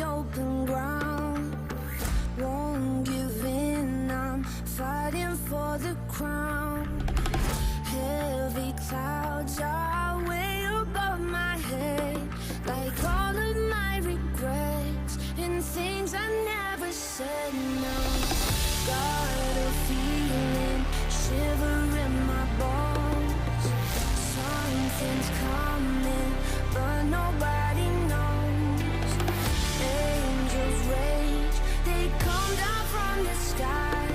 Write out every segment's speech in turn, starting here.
the open ground. Won't give in, I'm fighting for the crown. Heavy clouds are way above my head, like all of my regrets and things I never said. No, got a feeling, shiver in my bones. Something's coming, but nobody knows. Angels rage, they come down from the sky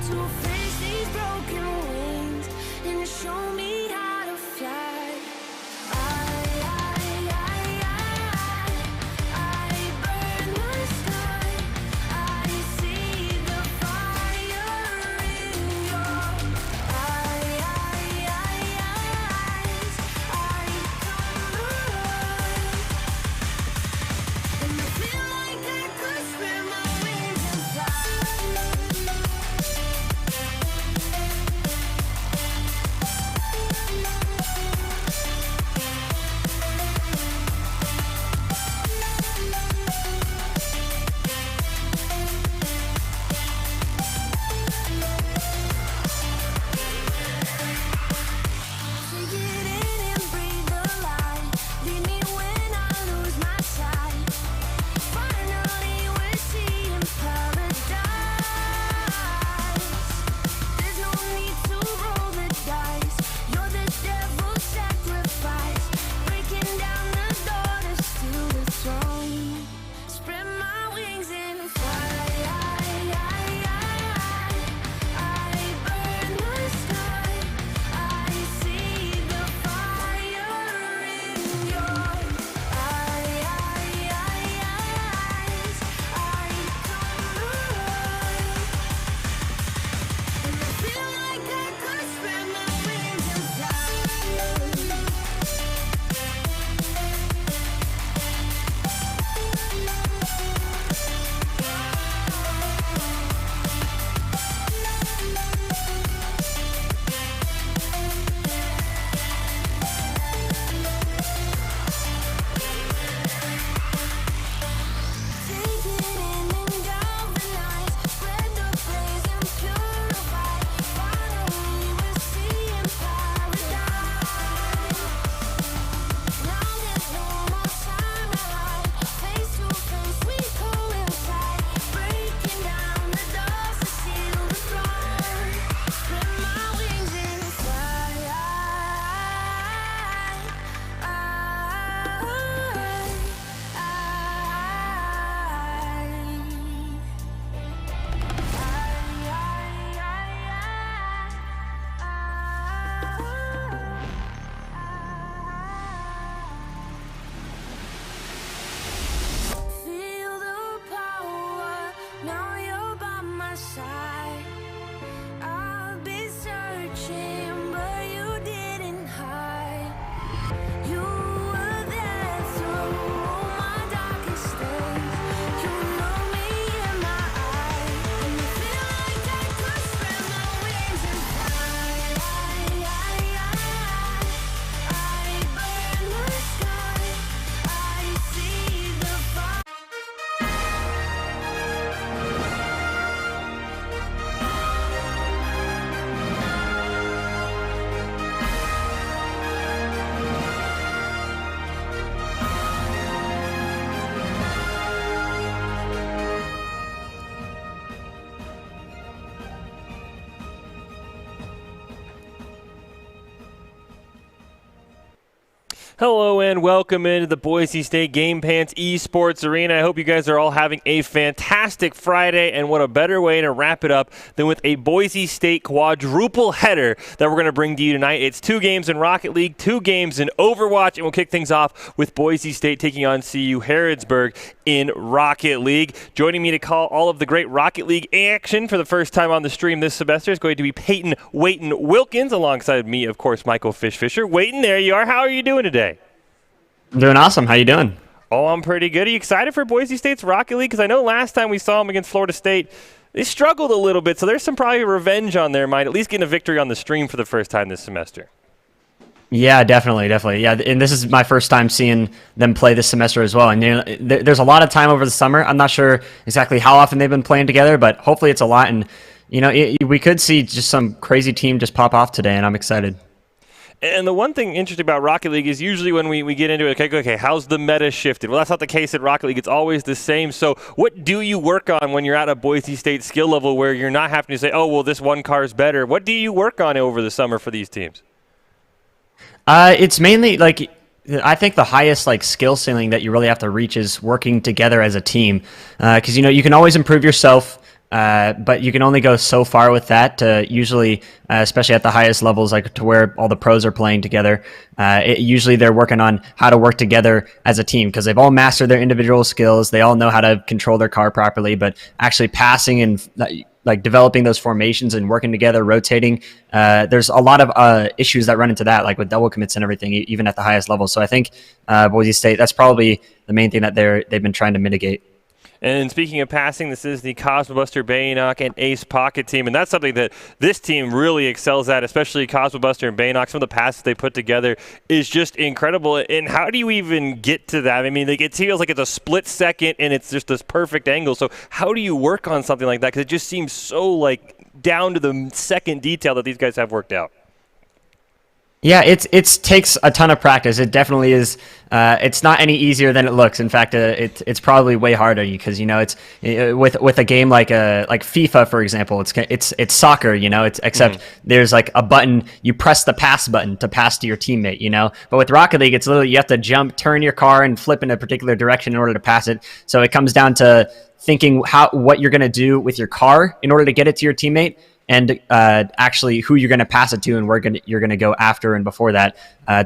to face these broken wings and show me how to fly. I burn the sky. I see the fire in your eyes. I come alive, and I feel like I could spread my wings and fly. Take it in and breathe the light. Lead me when I lose my sight. Finally we're seeing paradise. There's no need to roll the dice. You're the devil's sacrifice, breaking down the door to steal the throne. Spread my wings and fly. I burn the sky. I see the fire in your eyes. I come alive, and I feel like I could spread my wings and fly. Take it in and galvanize, spread the blaze and purify. Finally we're seeing paradise. Now there's no more time to hide. Face to face we coincide, breaking down the doors to seal the throne. Spread my wings and fly. Feel the power, now you're by my side. I've been searching, but you didn't hide. You were there through all my darkest days. You know me in my eyes, and I feel like I could spread my wings and fly. I burn the sky. I see the fire. Hello and welcome into the Boise State Game Pants Esports Arena. I hope you guys are all having a fantastic Friday, and what a better way to wrap it up than with a Boise State quadruple header that we're going to bring to you tonight. It's 2 games in Rocket League, 2 games in Overwatch, and we'll kick things off with Boise State taking on CU-Harrodsburg in Rocket League. Joining me to call all of the great Rocket League action for the first time on the stream this semester is going to be Peyton Wayton Wilkins, alongside me, of course, Michael Fisher. Wayton, there you are. How are you doing today? I'm doing awesome. How you doing? Oh, I'm pretty good. Are you excited for Boise State's Rocket League? Because I know last time we saw them against Florida State, they struggled a little bit, so there's some probably revenge on their mind, at least getting a victory on the stream for the first time this semester. Yeah, definitely. Yeah, and this is my first time seeing them play this semester as well. And there's a lot of time over the summer. I'm not sure exactly how often they've been playing together, but hopefully it's a lot. And we could see just some crazy team just pop off today, and I'm excited. And the one thing interesting about Rocket League is usually when we get into it, okay, how's the meta shifted? Well, that's not the case at Rocket League. It's always the same. So what do you work on when you're at a Boise State skill level where you're not having to say, oh, well, this one car is better? What do you work on over the summer for these teams? It's mainly like I think the highest like skill ceiling that you really have to reach is working together as a team, because you can always improve yourself, but you can only go so far with that. Usually, especially at the highest levels, like to where all the pros are playing together, usually they're working on how to work together as a team because they've all mastered their individual skills. They all know how to control their car properly, but actually passing and like developing those formations and working together, rotating. There's a lot of issues that run into that, like with double commits and everything, even at the highest level. So I think Boise State, that's probably the main thing that they've been trying to mitigate. And speaking of passing, this is the Cosmobuster, Baynock, and Ace Pocket team, and that's something that this team really excels at, especially Cosmobuster and Baynock. Some of the passes they put together is just incredible. And how do you even get to that? I mean, like, it feels like it's a split second, and it's just this perfect angle. So how do you work on something like that? Because it just seems so, like, down to the second detail that these guys have worked out. Yeah, it takes a ton of practice. It definitely is. It's not any easier than it looks. In fact, it's probably way harder because it's with a game like FIFA, for example. It's soccer. Except there's like a button. You press the pass button to pass to your teammate. But with Rocket League, it's literally you have to jump, turn your car, and flip in a particular direction in order to pass it. So it comes down to thinking what you're going to do with your car in order to get it to your teammate. And actually who you're going to pass it to and where you're going to go after and before that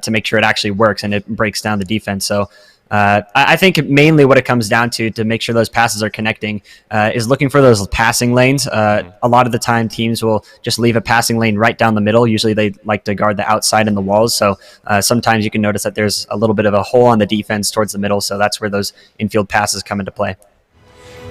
to make sure it actually works and it breaks down the defense. So I think mainly what it comes down to make sure those passes are connecting is looking for those passing lanes. A lot of the time teams will just leave a passing lane right down the middle. Usually they like to guard the outside and the walls. So sometimes you can notice that there's a little bit of a hole on the defense towards the middle. So that's where those infield passes come into play.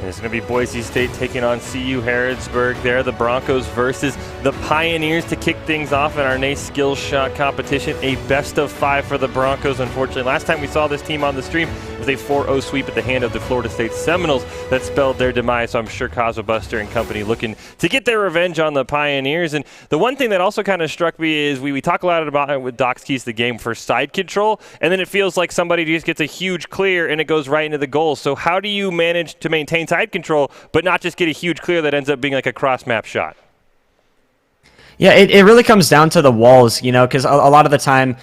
It's going to be Boise State taking on CU-Harrodsburg there. The Broncos versus the Pioneers to kick things off in our NACE Skills Shot competition. A best of 5 for the Broncos, unfortunately. Last time we saw this team on the stream was a 4-0 sweep at the hand of the Florida State Seminoles that spelled their demise. So I'm sure Cosmobuster and company looking to get their revenge on the Pioneers. And the one thing that also kind of struck me is we talk a lot about it with Doc's Keys to the Game for side control, and then it feels like somebody just gets a huge clear and it goes right into the goal. So how do you manage to maintain side control but not just get a huge clear that ends up being like a cross map shot? Yeah, it really comes down to the walls, because a lot of the time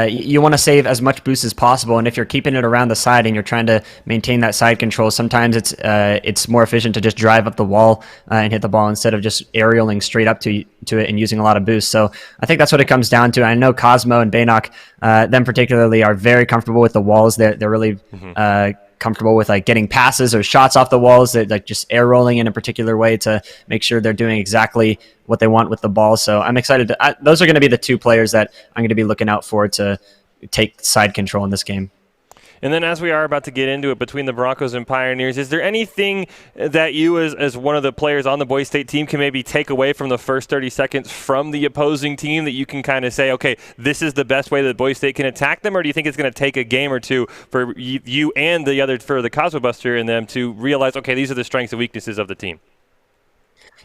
you want to save as much boost as possible, and if you're keeping it around the side and you're trying to maintain that side control, sometimes it's more efficient to just drive up the wall and hit the ball instead of just aerialing straight up to it and using a lot of boost. So I think that's what it comes down to. I know Cosmo and Baynock, them particularly, are very comfortable with the walls. They're really comfortable with like getting passes or shots off the walls, that like just air rolling in a particular way to make sure they're doing exactly what they want with the ball. So I'm excited. Those are going to be the two players that I'm going to be looking out for to take side control in this game. And then as we are about to get into it between the Broncos and Pioneers, is there anything that you as one of the players on the Boise State team can maybe take away from the first 30 seconds from the opposing team that you can kind of say, okay, this is the best way that Boise State can attack them? Or do you think it's going to take a game or two for you and the other, for the Cosmobuster and them to realize, okay, these are the strengths and weaknesses of the team?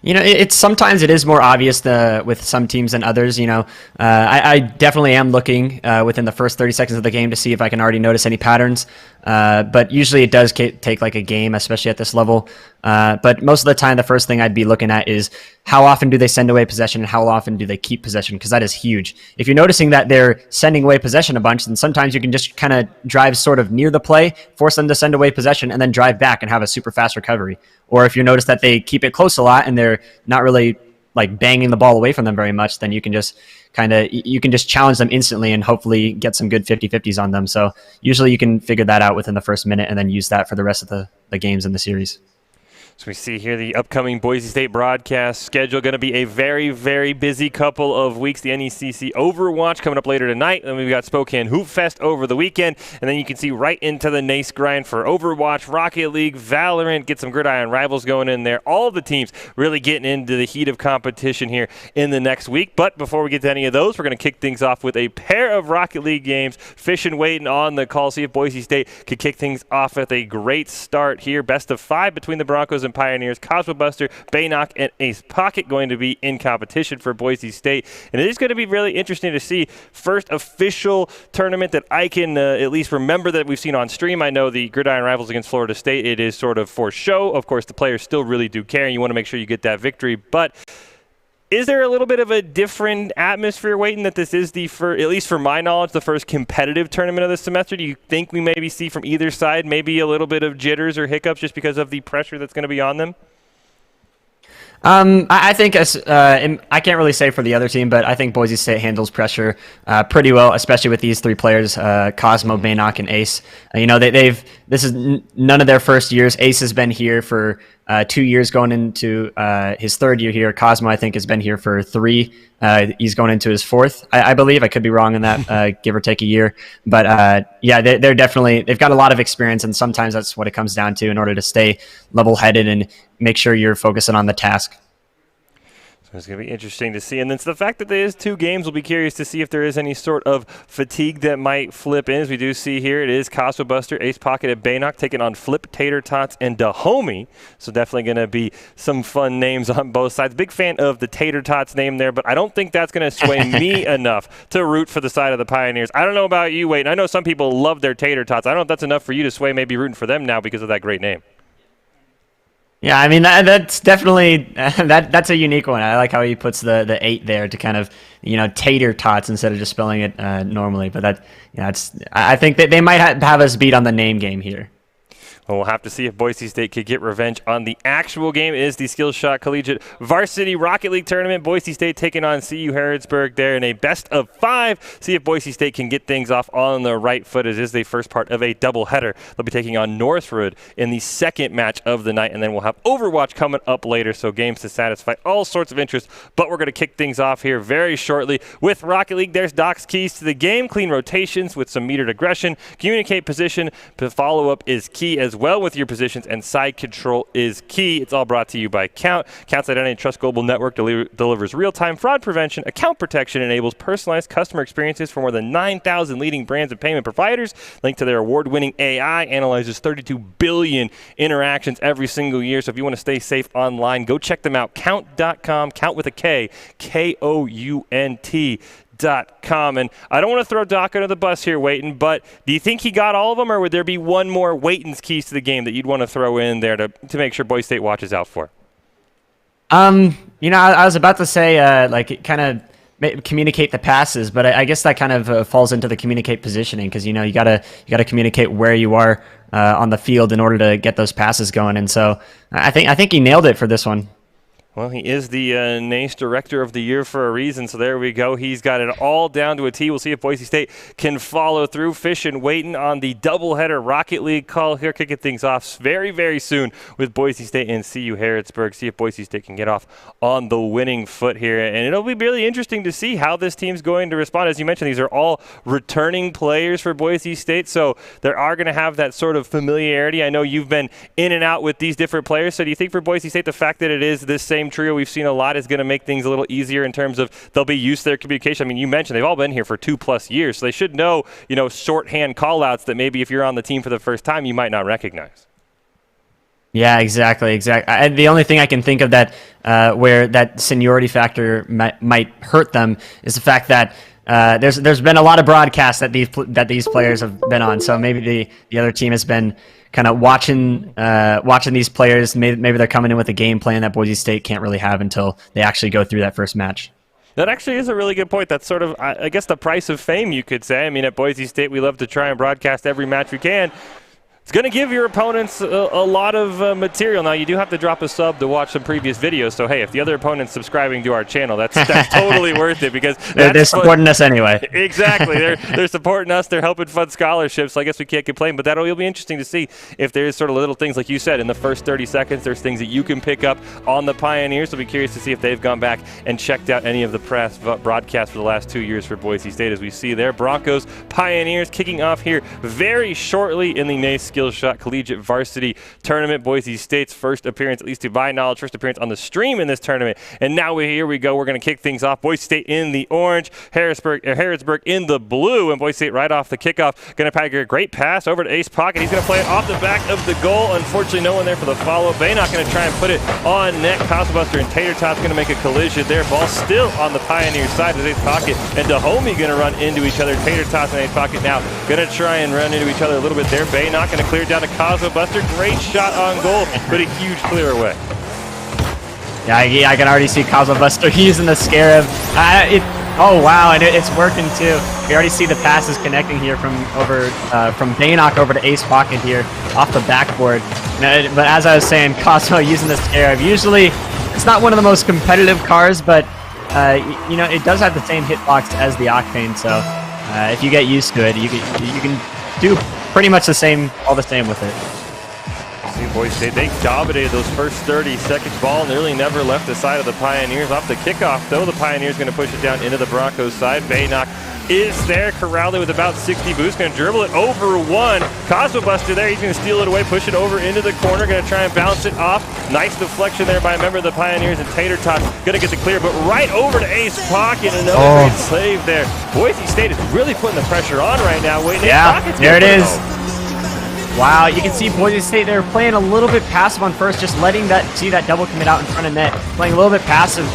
It's sometimes it is more obvious with some teams than others. I definitely am looking within the first 30 seconds of the game to see if I can already notice any patterns. But usually it does take like a game, especially at this level. But most of the time, the first thing I'd be looking at is how often do they send away possession and how often do they keep possession, because that is huge. If you're noticing that they're sending away possession a bunch, then sometimes you can just kind of drive sort of near the play, force them to send away possession, and then drive back and have a super fast recovery. Or if you notice that they keep it close a lot and they're not really like banging the ball away from them very much, then you can just challenge them instantly and hopefully get some good 50-50s on them. So usually you can figure that out within the first minute and then use that for the rest of the games in the series. So we see here the upcoming Boise State broadcast schedule. Going to be a very, very busy couple of weeks. The NECC Overwatch coming up later tonight. Then we've got Spokane Hoop Fest over the weekend. And then you can see right into the NACE grind for Overwatch, Rocket League, Valorant. Get some Gridiron Rivals going in there. All the teams really getting into the heat of competition here in the next week. But before we get to any of those, we're going to kick things off with a pair of Rocket League games. Fishing waiting on the call. See if Boise State could kick things off with a great start here. Best of 5 between the Broncos and Pioneers. Cosmo Buster, Baynock, and Ace Pocket going to be in competition for Boise State. And it is going to be really interesting to see first official tournament that I can at least remember that we've seen on stream. I know the Gridiron Rivals against Florida State, it is sort of for show. Of course, the players still really do care, and you want to make sure you get that victory. But is there a little bit of a different atmosphere waiting that this is the, at least for my knowledge, the first competitive tournament of the semester? Do you think we maybe see from either side maybe a little bit of jitters or hiccups just because of the pressure that's going to be on them? I think I can't really say for the other team, but I think Boise State handles pressure pretty well, especially with these 3 players, Cosmo, Baynock, and Ace. This is none of their first years. Ace has been here for 2 years, going into his 3rd year here. Cosmo, I think, has been here for 3. He's going into his 4th, I believe. I could be wrong on that, give or take a year. But yeah, they've got a lot of experience, and sometimes that's what it comes down to in order to stay level-headed and make sure you're focusing on the task. So it's going to be interesting to see. And then the fact that there is 2 games, we'll be curious to see if there is any sort of fatigue that might flip in. As we do see here, it is Cosmo Buster, Ace Pocket, and Baynock taking on Flip, Tater Tots, and Dahomey. So definitely going to be some fun names on both sides. Big fan of the Tater Tots name there, but I don't think that's going to sway me enough to root for the side of the Pioneers. I don't know about you, Wade. I know some people love their Tater Tots. I don't know if that's enough for you to sway maybe rooting for them now because of that great name. Yeah, I mean that's definitely that's a unique one. I like how he puts the 8 there to kind of tater tots instead of just spelling it normally. But I think that they might have us beat on the name game here. Well, we'll have to see if Boise State could get revenge on the actual game. It is the Skillshot Collegiate Varsity Rocket League Tournament. Boise State taking on CU-Harrodsburg there in a best of 5. See if Boise State can get things off on the right foot. It is the first part of a doubleheader. They'll be taking on Northwood in the 2nd match of the night, and then we'll have Overwatch coming up later, so games to satisfy all sorts of interest. But we're going to kick things off here very shortly with Rocket League. There's Doc's keys to the game. Clean rotations with some metered aggression. Communicate position. Follow-up is key as well with your positions, and side control is key. It's all brought to you by Count. Count's Identity Trust Global Network delivers real-time fraud prevention, account protection, enables personalized customer experiences for more than 9,000 leading brands and payment providers. Linked to their award-winning AI, analyzes 32 billion interactions every single year. So if you want to stay safe online, go check them out. Count.com, count with a K, Kount.com. And I don't want to throw Doc under the bus here, Waiton, but do you think he got all of them, or would there be one more Waiton's keys to the game that you'd want to throw in there to make sure Boise State watches out for? I was about to say kind of communicate the passes, but I guess that kind of falls into the communicate positioning because you gotta communicate where you are on the field in order to get those passes going. And so I think he nailed it for this one. Well, he is the NACE Director of the Year for a reason, so there we go. He's got it all down to a T. We'll see if Boise State can follow through. Fishing waiting on the doubleheader Rocket League call here, kicking things off very, very soon with Boise State and CU-Harrodsburg. See if Boise State can get off on the winning foot here. And it'll be really interesting to see how this team's going to respond. As you mentioned, these are all returning players for Boise State, so they are going to have that sort of familiarity. I know you've been in and out with these different players, so do you think for Boise State the fact that it is this same trio we've seen a lot is going to make things a little easier in terms of they'll be used to their communication? I mean, you mentioned they've all been here for 2+ years, so they should know, shorthand call-outs that maybe if you're on the team for the first time, you might not recognize. Yeah, exactly. The only thing I can think of that where that seniority factor might hurt them is the fact that there's been a lot of broadcasts that these players have been on, so maybe the other team has been kind of watching these players. Maybe they're coming in with a game plan that Boise State can't really have until they actually go through that first match. That actually is a really good point. That's sort of, I guess, the price of fame, you could say. I mean, at Boise State, we love to try and broadcast every match we can. It's going to give your opponents a lot of material. Now, you do have to drop a sub to watch some previous videos. So, hey, if the other opponent's subscribing to our channel, that's totally worth it because they're supporting us anyway. Exactly. They're supporting us. They're helping fund scholarships. So I guess we can't complain. But that'll be interesting to see if there's sort of little things, like you said, in the first 30 seconds, there's things that you can pick up on the Pioneers. So I'll be curious to see if they've gone back and checked out any of the press broadcasts for the last 2 years for Boise State, as we see there. Broncos, Pioneers kicking off here very shortly in the NACE Skill Shot Collegiate Varsity Tournament. Boise State's first appearance, at least to my knowledge, first appearance on the stream in this tournament. And now here we go. We're going to kick things off. Boise State in the orange, Harrodsburg in the blue, and Boise State right off the kickoff. Going to pack a great pass over to Ace Pocket. He's going to play it off the back of the goal. Unfortunately, no one there for the follow-up. Baynock going to try and put it on net. Cosmobuster and Tater Tot's going to make a collision there. Ball still on the Pioneer side as Ace Pocket and Dahomey going to run into each other. Tater Tots and Ace Pocket now going to try and run into each other a little bit there. Baynock going to clear down to Cosmobuster. Great shot on goal, but a huge clear away. Yeah, I can already see Cosmobuster using the Scarab. Oh wow, and it's working too. We already see the passes connecting here from Baynock over to Ace Pocket here off the backboard. But as I was saying, Cosmo using the Scarab. Usually, it's not one of the most competitive cars, but you know, it does have the same hitbox as the Octane. So if you get used to it, you can do pretty much all the same with it. See, Boise State, they dominated those first 30 seconds. Ball nearly never left the side of the Pioneers. Off the kickoff, though, the Pioneers going to push it down into the Broncos side. Baynock is there. Corrales with about 60 boosts. Going to dribble it over one. Cosmobuster there. He's going to steal it away, push it over into the corner. Going to try and bounce it off. Nice deflection there by a member of the Pioneers. And Tater Tot going to get the clear, but right over to Ace Pocket. Another great save there. Boise State is really putting the pressure on right now. Waiting. Yeah, there it is. Wow, you can see Boise State, they're playing a little bit passive on first, just letting that double commit out in front of net, playing a little bit passive,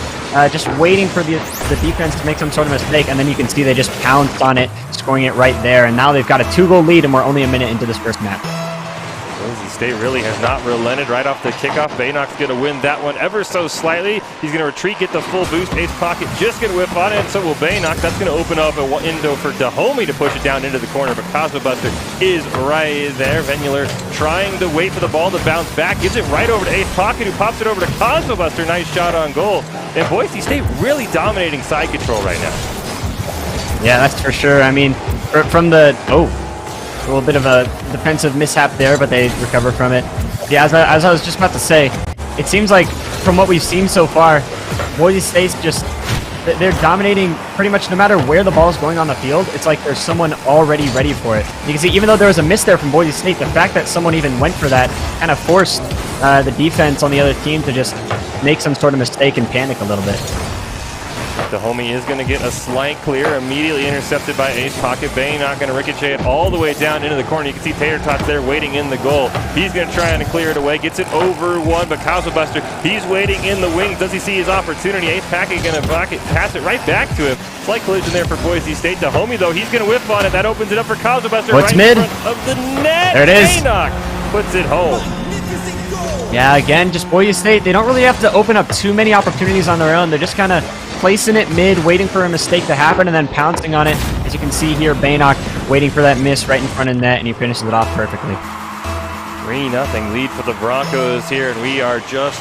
just waiting for the defense to make some sort of mistake, and then you can see they just pounced on it, scoring it right there, and now they've got a 2-goal lead, and we're only a minute into this first match. Boise State really has not relented right off the kickoff. Baynock's going to win that one ever so slightly. He's going to retreat, get the full boost. Ace Pocket just going to whip on it, and so will Baynock. That's going to open up a window for Dahomey to push it down into the corner, but Cosmobuster is right there. Venular trying to wait for the ball to bounce back. Gives it right over to Ace Pocket, who pops it over to Cosmobuster. Nice shot on goal. And Boise State really dominating side control right now. Yeah, that's for sure. I mean, from the... a little bit of a defensive mishap there, but they recover from it. Yeah, as I was just about to say, it seems like from what we've seen so far, Boise State's they're dominating pretty much no matter where the ball is going on the field. It's like there's someone already ready for it. You can see even though there was a miss there from Boise State, the fact that someone even went for that kind of forced the defense on the other team to just make some sort of mistake and panic a little bit. Dahomey is going to get a slight clear, immediately intercepted by Ace Pocket. Baynock going to ricochet it all the way down into the corner. You can see Tater Tots there waiting in the goal. He's going to try and clear it away. Gets it over one, but Cosmobuster, he's waiting in the wings. Does he see his opportunity? Ace Pocket going to pass it right back to him. Slight collision there for Boise State. Dahomey, though, he's going to whip on it. That opens it up for Cosmobuster right mid? in front of the net. There it is. Baynock puts it home. Yeah, again, just Boise State, they don't really have to open up too many opportunities on their own. They're just kind of placing it mid, waiting for a mistake to happen, and then pouncing on it. As you can see here, Baynock waiting for that miss right in front of net, and he finishes it off perfectly. 3-0 lead for the Broncos here, and we are just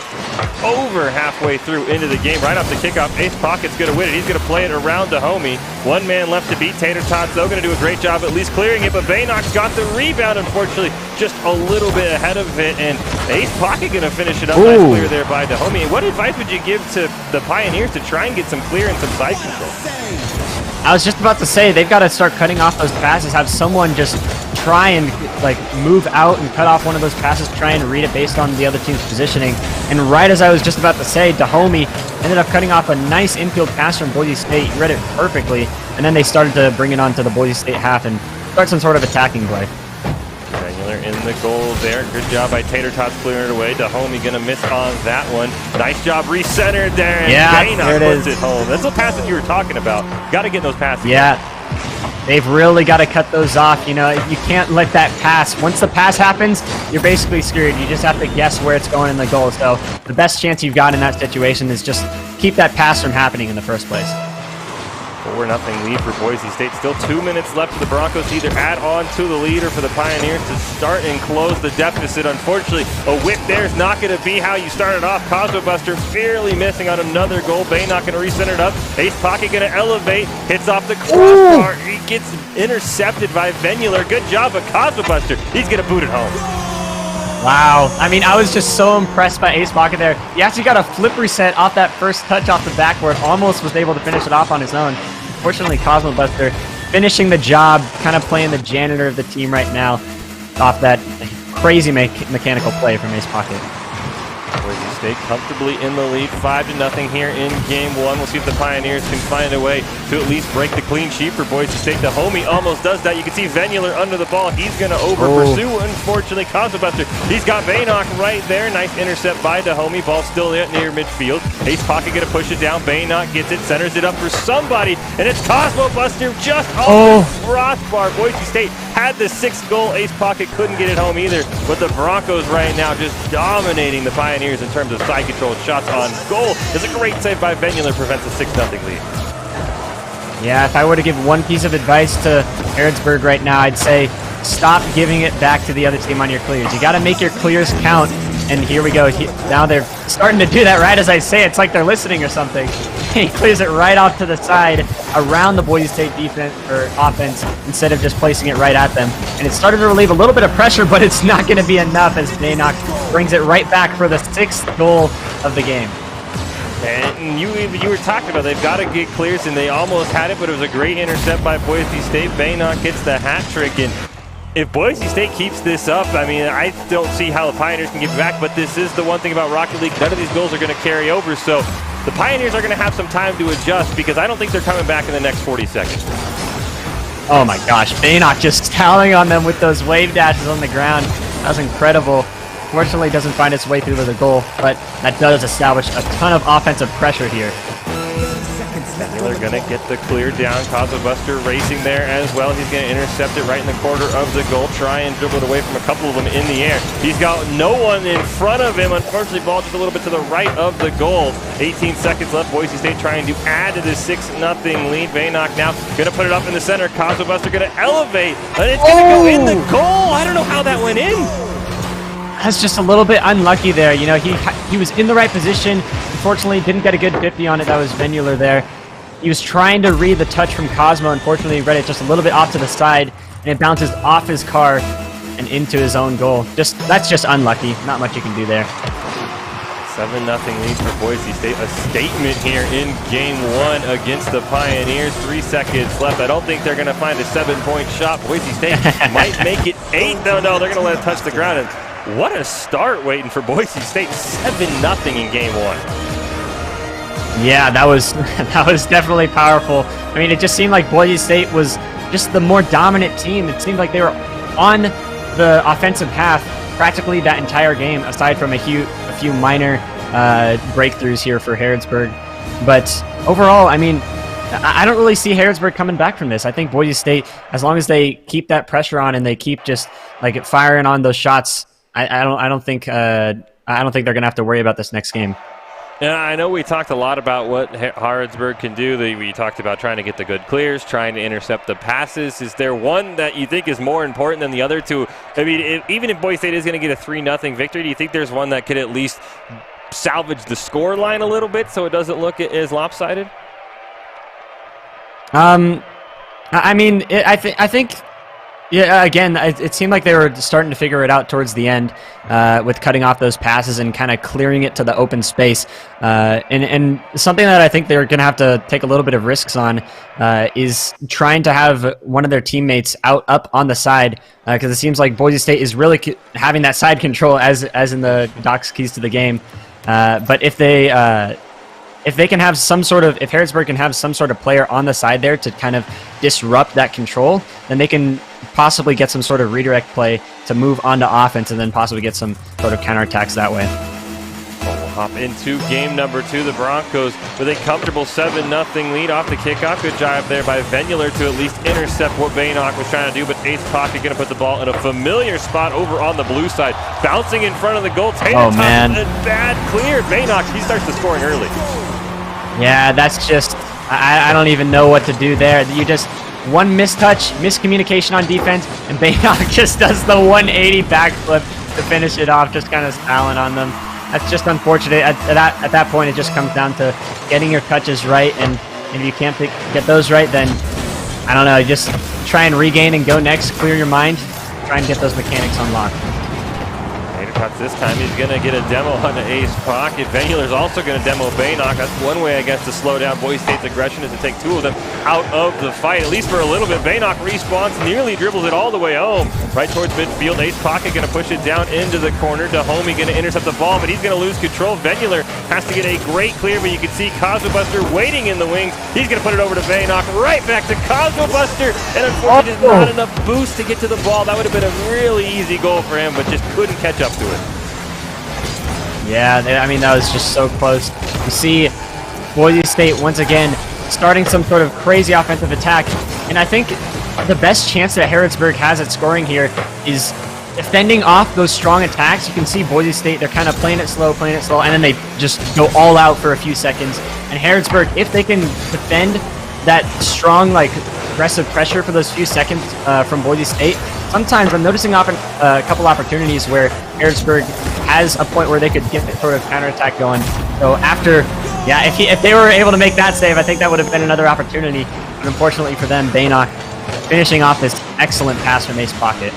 over halfway through into the game. Right off the kickoff, Ace Pocket's going to win it. He's going to play it around Dahomey. One man left to beat. Tater Tots, though, going to do a great job at least clearing it, but Baynock's got the rebound, unfortunately, just a little bit ahead of it, and Ace Pocket going to finish it up. Nice clear there by Dahomey. What advice would you give to the Pioneers to try and get some clear and some side control? I was just about to say, they've got to start cutting off those passes, have someone just try and like move out and cut off one of those passes, try and read it based on the other team's positioning. And right as I was just about to say, Dahomey ended up cutting off a nice infield pass from Boise State. He read it perfectly, and then they started to bring it onto the Boise State half and start some sort of attacking play. Granular in the goal there. Good job by Tater Tots clearing it away. Dahomey going to miss on that one. Nice job recentered there, and Baynock puts it home. That's the pass that you were talking about. Got to get those passes. Yeah. They've really got to cut those off. You know, you can't let that pass. Once the pass happens, you're basically screwed. You just have to guess where it's going in the goal. So the best chance you've got in that situation is just keep that pass from happening in the first place. 4-0 lead for Boise State. Still 2 minutes left for the Broncos to either add on to the lead or for the Pioneers to start and close the deficit. Unfortunately, a whip there is not going to be how you started off. Cosmo Buster barely missing on another goal. Bay not going to recenter it up. Ace Pocket going to elevate. Hits off the crossbar. He gets intercepted by Venular. Good job, but Cosmo Buster, he's going to boot it home. Wow. I mean, I was just so impressed by Ace Pocket there. He actually got a flip reset off that first touch off the backboard. Almost was able to finish it off on his own. Fortunately, Cosmo Buster finishing the job, kind of playing the janitor of the team right now off that crazy mechanical play from Ace Pocket. Boise State comfortably in the lead, 5-0 here in game one. We'll see if the Pioneers can find a way to at least break the clean sheet for Boise State. The homie almost does that. You can see Venular under the ball. He's going to over-pursue. Unfortunately, Cosmobuster, he's got Baynock right there. Nice intercept by Dahomey. Ball still near midfield. Ace Pocket going to push it down. Baynock gets it, centers it up for somebody, and it's Cosmobuster just off the crossbar. Boise State had the 6th goal. Ace Pocket couldn't get it home either, but the Broncos right now just dominating the Pioneers in terms of side control shots on goal. It's a great save by Venular, prevents a 6-0 lead. Yeah, if I were to give one piece of advice to Harrodsburg right now, I'd say stop giving it back to the other team on your clears. You got to make your clears count, and here we go. Now they're starting to do that right as I say. It's like they're listening or something. He clears it right off to the side around the Boise State defense or offense instead of just placing it right at them. And it started to relieve a little bit of pressure, but it's not going to be enough as Baynock brings it right back for the 6th goal of the game. And you were talking about they've got to get clears, and they almost had it, but it was a great intercept by Boise State. Baynock gets the hat trick, and if Boise State keeps this up, I mean, I don't see how the Pioneers can get back, but this is the one thing about Rocket League. None of these goals are going to carry over, so the Pioneers are going to have some time to adjust because I don't think they're coming back in the next 40 seconds. Oh my gosh, Baynock just toweling on them with those wave dashes on the ground. That was incredible. Fortunately, doesn't find its way through to the goal, but that does establish a ton of offensive pressure here. Venular going to get the clear down. Cosmobuster racing there as well. He's going to intercept it right in the corner of the goal. Try and dribble it away from a couple of them in the air. He's got no one in front of him. Unfortunately, ball just a little bit to the right of the goal. 18 seconds left. Boise State trying to add to the 6-0 lead. Baynock now going to put it up in the center. Cosmobuster going to elevate, and it's going to go in the goal. I don't know how that went in. That's just a little bit unlucky there. You know, he was in the right position. Unfortunately, didn't get a good 50 on it. That was Venular there. He was trying to read the touch from Cosmo. Unfortunately, he read it just a little bit off to the side, and it bounces off his car and into his own goal. That's just unlucky. Not much you can do there. 7-0 lead for Boise State. A statement here in game one against the Pioneers. 3 seconds left. I don't think they're going to find a 7-point shot. Boise State might make it 8. No, they're going to let it touch the ground. And what a start waiting for Boise State. 7-0 in game one. Yeah, that was definitely powerful. I mean, it just seemed like Boise State was just the more dominant team. It seemed like they were on the offensive half practically that entire game, aside from a few minor breakthroughs here for Harrodsburg. But overall, I mean, I don't really see Harrodsburg coming back from this. I think Boise State, as long as they keep that pressure on and they keep just like firing on those shots, I don't think they're gonna have to worry about this next game. Yeah, I know we talked a lot about what Harrodsburg can do. We talked about trying to get the good clears, trying to intercept the passes. Is there one that you think is more important than the other two? I mean, even if Boise State is going to get a 3-0 victory, do you think there's one that could at least salvage the score line a little bit so it doesn't look as lopsided? I mean, I think. Yeah, again, it seemed like they were starting to figure it out towards the end with cutting off those passes and kind of clearing it to the open space. And something that I think they're going to have to take a little bit of risks on is trying to have one of their teammates up on the side because it seems like Boise State is really having that side control as in the Doc's keys to the game. But if they can have some sort of, if Harrodsburg can have some sort of player on the side there to kind of disrupt that control, then they can possibly get some sort of redirect play to move onto offense and then possibly get some sort of counterattacks that way. We'll hop into game number 2. The Broncos with a comfortable 7-0 lead off the kickoff. Good job there by Venular to at least intercept what Baynock was trying to do, but Ace Pocket going to put the ball in a familiar spot over on the blue side. Bouncing in front of the goal. Oh, man. A bad clear. Baynock, he starts the scoring early. Yeah, that's just I don't even know what to do there. You just one mistouch, miscommunication on defense, and Baynock just does the 180 backflip to finish it off, just kind of styling on them. That's just unfortunate. At that point, it just comes down to getting your touches right, and if you can't get those right, then I don't know. Just try and regain and go next. Clear your mind. Try and get those mechanics unlocked. This time he's going to get a demo on the ace pocket. Venular's also going to demo Baynock. That's one way, I guess, to slow down Boise State's aggression is to take two of them out of the fight, at least for a little bit. Baynock respawns, nearly dribbles it all the way home. Right towards midfield, ace pocket going to push it down into the corner. Dahomey going to intercept the ball, but he's going to lose control. Venular has to get a great clear, but you can see Cosmobuster waiting in the wings. He's going to put it over to Baynock, right back to Cosmobuster, and unfortunately just not enough boost to get to the ball. That would have been a really easy goal for him, but just couldn't catch up to it. Yeah, I mean, that was just so close. You see Boise State once again starting some sort of crazy offensive attack, and I think the best chance that Harrodsburg has at scoring here is defending off those strong attacks. You can see Boise State, they're kind of playing it slow, and then they just go all out for a few seconds. And Harrodsburg, if they can defend that strong, like, aggressive pressure for those few seconds from Boise State, sometimes I'm noticing often a couple opportunities where Harrodsburg has a point where they could get sort of counterattack going. So after, yeah, if they were able to make that save, I think that would have been another opportunity. But unfortunately for them, Baynock finishing off this excellent pass from Ace Pocket.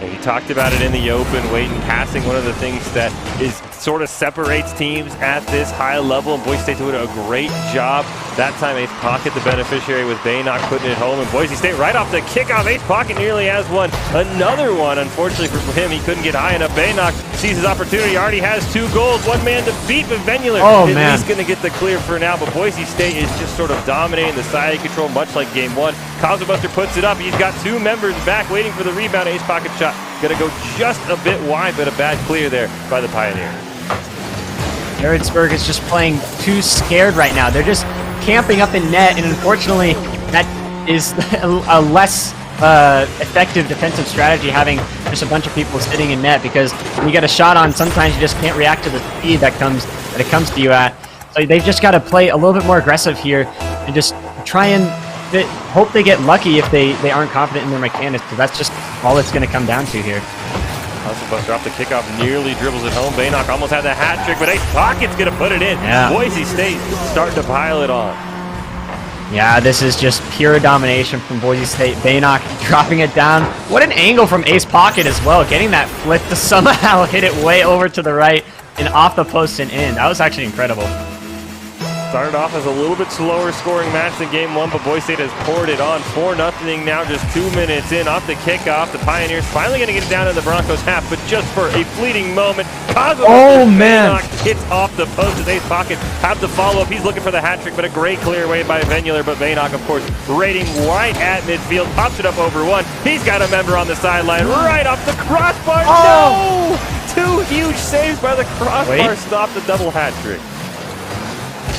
Yeah, he talked about it in the open, waiting, passing. One of the things that is sort of separates teams at this high level, and Boise State doing a great job. That time, Ace Pocket, the beneficiary, with Baynock putting it home, and Boise State right off the kickoff. Ace Pocket nearly has one. Another one, unfortunately for him, he couldn't get high enough. Baynock sees his opportunity, already has 2 goals, one man to beat, but Venular is at least going to get the clear for now, but Boise State is just sort of dominating the side control, much like game 1. Cosmobuster puts it up. He's got 2 members back waiting for the rebound. Ace Pocket shot going to go just a bit wide, but a bad clear there by the Pioneer. Harrodsburg is just playing too scared right now. They're just camping up in net, and unfortunately, that is a less effective defensive strategy, having just a bunch of people sitting in net, because when you get a shot on, sometimes you just can't react to the speed that it comes to you at. So they've just got to play a little bit more aggressive here and just try and hope they get lucky if they aren't confident in their mechanics, because that's just all it's going to come down to here. Cosmobuster off the kickoff, nearly dribbles it home. Baynock almost had the hat trick, but Ace Pocket's going to put it in. Yeah. Boise State starting to pile it on. Yeah, this is just pure domination from Boise State. Baynock dropping it down. What an angle from Ace Pocket as well, getting that flip to somehow hit it way over to the right and off the post and in. That was actually incredible. Started off as a little bit slower scoring match than game 1, but Boise State has poured it on. 4-0 now, just 2 minutes in. Off the kickoff, the Pioneers finally going to get it down in the Broncos' half, but just for a fleeting moment. Baynock hits off the post as Ace Pocket have the follow-up. He's looking for the hat trick, but a great clear away by Venular, but Baynock, of course, raiding right at midfield, pops it up over one. He's got a member on the sideline right off the crossbar. No! 2 huge saves by the crossbar. Stop the double hat trick.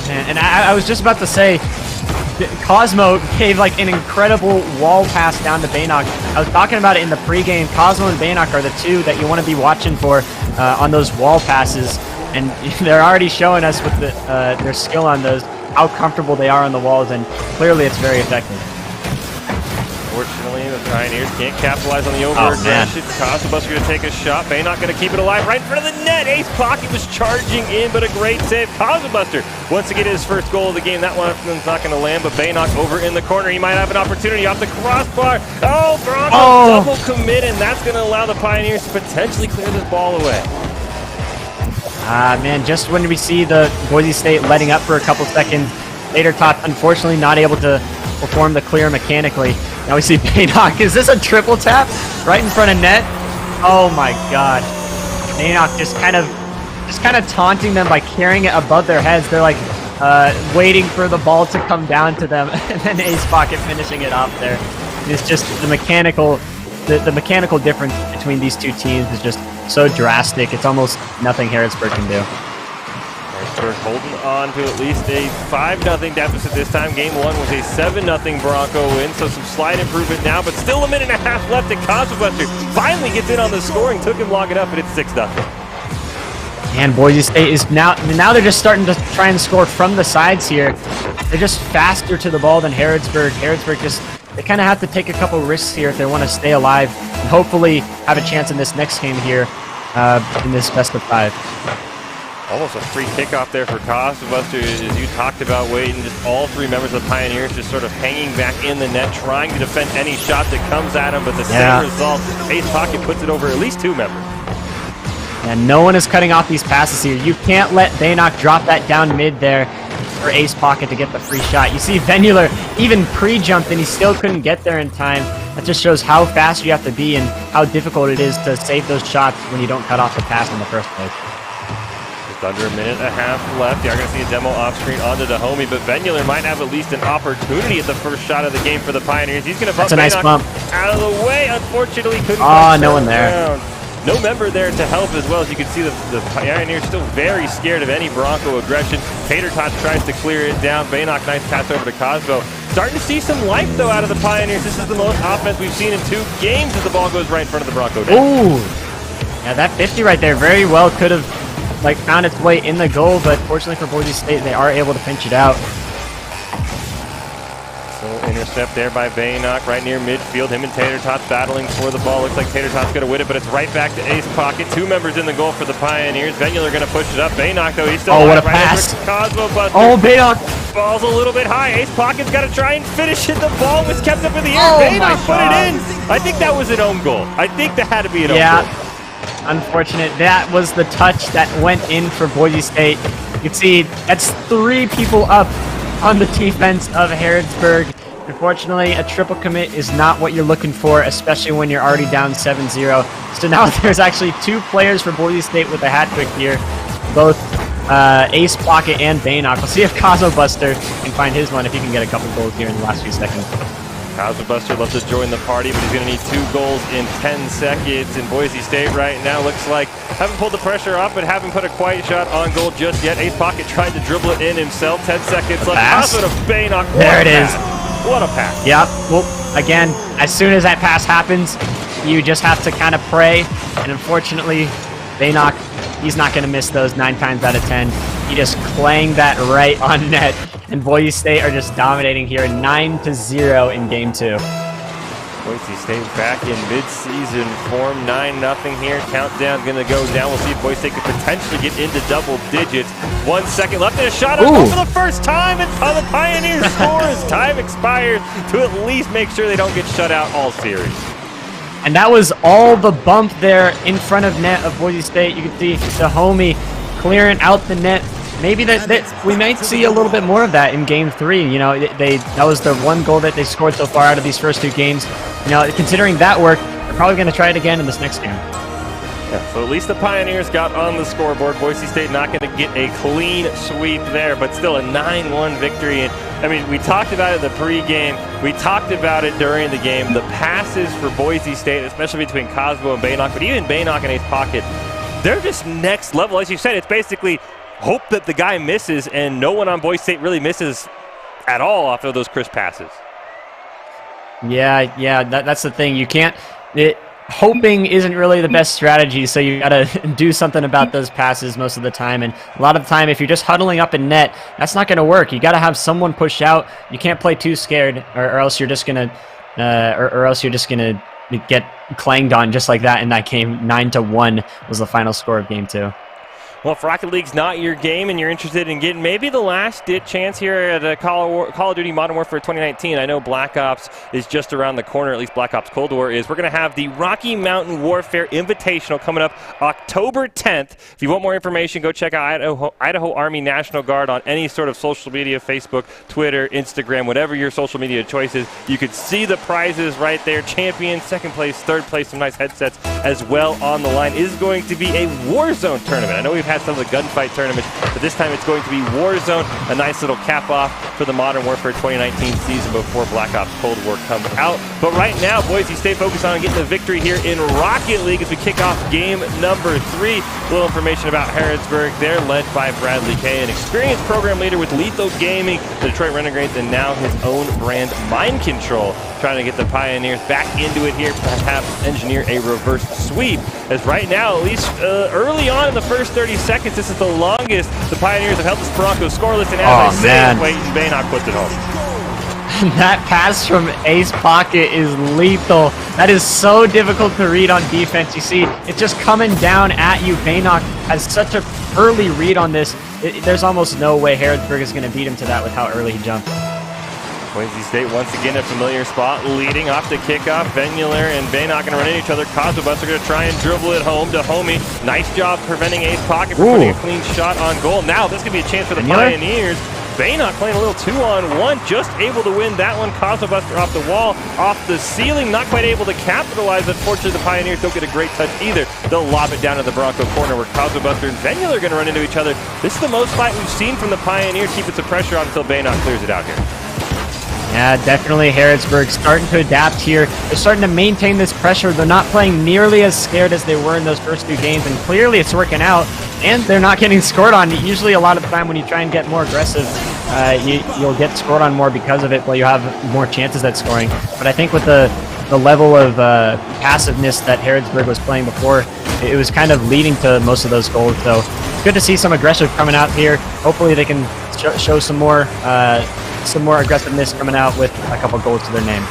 And I was just about to say, Cosmo gave like an incredible wall pass down to Baynock. I was talking about it in the pregame. Cosmo and Baynock are the 2 that you want to be watching for on those wall passes, and they're already showing us with their skill on those, how comfortable they are on the walls, and clearly it's very effective. Unfortunately, the Pioneers can't capitalize on the over-aggression. Cosmobuster going to take a shot. Baynock going to keep it alive right in front of the net. Ace Pocket was charging in, but a great save. Cosmobuster wants to get his first goal of the game. That one's not going to land, but Baynock over in the corner. He might have an opportunity off the crossbar. Oh, Bronco double commit, and that's going to allow the Pioneers to potentially clear this ball away. Man, just when we see the Boise State letting up for a couple seconds, Tater Tot unfortunately not able to perform the clear mechanically. Now we see Baynock. Is this a triple tap right in front of net? Oh my god. Baynock just kind of taunting them by carrying it above their heads. They're like waiting for the ball to come down to them, and then Ace Pocket finishing it off there. It's just the mechanical difference between these 2 teams is just so drastic. It's almost nothing Harrodsburg can do. Harrodsburg holding on to at least a 5-0 deficit this time. Game 1 was a 7-0 Bronco win, so some slight improvement now, but still a minute and a half left, and Cosmobuster finally gets in on the scoring. Took him long enough, but it's 6-0. And Boise State is now they're just starting to try and score from the sides here. They're just faster to the ball than Harrodsburg. Harrodsburg they kind of have to take a couple risks here if they want to stay alive and hopefully have a chance in this next game here in this best of 5. Almost a free kickoff there for Cosmobuster, as you talked about, waiting. Just all 3 members of the Pioneers just sort of hanging back in the net, trying to defend any shot that comes at them, but the same result. Ace Pocket puts it over at least 2 members. And no one is cutting off these passes here. You can't let Baynock drop that down mid there for Ace Pocket to get the free shot. You see Venular even pre-jumped and he still couldn't get there in time. That just shows how fast you have to be and how difficult it is to save those shots when you don't cut off the pass in the first place. Just under a minute and a half left. You're going to see a demo off screen onto the homie, but Venular might have at least an opportunity at the first shot of the game for the Pioneers. He's going to bump That's a nice bump. Out of the way. Unfortunately, couldn't. No one there. No member there to help as well. As you can see, the Pioneers still very scared of any Bronco aggression. Tater Tot tries to clear it down. Baynock, nice pass over to Cosmo. Starting to see some life, though, out of the Pioneers. This is the most offense we've seen in 2 games as the ball goes right in front of the Bronco net. Ooh! Yeah, that 50 right there very well could have found its way in the goal, but fortunately for Boise State, they are able to pinch it out. So intercept there by Baynock right near midfield. Him and Tater Tots battling for the ball. Looks like Tater Tots going to win it, but it's right back to Ace Pocket. 2 members in the goal for the Pioneers. Venular going to push it up. Baynock, though, he's still what a right pass. Cosmobuster. Oh, Baynock. Ball's a little bit high. Ace Pocket's got to try and finish it. The ball was kept up in the air. Oh, Baynock put it in. I think that was an own goal. I think that had to be an own goal. Unfortunate. That was the touch that went in for Boise State. You can see that's 3 people up on the defense of Harrodsburg. Unfortunately, a triple commit is not what you're looking for, especially when you're already down 7-0. So now there's actually 2 players for Boise State with a hat trick here. Both Ace Pocket and Baynock. We'll see if Cosmobuster can find his one, if he can get a couple goals here in the last few seconds. Cosmobuster loves to join the party, but he's going to need 2 goals in 10 seconds. In Boise State right now, looks like haven't pulled the pressure off, but haven't put a quiet shot on goal just yet. Ace Pocket tried to dribble it in himself. 10 seconds left. Cosmo to Baynock. There it is. What a pass. Yep. Well, again, as soon as that pass happens, you just have to kind of pray. And unfortunately, Baynock, he's not going to miss those 9 times out of 10. He just clanged that right on net. And Boise State are just dominating here, 9-0 in game 2. Boise State back in mid-season form, 9-0 here. Countdown going to go down. We'll see if Boise State can potentially get into double digits. 1 second left and a shot on goal for the first time. And the Pioneers score as time expires to at least make sure they don't get shut out all series. And that was all the bump there in front of net of Boise State. You can see the homie clearing out the net. Maybe that we might see a little bit more of that in game 3. You know, that was the 1 goal that they scored so far out of these first 2 games. You know, considering that work, they're probably going to try it again in this next game. Yeah, so at least the Pioneers got on the scoreboard. Boise State not going to get a clean sweep there, but still a 9-1 victory. And I mean, we talked about it in the pregame. We talked about it during the game. The passes for Boise State, especially between Cosmo and Baynock, but even Baynock and Ace Pocket, they're just next level. As you said, it's basically hope that the guy misses, and no one on Boise State really misses at all off of those crisp passes. Yeah, that's the thing. You can't. Hoping isn't really the best strategy, so you got to do something about those passes most of the time. And a lot of the time, if you're just huddling up in net, that's not going to work. You got to have someone push out. You can't play too scared, or else you're just gonna, get clanged on just like that in that game. 9-1 was the final score of game 2. Well, if Rocket League's not your game and you're interested in getting maybe the last-ditch chance here at Call of Duty Modern Warfare 2019, I know Black Ops is just around the corner, at least Black Ops Cold War is. We're going to have the Rocky Mountain Warfare Invitational coming up October 10th. If you want more information, go check out Idaho Army National Guard on any sort of social media, Facebook, Twitter, Instagram, whatever your social media choice is. You can see the prizes right there. Champion, 2nd place, 3rd place, some nice headsets as well on the line. It is going to be a Warzone tournament. I know we've had some of the gunfight tournaments, but this time it's going to be Warzone, a nice little cap off for the Modern Warfare 2019 season before Black Ops Cold War comes out. But right now, Boise State focused on getting the victory here in Rocket League as we kick off game number 3. A little information about Harrodsburg. They're led by Bradley Kay, an experienced program leader with Lethal Gaming, the Detroit Renegades, and now his own brand, Mind Control, trying to get the Pioneers back into it here, perhaps engineer a reverse sweep. As right now, at least early on in the first 30 seconds, this is the longest the Pioneers have held this Broncos scoreless, and as I say, Clayton Baynock puts it home. That pass from Ace Pocket is lethal. That is so difficult to read on defense. You see, it's just coming down at you. Baynock has such an early read on this. There's almost no way Harrodsburg is going to beat him to that with how early he jumped. Boise State once again a familiar spot, leading off the kickoff. Venular and Baynock going to run into each other. Cosmobus are going to try and dribble it home to Homie. Nice job preventing Ace Pocket from putting a clean shot on goal. Now this could be a chance for the Pioneers. Baynock playing a little 2-on-1, just able to win that one. Cosmobuster off the wall, off the ceiling, not quite able to capitalize. Unfortunately, the Pioneers don't get a great touch either. They'll lob it down to the Bronco corner where Cosmobuster and Venular are going to run into each other. This is the most fight we've seen from the Pioneers, keeping some pressure on until Baynock clears it out here. Yeah, definitely Harrodsburg starting to adapt here. They're starting to maintain this pressure. They're not playing nearly as scared as they were in those first 2 games, and clearly it's working out, and they're not getting scored on. Usually a lot of the time when you try and get more aggressive, you'll get scored on more because of it, but you have more chances at scoring. But I think with the level of passiveness that Harrodsburg was playing before, it was kind of leading to most of those goals. So it's good to see some aggressive coming out here. Hopefully they can show some more aggressiveness coming out with a couple goals to their name.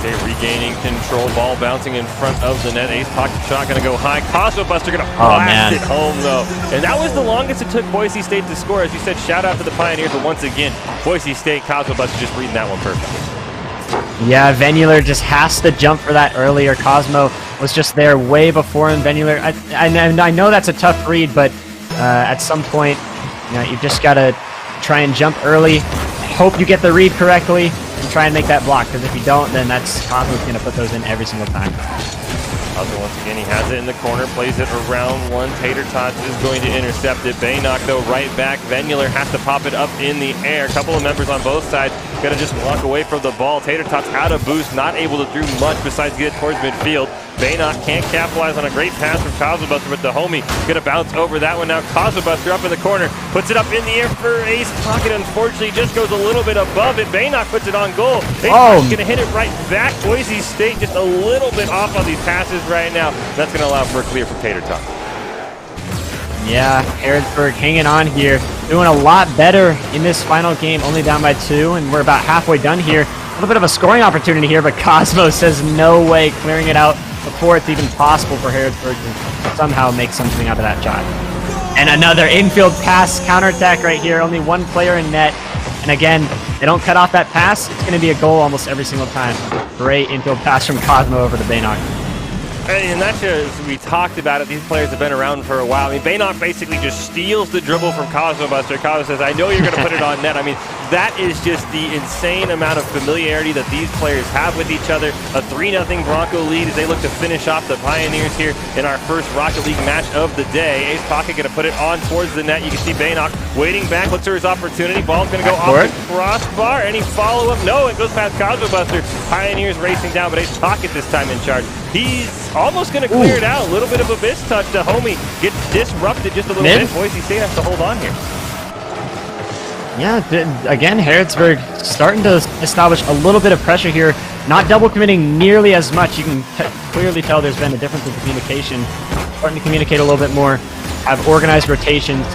They regaining control, ball bouncing in front of the net. Ace Pocket shot going to go high. Cosmobuster going to blast it home though. And that was the longest it took Boise State to score. As you said, shout out to the Pioneers, but once again, Boise State, Cosmobuster just reading that one perfectly. Yeah, Venular just has to jump for that earlier. Cosmo was just there way before him. Venular, I know that's a tough read, but at some point, you've just got to try and jump early. Hope you get the read correctly and try and make that block, because if you don't, then that's Cosmo's going to put those in every single time. Cosmo once again, he has it in the corner, plays it around one. Tater Tots is going to intercept it. Baynock though right back. Venular has to pop it up in the air. A couple of members on both sides got to just walk away from the ball. Tater Tots out of boost, not able to do much besides get it towards midfield. Baynock can't capitalize on a great pass from Cosmobuster, but the Homie gonna bounce over that one now. Cosmobuster up in the corner, puts it up in the air for Ace Pocket. Unfortunately, just goes a little bit above it. Baynock puts it on goal. Ace Pocket's gonna hit it right back. Boise State just a little bit off on these passes right now. That's gonna allow for a clear from Tater Tot. Yeah, Harrodsburg hanging on here, doing a lot better in this final game, only down by 2, and we're about halfway done here. A little bit of a scoring opportunity here, but Cosmo says no way, clearing it out before it's even possible for Harrodsburg to somehow make something out of that shot. And another infield pass counterattack right here, only 1 player in net. And again, they don't cut off that pass, it's going to be a goal almost every single time. Great infield pass from Cosmo over to Baynock. And that's just, we talked about it, these players have been around for a while. I mean, Baynock basically just steals the dribble from Cosmobuster. Cosmo says, I know you're going to put it on net. I mean, that is just the insane amount of familiarity that these players have with each other. A 3-0 Bronco lead as they look to finish off the Pioneers here in our first Rocket League match of the day. Ace Pocket going to put it on towards the net. You can see Baynock waiting back, looks for his opportunity. Ball's going to go off the crossbar. Any follow-up? No, it goes past Cosmobuster. Pioneers racing down, but Ace Pocket this time in charge. He's almost going to clear it out. A little bit of a miss touch to Homie. Gets disrupted just a little bit. Boise State has to hold on here. Yeah, again, Harrodsburg starting to establish a little bit of pressure here. Not double committing nearly as much. You can clearly tell there's been a difference in communication. Starting to communicate a little bit more. Have organized rotations.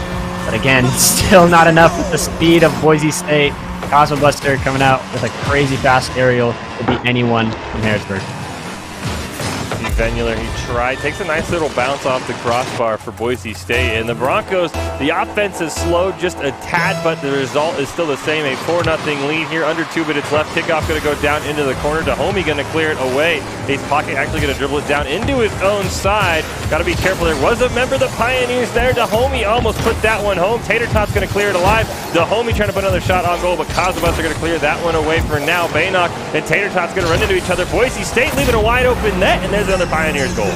But again, still not enough with the speed of Boise State. Cosmobuster coming out with a crazy fast aerial to beat anyone from Harrodsburg. Venular, he tried, takes a nice little bounce off the crossbar for Boise State. And the Broncos, the offense is slowed just a tad, but the result is still the same. A 4-0 lead here, under 2 minutes left. Kickoff going to go down into the corner. To Homie going to clear it away. Ace Pocket actually going to dribble it down into his own side. Got to be careful. There was a member of the Pioneers there. To Homie almost put that one home. Tater Tot's going to clear it alive. The Homie trying to put another shot on goal, but Cosmobuster are going to clear that one away for now. Baynock and Tater Tot's going to run into each other. Boise State leaving a wide open net, and there's another Pioneers goal.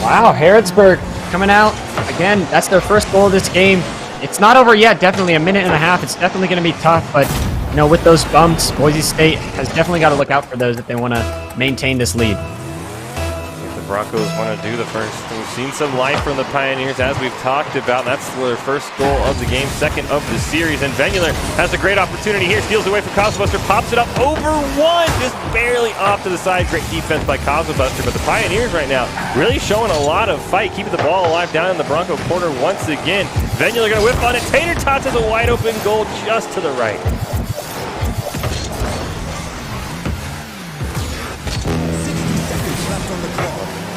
Wow, Harrodsburg coming out. Again, that's their first goal of this game. it's not over yet. Definitely a minute and a half. It's definitely going to be tough, but you know, with those bumps, Boise State has definitely got to look out for those if they want to maintain this lead. The Broncos want to do the first. We've seen some life from the Pioneers, as we've talked about. That's their first goal of the game, second of the series. And Venular has a great opportunity here. Steals away from Cosmobuster, pops it up over one, just barely off to the side. Great defense by Cosmobuster. But the Pioneers right now really showing a lot of fight, keeping the ball alive down in the Bronco corner once again. Venular going to whip on it. Tater Tots has a wide open goal just to the right.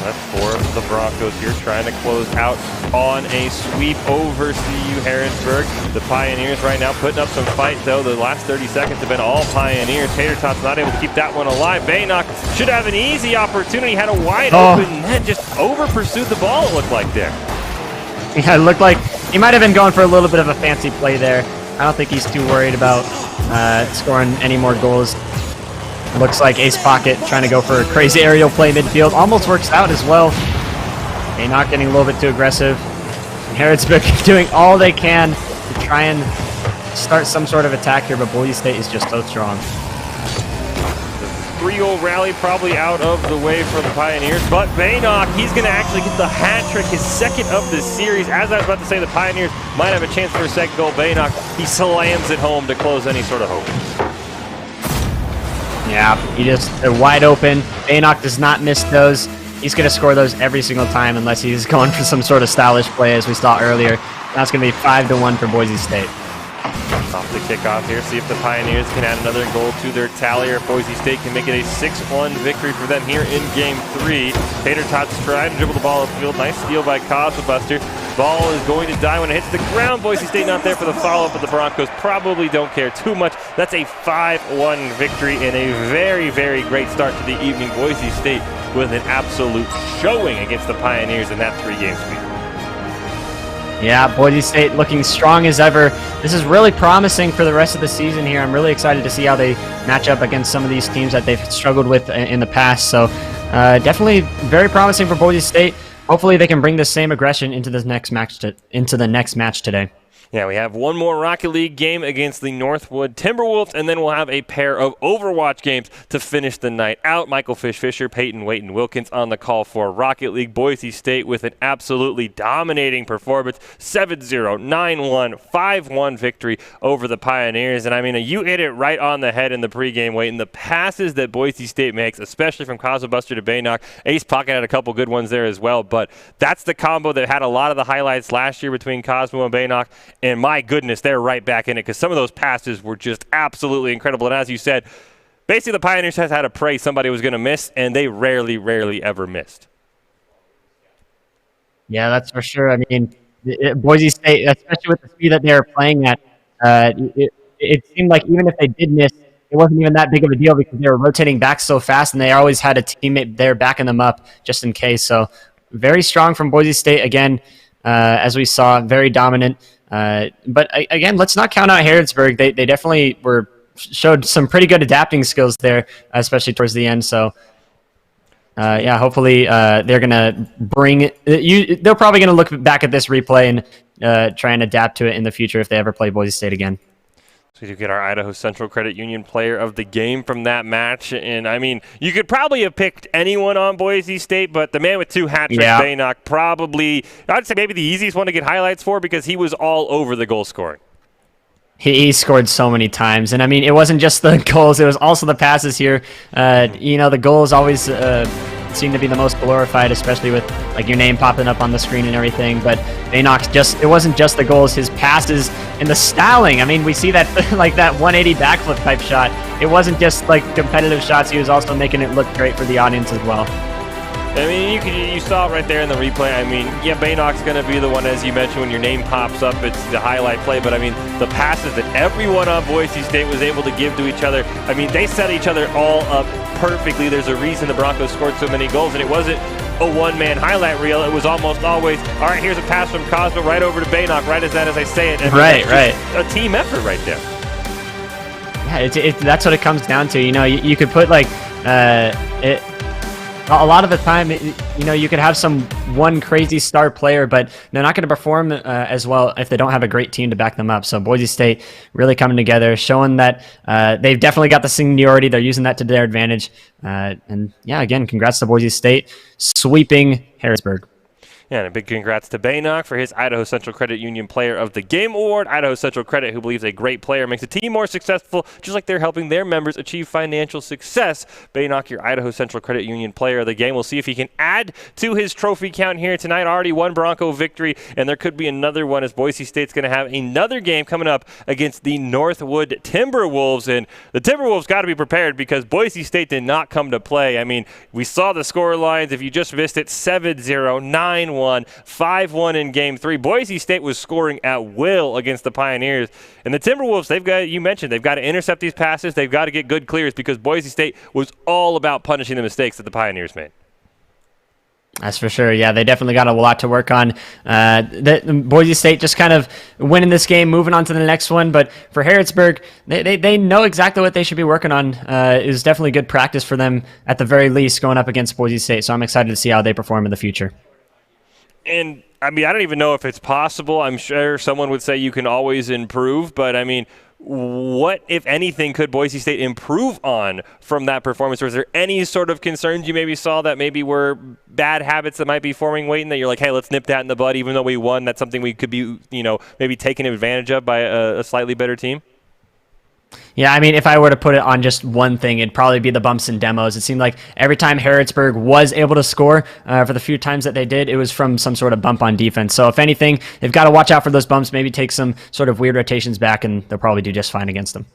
That's four of the Broncos here trying to close out on a sweep over CU-Harrodsburg. The Pioneers right now putting up some fight, though. The last 30 seconds have been all Pioneers. Tater Tots not able to keep that one alive. Baynock should have an easy opportunity. Had a wide open net. Just over-pursued the ball, it looked like there. Yeah, it looked like he might have been going for a little bit of a fancy play there. I don't think he's too worried about scoring any more goals. Looks like Ace Pocket trying to go for a crazy aerial play midfield. Almost works out as well. Okay, not getting a little bit too aggressive. And Harrodsburg doing all they can to try and start some sort of attack here, but Boise State is just so strong. The 3-0 rally probably out of the way for the Pioneers, but Baynock, he's going to actually get the hat trick, his second of the series. As I was about to say, the Pioneers might have a chance for a second goal. Baynock, he slams it home to close any sort of hope. Yeah, they're wide open. Baynock does not miss those. He's going to score those every single time unless he's going for some sort of stylish play, as we saw earlier. That's going to be 5-1 for Boise State. Off the kickoff here, see if the Pioneers can add another goal to their tally, or if Boise State can make it a 6-1 victory for them here in Game 3. Tater Tots trying to dribble the ball upfield. Nice steal by Cosmobuster. Ball is going to die when it hits the ground. Boise State not there for the follow-up, but the Broncos probably don't care too much. That's a 5-1 victory and a very, very great start to the evening. Boise State with an absolute showing against the Pioneers in that 3-game sweep. Yeah, Boise State looking strong as ever. This is really promising for the rest of the season here. I'm really excited to see how they match up against some of these teams that they've struggled with in the past. So definitely very promising for Boise State. Hopefully they can bring the same aggression into the next match today. Yeah, we have one more Rocket League game against the Northwood Timberwolves, and then we'll have a pair of Overwatch games to finish the night out. Michael Fisher, Peyton Waiton Wilkins on the call for Rocket League. Boise State with an absolutely dominating performance, 7-0, 9-1, 5-1 victory over the Pioneers. And I mean, you hit it right on the head in the pregame, Waiton. The passes that Boise State makes, especially from Cosmobuster to Baynock, Ace Pocket had a couple good ones there as well, but that's the combo that had a lot of the highlights last year between Cosmo and Baynock. And my goodness, they're right back in it because some of those passes were just absolutely incredible. And as you said, basically the Pioneers has had to pray somebody was going to miss, and they rarely ever missed. Yeah, that's for sure. I mean, Boise State, especially with the speed that they were playing at, it seemed like even if they did miss, it wasn't even that big of a deal because they were rotating back so fast, and they always had a teammate there backing them up just in case. So very strong from Boise State again, as we saw, very dominant. But again, let's not count out Harrodsburg. They definitely showed some pretty good adapting skills there, especially towards the end. So, yeah, hopefully they're gonna they're probably gonna look back at this replay and try and adapt to it in the future if they ever play Boise State again. So you get our Idaho Central Credit Union player of the game from that match. And, I mean, you could probably have picked anyone on Boise State, but the man with 2 hat tricks, Baynock, probably, I'd say maybe the easiest one to get highlights for because he was all over the goal scoring. He scored so many times. And, I mean, it wasn't just the goals. It was also the passes here. You know, the goals always seem to be the most glorified, especially with like your name popping up on the screen and everything. But Baynock, it wasn't just the goals, his passes and the styling. I mean, we see that like that 180 backflip type shot. It wasn't just like competitive shots. He was also making it look great for the audience as well. I mean, you saw it right there in the replay. I mean, yeah, Baynock's going to be the one, as you mentioned, when your name pops up, it's the highlight play. But, I mean, the passes that everyone on Boise State was able to give to each other, I mean, they set each other all up perfectly. There's a reason the Broncos scored so many goals, and it wasn't a one-man highlight reel. It was almost always, all right, here's a pass from Cosmo right over to Baynock, right as I say it. And right. A team effort right there. Yeah, that's what it comes down to. You know, you could put, like, a lot of the time, you know, you could have some one crazy star player, but they're not going to perform as well if they don't have a great team to back them up. So Boise State really coming together, showing that they've definitely got the seniority. They're using that to their advantage. And yeah, again, congrats to Boise State sweeping Harrodsburg. Yeah, and a big congrats to Baynock for his Idaho Central Credit Union Player of the Game Award. Idaho Central Credit, who believes a great player makes a team more successful, just like they're helping their members achieve financial success. Baynock, your Idaho Central Credit Union Player of the Game. We'll see if he can add to his trophy count here tonight. Already one Bronco victory, and there could be another one as Boise State's going to have another game coming up against the Northwood Timberwolves. And the Timberwolves got to be prepared because Boise State did not come to play. I mean, we saw the score lines. If you just missed it, 7-0, 9-1. 5-1 in Game 3. Boise State was scoring at will against the Pioneers. And the Timberwolves, they've got to intercept these passes. They've got to get good clears because Boise State was all about punishing the mistakes that the Pioneers made. That's for sure. Yeah, they definitely got a lot to work on. Boise State just kind of winning this game, moving on to the next one. But for Harrodsburg, they know exactly what they should be working on. It was definitely good practice for them at the very least going up against Boise State. So I'm excited to see how they perform in the future. And, I mean, I don't even know if it's possible. I'm sure someone would say you can always improve. But, I mean, what, if anything, could Boise State improve on from that performance? Or is there any sort of concerns you maybe saw that maybe were bad habits that might be forming weight and that you're like, hey, let's nip that in the bud even though we won? That's something we could be, maybe taken advantage of by a slightly better team? Yeah, I mean, if I were to put it on just one thing, it'd probably be the bumps and demos. It seemed like every time Harrodsburg was able to score, for the few times that they did, it was from some sort of bump on defense. So if anything, they've got to watch out for those bumps, maybe take some sort of weird rotations back, and they'll probably do just fine against them.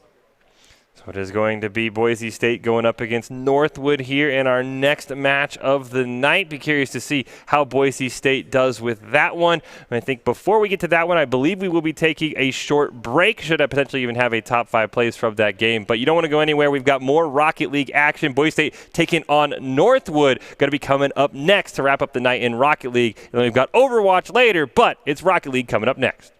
So it is going to be Boise State going up against Northwood here in our next match of the night. Be curious to see how Boise State does with that one. And I think before we get to that one, I believe we will be taking a short break. Should I potentially even have a top 5 plays from that game. But you don't want to go anywhere. We've got more Rocket League action. Boise State taking on Northwood. Going to be coming up next to wrap up the night in Rocket League. And then we've got Overwatch later, but it's Rocket League coming up next.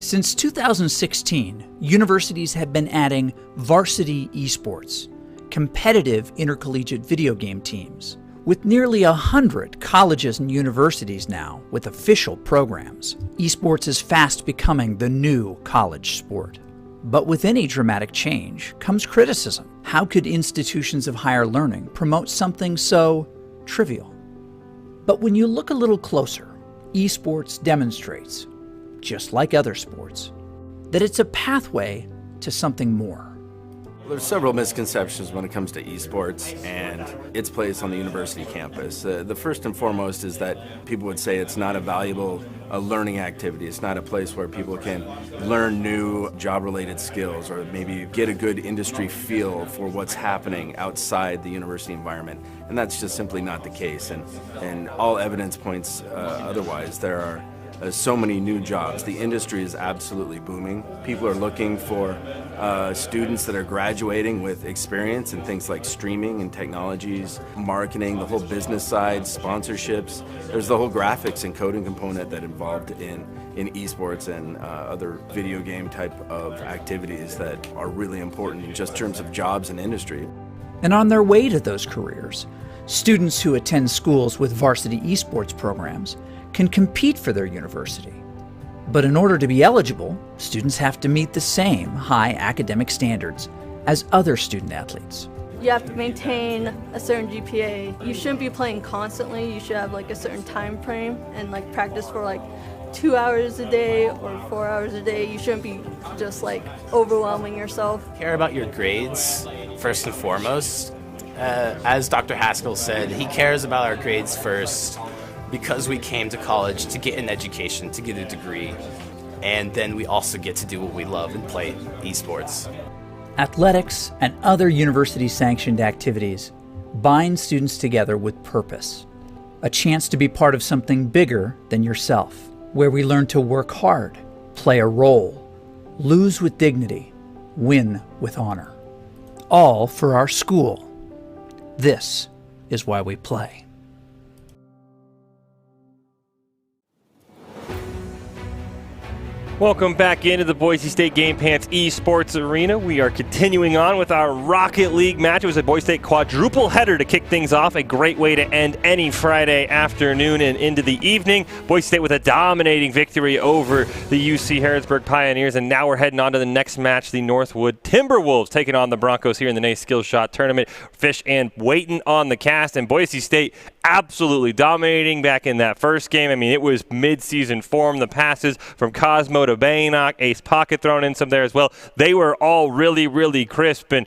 Since 2016, universities have been adding varsity esports, competitive intercollegiate video game teams, with nearly 100 colleges and universities now with official programs. Esports is fast becoming the new college sport. But with any dramatic change comes criticism. How could institutions of higher learning promote something so trivial? But when you look a little closer, esports demonstrates, just like other sports, that it's a pathway to something more. There's several misconceptions when it comes to esports and its place on the university campus. The first and foremost is that people would say it's not a valuable learning activity. It's not a place where people can learn new job-related skills or maybe get a good industry feel for what's happening outside the university environment. And that's just simply not the case. And all evidence points otherwise. There are so many new jobs. The industry is absolutely booming. People are looking for students that are graduating with experience in things like streaming and technologies, marketing, the whole business side, sponsorships. There's the whole graphics and coding component that involved in esports and other video game type of activities that are really important in just terms of jobs and industry. And on their way to those careers, students who attend schools with varsity esports programs can compete for their university. But in order to be eligible, students have to meet the same high academic standards as other student athletes. You have to maintain a certain GPA. You shouldn't be playing constantly. You should have like a certain time frame and like practice for like 2 hours a day or 4 hours a day. You shouldn't be just like overwhelming yourself. Care about your grades first and foremost. As Dr. Haskell said, he cares about our grades first because we came to college to get an education, to get a degree, and then we also get to do what we love and play esports. Athletics and other university-sanctioned activities bind students together with purpose, a chance to be part of something bigger than yourself, where we learn to work hard, play a role, lose with dignity, win with honor, all for our school. This is why we play. Welcome back into the Boise State Game Pants Esports Arena. We are continuing on with our Rocket League match. It was a Boise State quadruple header to kick things off. A great way to end any Friday afternoon and into the evening. Boise State with a dominating victory over the UC-Harrodsburg Pioneers. And now we're heading on to the next match, the Northwood Timberwolves taking on the Broncos here in the NACE Skill Shot Tournament. Fish and waiting on the cast, and Boise State absolutely dominating back in that first game. I mean, it was mid-season form. The passes from Cosmo to Baynock, Ace Pocket thrown in some there as well. They were all really, really crisp, and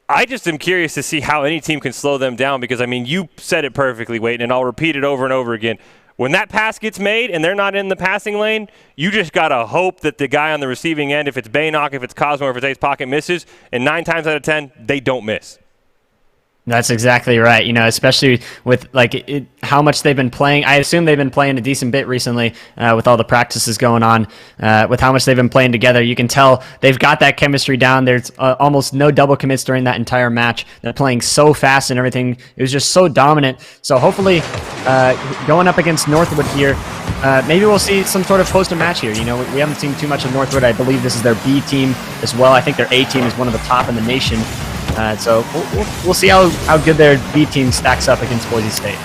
I just am curious to see how any team can slow them down because, I mean, you said it perfectly, Wayton, and I'll repeat it over and over again. When that pass gets made and they're not in the passing lane, you just got to hope that the guy on the receiving end, if it's Baynock, if it's Cosmo, or if it's Ace Pocket, misses, and 9 times out of 10, they don't miss. That's exactly right. You know, especially with how much they've been playing. I assume they've been playing a decent bit recently with all the practices going on. With how much they've been playing together, you can tell they've got that chemistry down. There's almost no double commits during that entire match. They're playing so fast and everything. It was just so dominant. So hopefully, going up against Northwood here, maybe we'll see some sort of post-match here. You know, we haven't seen too much of Northwood. I believe this is their B team as well. I think their A team is one of the top in the nation. So we'll see how good their B team stacks up against Boise State.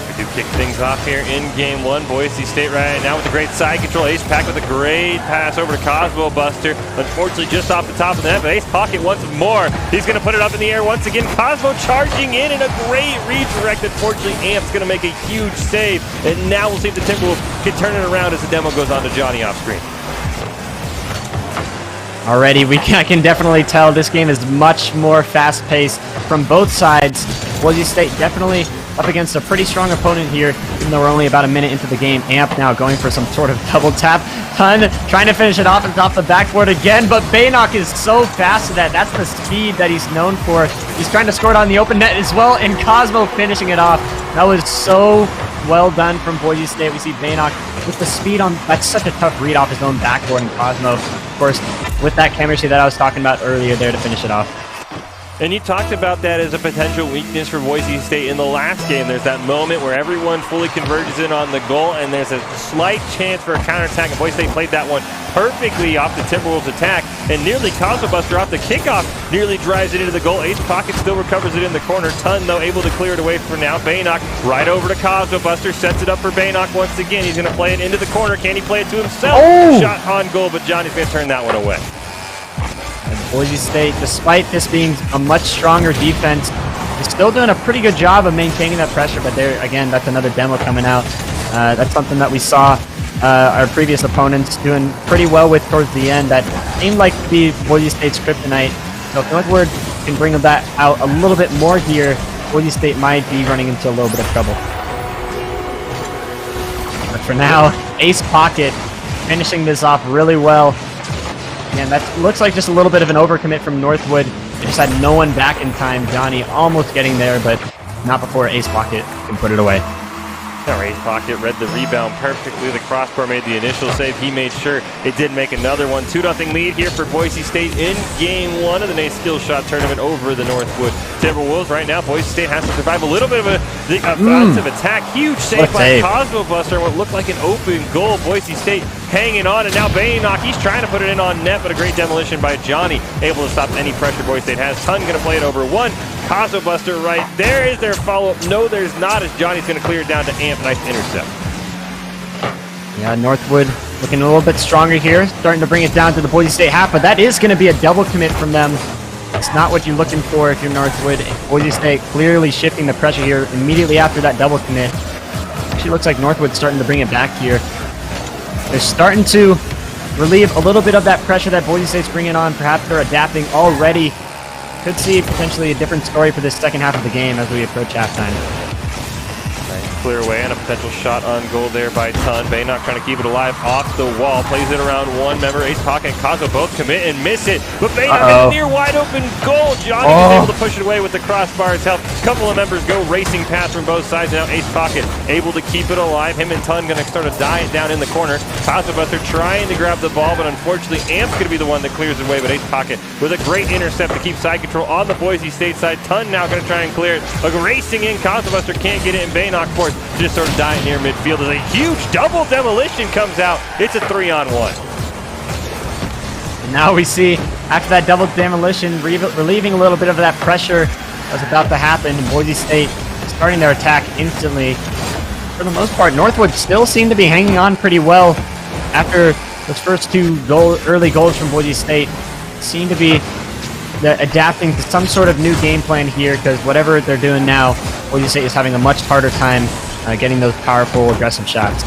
We do kick things off here in game one. Boise State right now with a great side control. Ace Pack with a great pass over to Cosmo Buster. Unfortunately, just off the top of the net, but Ace Pocket once more. He's going to put it up in the air once again. Cosmo charging in and a great redirect. Unfortunately, Amp's going to make a huge save. And now we'll see if the Timberwolves can turn it around as the demo goes on to Johnny off screen. Already, I can definitely tell this game is much more fast-paced from both sides. Boise State definitely up against a pretty strong opponent here, even though we're only about a minute into the game. Amp now going for some sort of double tap. Ton trying to finish it off and off the backboard again, but Baynock is so fast to that. That's the speed that he's known for. He's trying to score it on the open net as well, and Cosmo finishing it off. That was so well done from Boise State. We see Baynock with the speed on. That's such a tough read off his own backboard, and Cosmo, of course, with that chemistry that I was talking about earlier there to finish it off. And you talked about that as a potential weakness for Boise State in the last game. There's that moment where everyone fully converges in on the goal, and there's a slight chance for a counterattack. And Boise State played that one perfectly off the Timberwolves attack, and nearly Cosmo Buster off the kickoff nearly drives it into the goal. Ace Pocket still recovers it in the corner. Ton, though, able to clear it away for now. Baynock right over to Cosmo Buster, sets it up for Baynock once again. He's going to play it into the corner. Can he play it to himself? Oh! Shot on goal, but Johnny's going to turn that one away. And Boise State, despite this being a much stronger defense, is still doing a pretty good job of maintaining that pressure. But there, again, that's another demo coming out. That's something that we saw our previous opponents doing pretty well with towards the end. That seemed like to be Boise State's kryptonite. So if Northwood can bring that out a little bit more here, Boise State might be running into a little bit of trouble. But for now, Ace Pocket finishing this off really well. And that looks like just a little bit of an overcommit from Northwood. They just had no one back in time. Johnny almost getting there, but not before Ace Pocket can put it away. Ace Pocket read the rebound perfectly. The crossbar made the initial save. He made sure it did make another one. 2-0 lead here for Boise State in game one of the NACE Skill Shot Tournament over the Northwood Timberwolves. Right now, Boise State has to survive a little bit of a offensive attack. Huge save by Cosmo Buster. What looked like an open goal. Boise State hanging on, and now Baynock, he's trying to put it in on net, but a great demolition by Johnny, able to stop any pressure Boise State has. Ton going to play it over one. Cosmo Buster right there. Is there follow-up? No, there's not, as Johnny's going to clear it down to Amp. Nice intercept. Yeah, Northwood looking a little bit stronger here, starting to bring it down to the Boise State half, but that is going to be a double commit from them. It's not what you're looking for if you're Northwood. Boise State clearly shifting the pressure here immediately after that double commit. Actually looks like Northwood's starting to bring it back here. They're starting to relieve a little bit of that pressure that Boise State's bringing on. Perhaps they're adapting already. Could see potentially a different story for this second half of the game as we approach halftime. Clear away and a potential shot on goal there by Ton. Baynock trying to keep it alive off the wall. Plays it around one member. Ace Pocket and Cosmo both commit and miss it. But Baynock got a near wide open goal. Johnny is able to push it away with the crossbar's help. A couple of members go racing past from both sides. Now Ace Pocket able to keep it alive. Him and Ton going to start a dive down in the corner. Cosmo Buster trying to grab the ball, but unfortunately Amp's going to be the one that clears it away. But Ace Pocket with a great intercept to keep side control on the Boise State side. Ton now going to try and clear it. Racing in, Cosmo Buster can't get it, and Baynock Baynock forced to just sort of die near midfield as a huge double demolition comes out. It's a 3-on-1. And now we see, after that double demolition, relieving a little bit of that pressure that was about to happen. Boise State starting their attack instantly. For the most part, Northwood still seemed to be hanging on pretty well after those first two early goals from Boise State. Seem to be adapting to some sort of new game plan here, because whatever they're doing now, Boise State is having a much harder time getting those powerful, aggressive shots.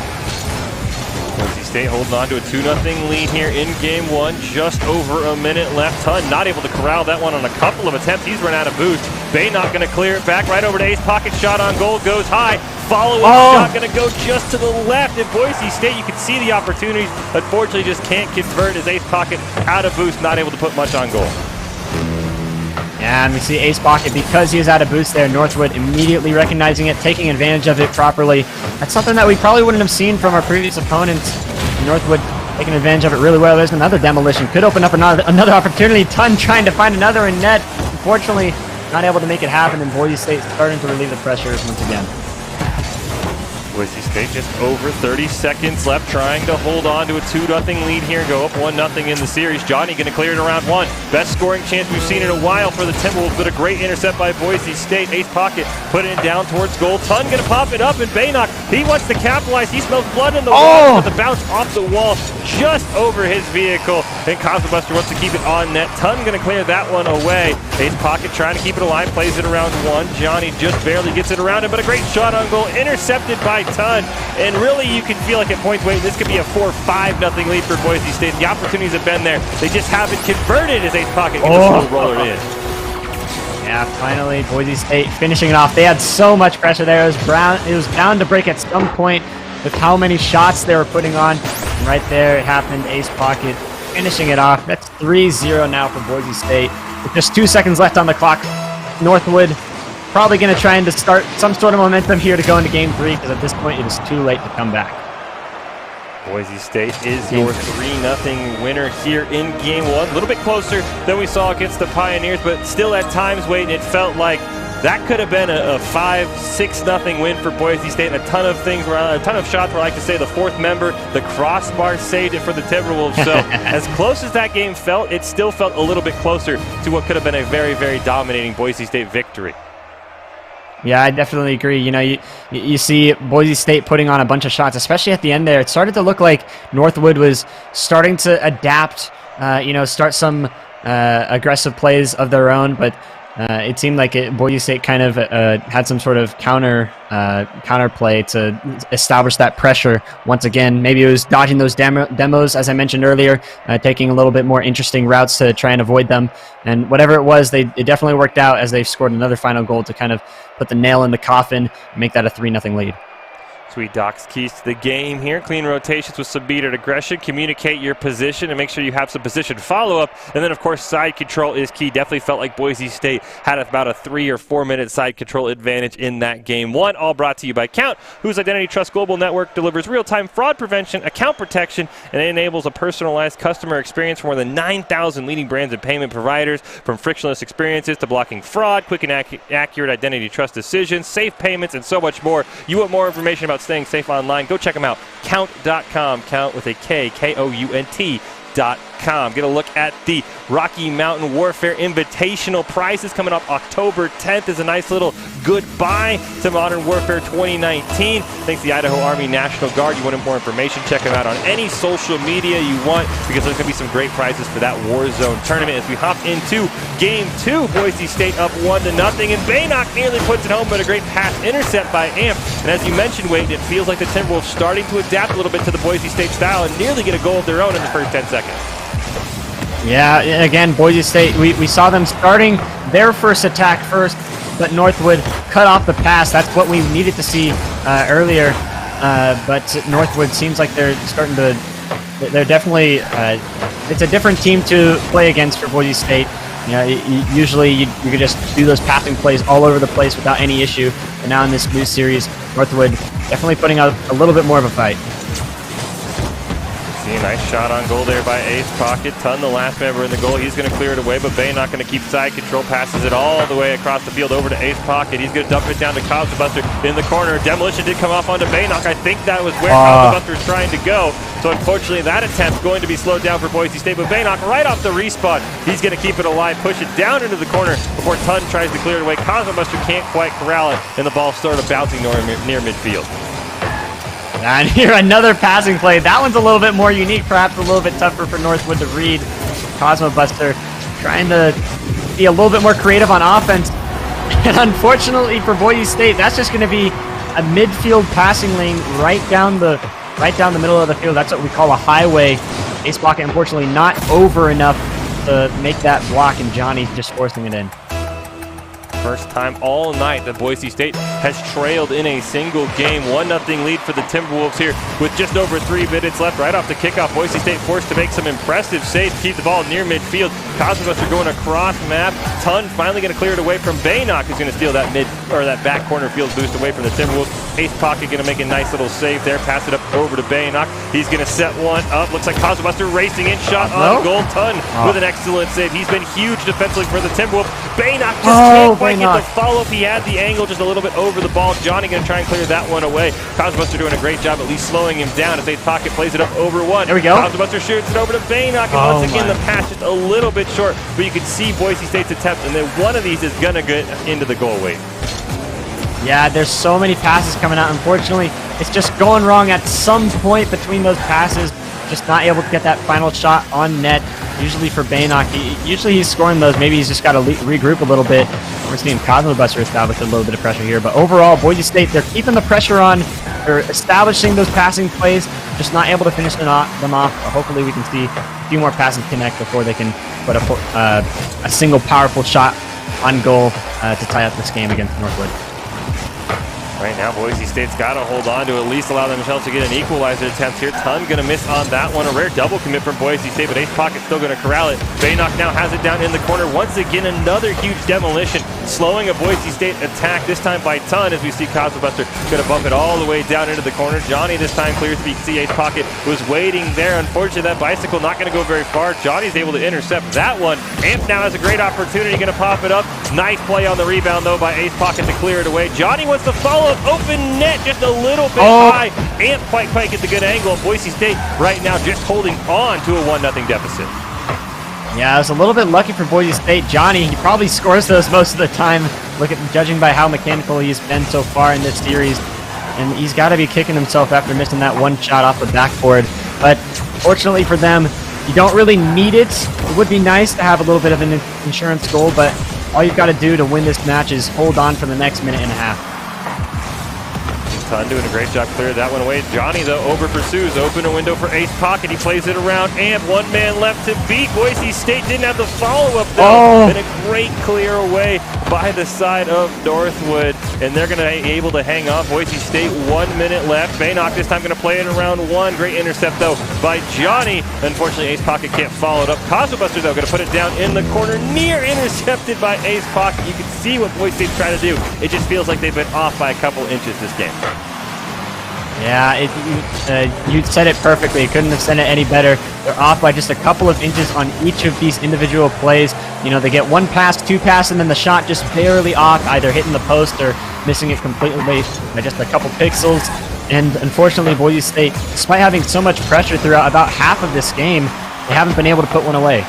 Boise State holding on to a 2-0 lead here in game one. Just over a minute left. Ton not able to corral that one on a couple of attempts. He's run out of boost. Baynock going to clear it back right over to Ace Pocket. Shot on goal goes high. Follow-up shot going to go just to the left. In Boise State, you can see the opportunities. Unfortunately, just can't convert as Ace Pocket out of boost, not able to put much on goal. Yeah, and we see Ace Pocket, because he is out of boost there, Northwood immediately recognizing it, taking advantage of it properly. That's something that we probably wouldn't have seen from our previous opponents. Northwood taking advantage of it really well. There's another demolition. Could open up another opportunity. Ton trying to find another in net. Unfortunately, not able to make it happen, and Boise State starting to relieve the pressures once again. Boise State just over 30 seconds left, trying to hold on to a 2-0 lead here and go up 1-0 in the series. Johnny going to clear it around one. Best scoring chance we've seen in a while for the Timberwolves, but a great intercept by Boise State. Ace Pocket putting it down towards goal. Ton going to pop it up, and Baynock, he wants to capitalize. He smells blood in the water, but the bounce off the wall just over his vehicle, and Cosmobuster wants to keep it on net. Ton going to clear that one away. Ace Pocket trying to keep it alive, plays it around one. Johnny just barely gets it around him, but a great shot on goal, intercepted by Ton. And really, you can feel like at points, wait, this could be a 4-5-0 lead for Boise State. The opportunities have been there. They just haven't converted as Ace Pocket gets a roller in. Yeah, finally, Boise State finishing it off. They had so much pressure there. It was bound to break at some point with how many shots they were putting on. And right there, it happened. Ace Pocket finishing it off. That's 3-0 now for Boise State. With just 2 seconds left on the clock, Northwood probably going to try and start some sort of momentum here to go into game 3, because at this point it is too late to come back. Boise State is your 3-0 winner here in game 1. A little bit closer than we saw against the Pioneers, but still at times, Wade, it felt like that could have been a 5-6-0 win for Boise State. A ton of things were a ton of shots were, like to say, the fourth member, the crossbar saved it for the Timberwolves. So as close as that game felt, it still felt a little bit closer to what could have been a very, very dominating Boise State victory. Yeah, I definitely agree. You know, you see Boise State putting on a bunch of shots, especially at the end there. It started to look like Northwood was starting to adapt, start some aggressive plays of their own, but it seemed like Boise State kind of had some sort of counter play to establish that pressure once again. Maybe it was dodging those demos, as I mentioned earlier, taking a little bit more interesting routes to try and avoid them. And whatever it was, it definitely worked out as they scored another final goal to kind of put the nail in the coffin and make that a 3-0 lead. Sweet Doc's keys to the game here. Clean rotations with some beat at aggression. Communicate your position and make sure you have some position follow-up. And then, of course, side control is key. Definitely felt like Boise State had about a 3 or 4 minute side control advantage in that game one. All brought to you by Count, whose Identity Trust Global Network delivers real-time fraud prevention, account protection, and it enables a personalized customer experience for more than 9,000 leading brands and payment providers. From frictionless experiences to blocking fraud, quick and accurate identity trust decisions, safe payments, and so much more. You want more information about staying safe online, go check them out. Count.com. Count with a K, Count.com. Get a look at the Rocky Mountain Warfare Invitational prizes coming up October 10th. Is a nice little goodbye to Modern Warfare 2019. Thanks to the Idaho Army National Guard. You want more information, check them out on any social media you want, because there's going to be some great prizes for that Warzone tournament. As we hop into Game 2, Boise State up 1-0, and Baynock nearly puts it home, but a great pass intercept by Amp. And as you mentioned, Wade, it feels like the Timberwolves starting to adapt a little bit to the Boise State style and nearly get a goal of their own in the first 10 seconds. Yeah, again, Boise State, we saw them starting their first attack first, but Northwood cut off the pass. That's what we needed to see earlier. But Northwood seems like they're definitely, it's a different team to play against for Boise State. You know, usually you could just do those passing plays all over the place without any issue. But now in this new series, Northwood definitely putting out a little bit more of a fight. Seeing Nice shot on goal there by Ace Pocket. Ton, the last member in the goal. He's going to clear it away, but Bay not going to keep side control. Passes it all the way across the field over to Ace Pocket. He's going to dump it down to Cosmobuster in the corner. Demolition did come off onto Baynock. I think that was where Cosmobuster is trying to go. So unfortunately, that attempt going to be slowed down for Boise State. But Baynock right off the respawn. He's going to keep it alive, push it down into the corner before Ton tries to clear it away. Cosmobuster can't quite corral it, and the ball started bouncing near midfield. And here another passing play. That one's a little bit more unique, perhaps a little bit tougher for Northwood to read. Cosmobuster trying to be a little bit more creative on offense. And unfortunately for Boise State, that's just going to be a midfield passing lane right down the middle of the field. That's what we call a highway. Ace Pocket unfortunately not over enough to make that block, and Johnny just forcing it in. First time all night that Boise State has trailed in a single game. 1-0 lead for the Timberwolves here with just over 3 minutes left. Right off the kickoff, Boise State forced to make some impressive saves to keep the ball near midfield. Cosmobuster going across map. Ton finally going to clear it away from Baynock, who's going to steal that that back corner field boost away from the Timberwolves. Ace Pocket going to make a nice little save there. Pass it up over to Baynock. He's going to set one up. Looks like Cosmobuster racing in. Shot on goal. Ton with an excellent save. He's been huge defensively for the Timberwolves. Baynock just can't quite get the follow-up. He had the angle just a little bit over the ball. Johnny going to try and clear that one away. Cosmobuster doing a great job at least slowing him down as Ace Pocket plays it up over one. There we go. Cosmobuster shoots it over to Baynock, and once again the pass just a little bit short, but you can see Boise State's attempt, and then one of these is going to get into the goal weight. Yeah, there's so many passes coming out. Unfortunately, it's just going wrong at some point between those passes. Just not able to get that final shot on net. Usually for Baynock, usually he's scoring those. Maybe he's just got to regroup a little bit. We're seeing Cosmobuster establish a little bit of pressure here. But overall, Boise State, they're keeping the pressure on. They're establishing those passing plays, just not able to finish them off. Hopefully we can see a few more passes connect before they can put a single powerful shot on goal to tie up this game against Northwood. Right now, Boise State's got to hold on to at least allow themselves to get an equalizer attempt here. Ton going to miss on that one. A rare double commit from Boise State, but Ace Pocket still going to corral it. Baynock now has it down in the corner. Once again, another huge demolition, slowing a Boise State attack, this time by Ton, as we see Cosmobuster going to bump it all the way down into the corner. Johnny this time clears, but you can see Ace Pocket was waiting there. Unfortunately, that bicycle not going to go very far. Johnny's able to intercept that one. Amp now has a great opportunity, going to pop it up. Nice play on the rebound, though, by Ace Pocket to clear it away. Johnny wants to follow. Open net just a little bit high. Amp quite gets a good angle. Boise State right now just holding on to a 1-0 deficit. Yeah, it was a little bit lucky for Boise State. Johnny, he probably scores those most of the time, judging by how mechanical he's been so far in this series. And he's got to be kicking himself after missing that one shot off the backboard. But fortunately for them, you don't really need it. It would be nice to have a little bit of an insurance goal, but all you've got to do to win this match is hold on for the next minute and a half. Ton doing a great job clearing that one away. Johnny, though, over pursues. Open a window for Ace Pocket. He plays it around. Amp, one man left to beat. Boise State didn't have the follow-up, though. And a great clear away by the side of Northwood. And they're going to be able to hang on. Boise State, 1 minute left. Baynock this time going to play it around one. Great intercept, though, by Johnny. Unfortunately, Ace Pocket can't follow it up. Cosmobuster, though, going to put it down in the corner. Near intercepted by Ace Pocket. You can see what Boise State's trying to do. It just feels like they've been off by a couple inches this game. Yeah, you said it perfectly. You couldn't have said it any better. They're off by just a couple of inches on each of these individual plays. You know, they get one pass, two passes, and then the shot just barely off, either hitting the post or missing it completely by just a couple pixels. And unfortunately, Boise State, despite having so much pressure throughout about half of this game, they haven't been able to put one away.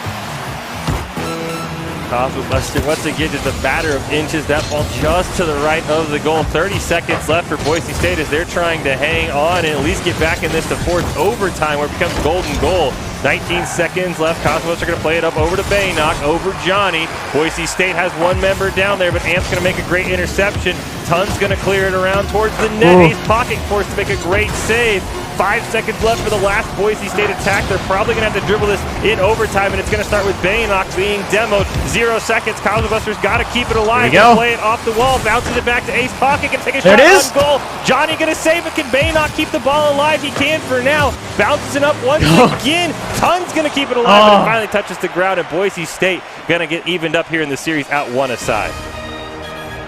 Cosmobuster once again just a matter of inches. That ball just to the right of the goal. 30 seconds left for Boise State as they're trying to hang on and at least get back in this to fourth overtime where it becomes golden goal. 19 seconds left. Cosmobuster going to play it up over to Baynock, over Johnny. Boise State has one member down there, but Amp's going to make a great interception. Tun's going to clear it around towards the net. Ace Pocket forced to make a great save. 5 seconds left for the last Boise State attack. They're probably going to have to dribble this in overtime, and it's going to start with Baynock being demoed. 0 seconds. Cosmobuster's got to keep it alive. Play it off the wall. Bounces it back to Ace Pocket. Can take a shot on goal. Johnny going to save it. Can Baynock keep the ball alive? He can for now. Bounces it up once again. Tun's going to keep it alive, but it finally touches the ground, and Boise State going to get evened up here in the series, out one aside.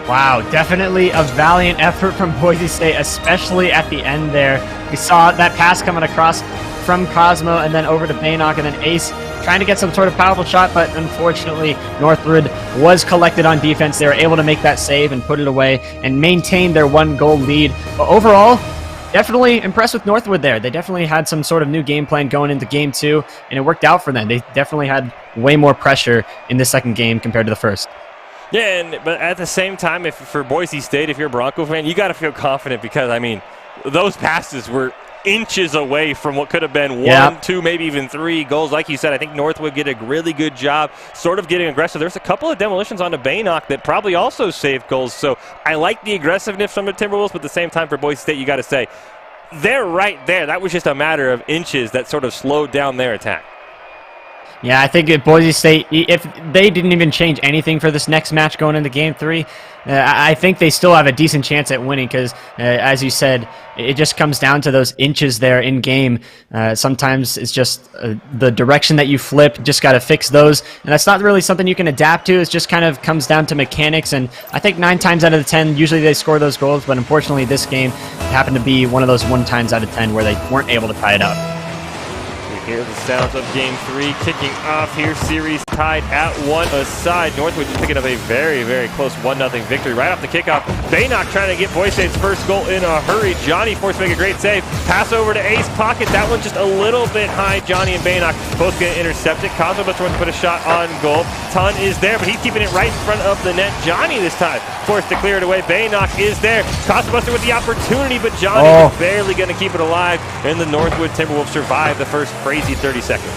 Wow, definitely a valiant effort from Boise State, especially at the end there. We saw that pass coming across from Cosmo and then over to Baynock, and then Ace trying to get some sort of powerful shot, but unfortunately Northwood was collected on defense. They were able to make that save and put it away and maintain their 1-goal lead. But overall, definitely impressed with Northwood there. They definitely had some sort of new game plan going into game 2, and it worked out for them. They definitely had way more pressure in the second game compared to the first. Yeah, but at the same time, if for Boise State, if you're a Bronco fan, you got to feel confident because, I mean, those passes were inches away from what could have been 1, 2, maybe even 3 goals. Like you said, I think Northwood did a really good job sort of getting aggressive. There's a couple of demolitions onto Baynock that probably also saved goals. So I like the aggressiveness from the Timberwolves, but at the same time for Boise State, you got to say, they're right there. That was just a matter of inches that sort of slowed down their attack. Yeah, I think if Boise State, if they didn't even change anything for this next match going into Game 3, I think they still have a decent chance at winning because, as you said, it just comes down to those inches there in game. Sometimes it's just the direction that you flip, just got to fix those. And that's not really something you can adapt to. It just kind of comes down to mechanics. And I think 9 times out of 10, usually they score those goals. But unfortunately, this game happened to be one of those 1 times out of 10 where they weren't able to tie it up. Hear the sounds of Game 3 kicking off here. Series tied at 1 aside. Northwood just picking up a very, very close 1-0 victory right off the kickoff. Baynock trying to get Boise State's first goal in a hurry. Johnny forced to make a great save. Pass over to Ace Pocket. That one just a little bit high. Johnny and Baynock both going to intercept it. Cosmo wants to put a shot on goal. Ton is there, but he's keeping it right in front of the net. Johnny this time forced to clear it away. Baynock is there. Cosmo with the opportunity, but Johnny is barely going to keep it alive. And the Northwood Timberwolves survive the first crazy 30 seconds.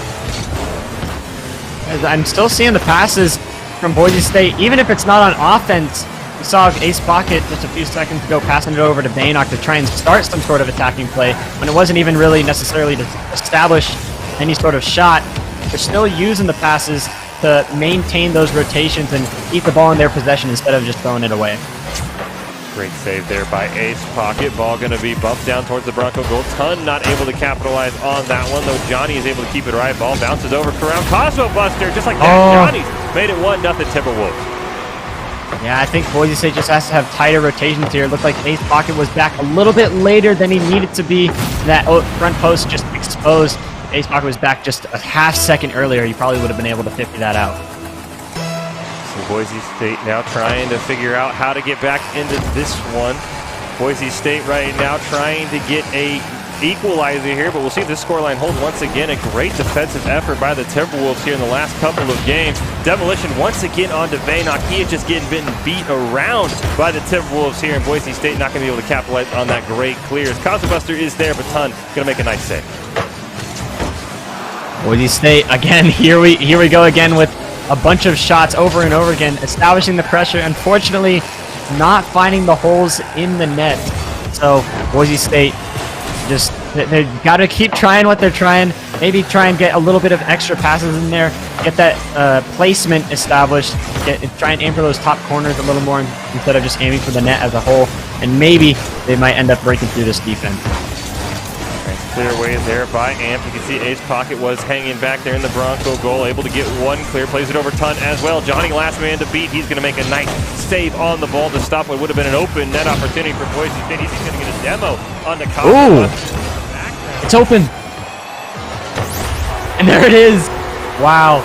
I'm still seeing the passes from Boise State, even if it's not on offense. We saw Ace Pocket just a few seconds ago passing it over to Baynock to try and start some sort of attacking play when it wasn't even really necessarily to establish any sort of shot. They're still using the passes to maintain those rotations and keep the ball in their possession instead of just throwing it away. Great save there by Ace Pocket. Ball going to be bumped down towards the Bronco goal. Ton not able to capitalize on that one, though Johnny is able to keep it right. Ball bounces over around Cosmo Buster, just like that. Johnny's made it 1-0 Timberwolves. Yeah, I think Boise State just has to have tighter rotations here. It looked like Ace Pocket was back a little bit later than he needed to be. That front post just exposed. If Ace Pocket was back just a half second earlier, he probably would have been able to 50 that out. Boise State now trying to figure out how to get back into this one. Boise State right now trying to get a equalizer here, but we'll see if this scoreline holds once again. A great defensive effort by the Timberwolves here in the last couple of games. Demolition once again onto Baynock. He is just getting beat around by the Timberwolves here, and Boise State not going to be able to capitalize on that great clears. Cosmobuster is there, but Ton going to make a nice save. Boise State, again, here we go again with a bunch of shots over and over again, establishing the pressure. Unfortunately, not finding the holes in the net. So Boise State just, they got to keep trying what they're trying. Maybe try and get a little bit of extra passes in there, get that placement established, try and aim for those top corners a little more instead of just aiming for the net as a whole. And maybe they might end up breaking through this defense. Clear away there by Amp. You can see Ace Pocket was hanging back there in the Bronco goal, able to get one clear, plays it over Ton as well. Johnny last man to beat. He's going to make a nice save on the ball to stop what would have been an open net opportunity for Boise State. He's going to get a demo on the Ooh, it's open. And there it is. Wow.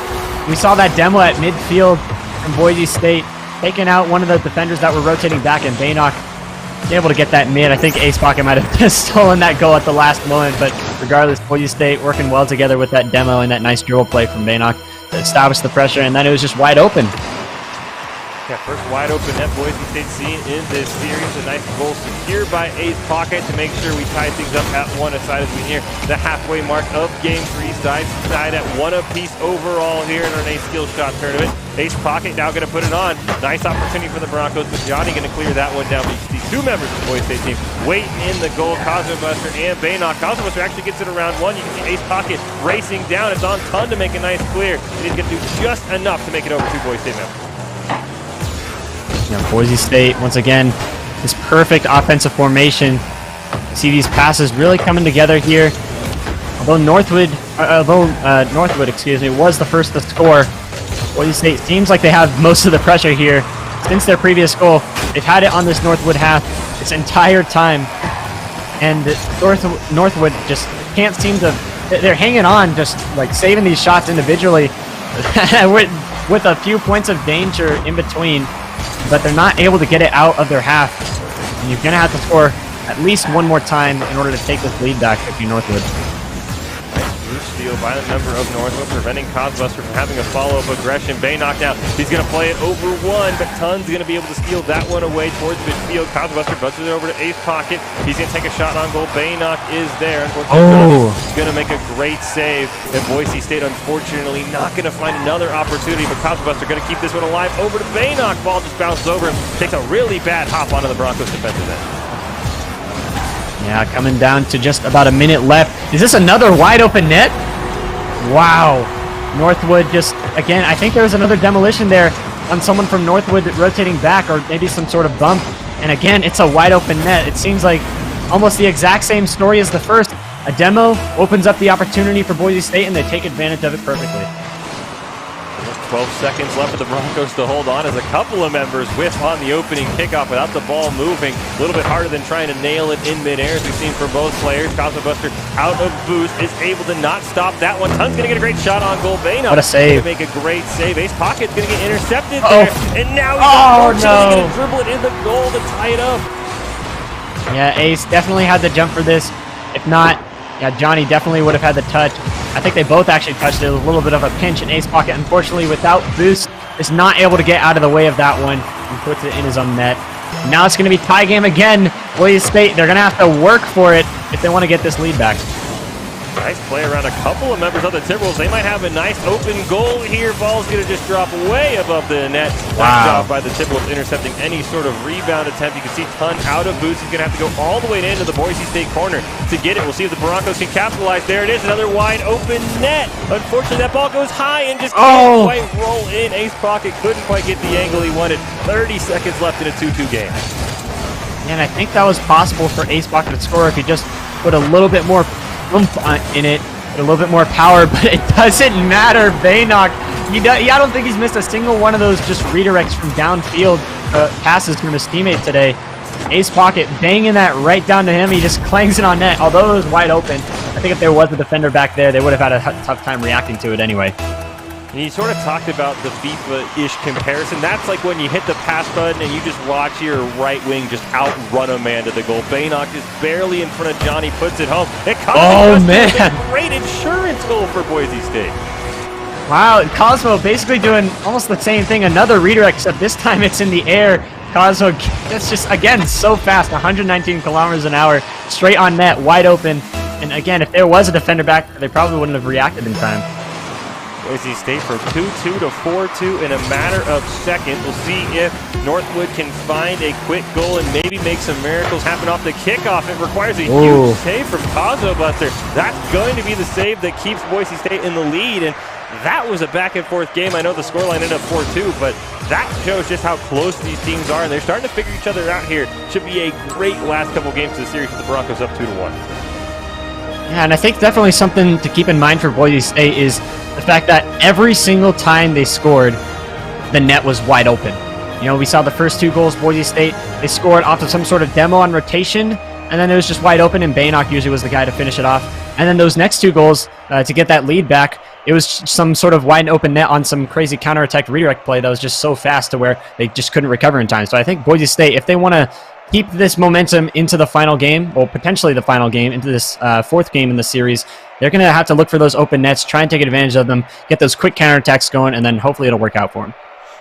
We saw that demo at midfield from Boise State, taking out one of the defenders that were rotating back, and Baynock able to get that mid. I think Ace Pocket might have just stolen that goal at the last moment, but regardless, Boise State working well together with that demo and that nice dribble play from Baynock to establish the pressure, and then it was just wide open. Yeah, first wide open net Boise State seen in this series. A nice goal secured by Ace Pocket to make sure we tie things up at 1 aside as we near the halfway mark of Game 3. Sides tied at 1 apiece overall here in our Nate Skill Shot Tournament. Ace Pocket now going to put it on. Nice opportunity for the Broncos, but Johnny going to clear that one down. But you see 2 members of the Boise State team waiting in the goal. Cosmobuster and Baynock. Cosmobuster actually gets it around 1. You can see Ace Pocket racing down. It's on Ton to make a nice clear. And he's going to do just enough to make it over 2 Boise State members. Yeah, Boise State, once again, this perfect offensive formation. See these passes really coming together here. Although Northwood, was the first to score, Boise State seems like they have most of the pressure here. since their previous goal. They've had it on this Northwood half this entire time. And Northwood just can't seem to... They're hanging on, just like saving these shots individually with a few points of danger in between. But they're not able to get it out of their half. And you're going to have to score at least one more time in order to take this lead back if you're Northwood. Steal by the member of Northwood, preventing Cosbuster from having a follow-up aggression. Bay knocked out. He's going to play it over one, but Tun's going to be able to steal that one away towards midfield. Cosbuster buzzes it over to Ace Pocket. He's going to take a shot on goal. Baynock is there. Unfortunately, he's going to make a great save. And Boise State, unfortunately, not going to find another opportunity, but Cosbuster going to keep this one alive. Over to Baynock. Ball just bounces over him. Takes a really bad hop onto the Broncos defensive end. Yeah, coming down to just about a minute left. Is this another wide open net? Wow. Northwood just, again, I think there was another demolition there on someone from Northwood rotating back, or maybe some sort of bump. And again, it's a wide open net. It seems like almost the exact same story as the first. A demo opens up the opportunity for Boise State, and they take advantage of it perfectly. 12 seconds left for the Broncos to hold on as a couple of members whiff on the opening kickoff without the ball moving. A little bit harder than trying to nail it in midair, as we've seen from both players. Cosmobuster out of boost is able to not stop that one. Tun's going to get a great shot on goal. Baynock what a save. Going to make a great save. Ace Pocket's going to get intercepted there. And now he's going to dribble it in the goal to tie it up. Yeah, Ace definitely had the jump for this. If not, yeah, Johnny definitely would have had the touch. I think they both actually touched it. A little bit of a pinch, and Ace Pocket, unfortunately, without boost, is not able to get out of the way of that one and puts it in his own net. Now it's going to be tie game again. Boise State, they're going to have to work for it if they want to get this lead back. Nice play around a couple of members of the Timberwolves. They might have a nice open goal here. Ball's going to just drop way above the net. Knocked off by the Timberwolves, intercepting any sort of rebound attempt. You can see Tun out of boost. He's going to have to go all the way into the Boise State corner to get it. We'll see if the Broncos can capitalize. There it is, another wide open net. Unfortunately, that ball goes high and just can't quite roll in. Ace Pocket couldn't quite get the angle he wanted. 30 seconds left in a 2-2 game. And I think that was possible for Ace Pocket to score if he just put a little bit more oomph in it, a little bit more power, but it doesn't matter. Baynock, I don't think he's missed a single one of those just redirects from downfield passes from his teammate today. Ace Pocket banging that right down to him. He just clangs it on net. Although it was wide open, I think if there was a defender back there, they would have had a tough time reacting to it anyway. And you sort of talked about the FIFA-ish comparison. That's like when you hit the pass button and you just watch your right wing just outrun a man to the goal. Baynock is barely in front of Johnny, puts it home. It man! A great insurance goal for Boise State. Wow, Cosmo basically doing almost the same thing. Another redirect, except this time it's in the air. Cosmo, that's just, again, so fast. 119 kilometers an hour, straight on net, wide open. And again, if there was a defender back, they probably wouldn't have reacted in time. Boise State from 2-2 to 4-2 in a matter of seconds. We'll see if Northwood can find a quick goal and maybe make some miracles happen off the kickoff. It requires a huge save from Cosmobuster. That's going to be the save that keeps Boise State in the lead. And that was a back-and-forth game. I know the scoreline ended up 4-2, but that shows just how close these teams are, and they're starting to figure each other out here. Should be a great last couple games of the series with the Broncos up 2-1. Yeah, and I think definitely something to keep in mind for Boise State is the fact that every single time they scored, the net was wide open. You know, we saw the first two goals, Boise State, they scored off of some sort of demo on rotation, and then it was just wide open, and Baynock usually was the guy to finish it off. And then those next two goals, to get that lead back, it was some sort of wide open net on some crazy counterattack redirect play that was just so fast to where they just couldn't recover in time. So I think Boise State, if they want to keep this momentum into the final game, or potentially the final game, into this fourth game in the series, they're going to have to look for those open nets, try and take advantage of them, get those quick counterattacks going, and then hopefully it'll work out for them.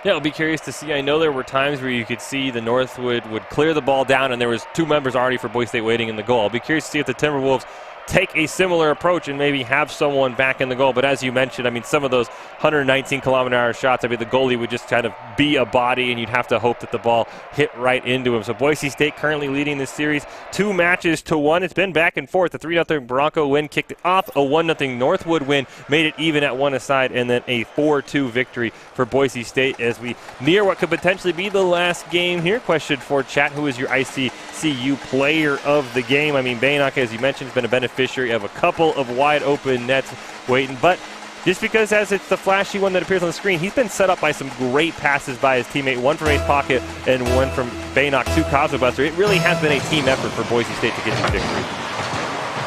Yeah, I'll be curious to see. I know there were times where you could see the Northwood would clear the ball down, and there was two members already for Boise State waiting in the goal. I'll be curious to see if the Timberwolves take a similar approach and maybe have someone back in the goal. But as you mentioned, I mean, some of those 119-kilometer-hour shots, I mean, the goalie would just kind of be a body, and you'd have to hope that the ball hit right into him. So Boise State currently leading this series 2-1. It's been back and forth. A 3-0 Bronco win kicked it off. A 1-0 Northwood win made it even at one aside, and then a 4-2 victory for Boise State as we near what could potentially be the last game here. Question for chat: who is your ICCU player of the game? I mean, Baynock, as you mentioned, has been a beneficiary of a couple of wide open nets waiting, but Just because as it's the flashy one that appears on the screen, he's been set up by some great passes by his teammate, one from Ace Pocket and one from Baynock to Cosmo Buster. It really has been a team effort for Boise State to get this victory.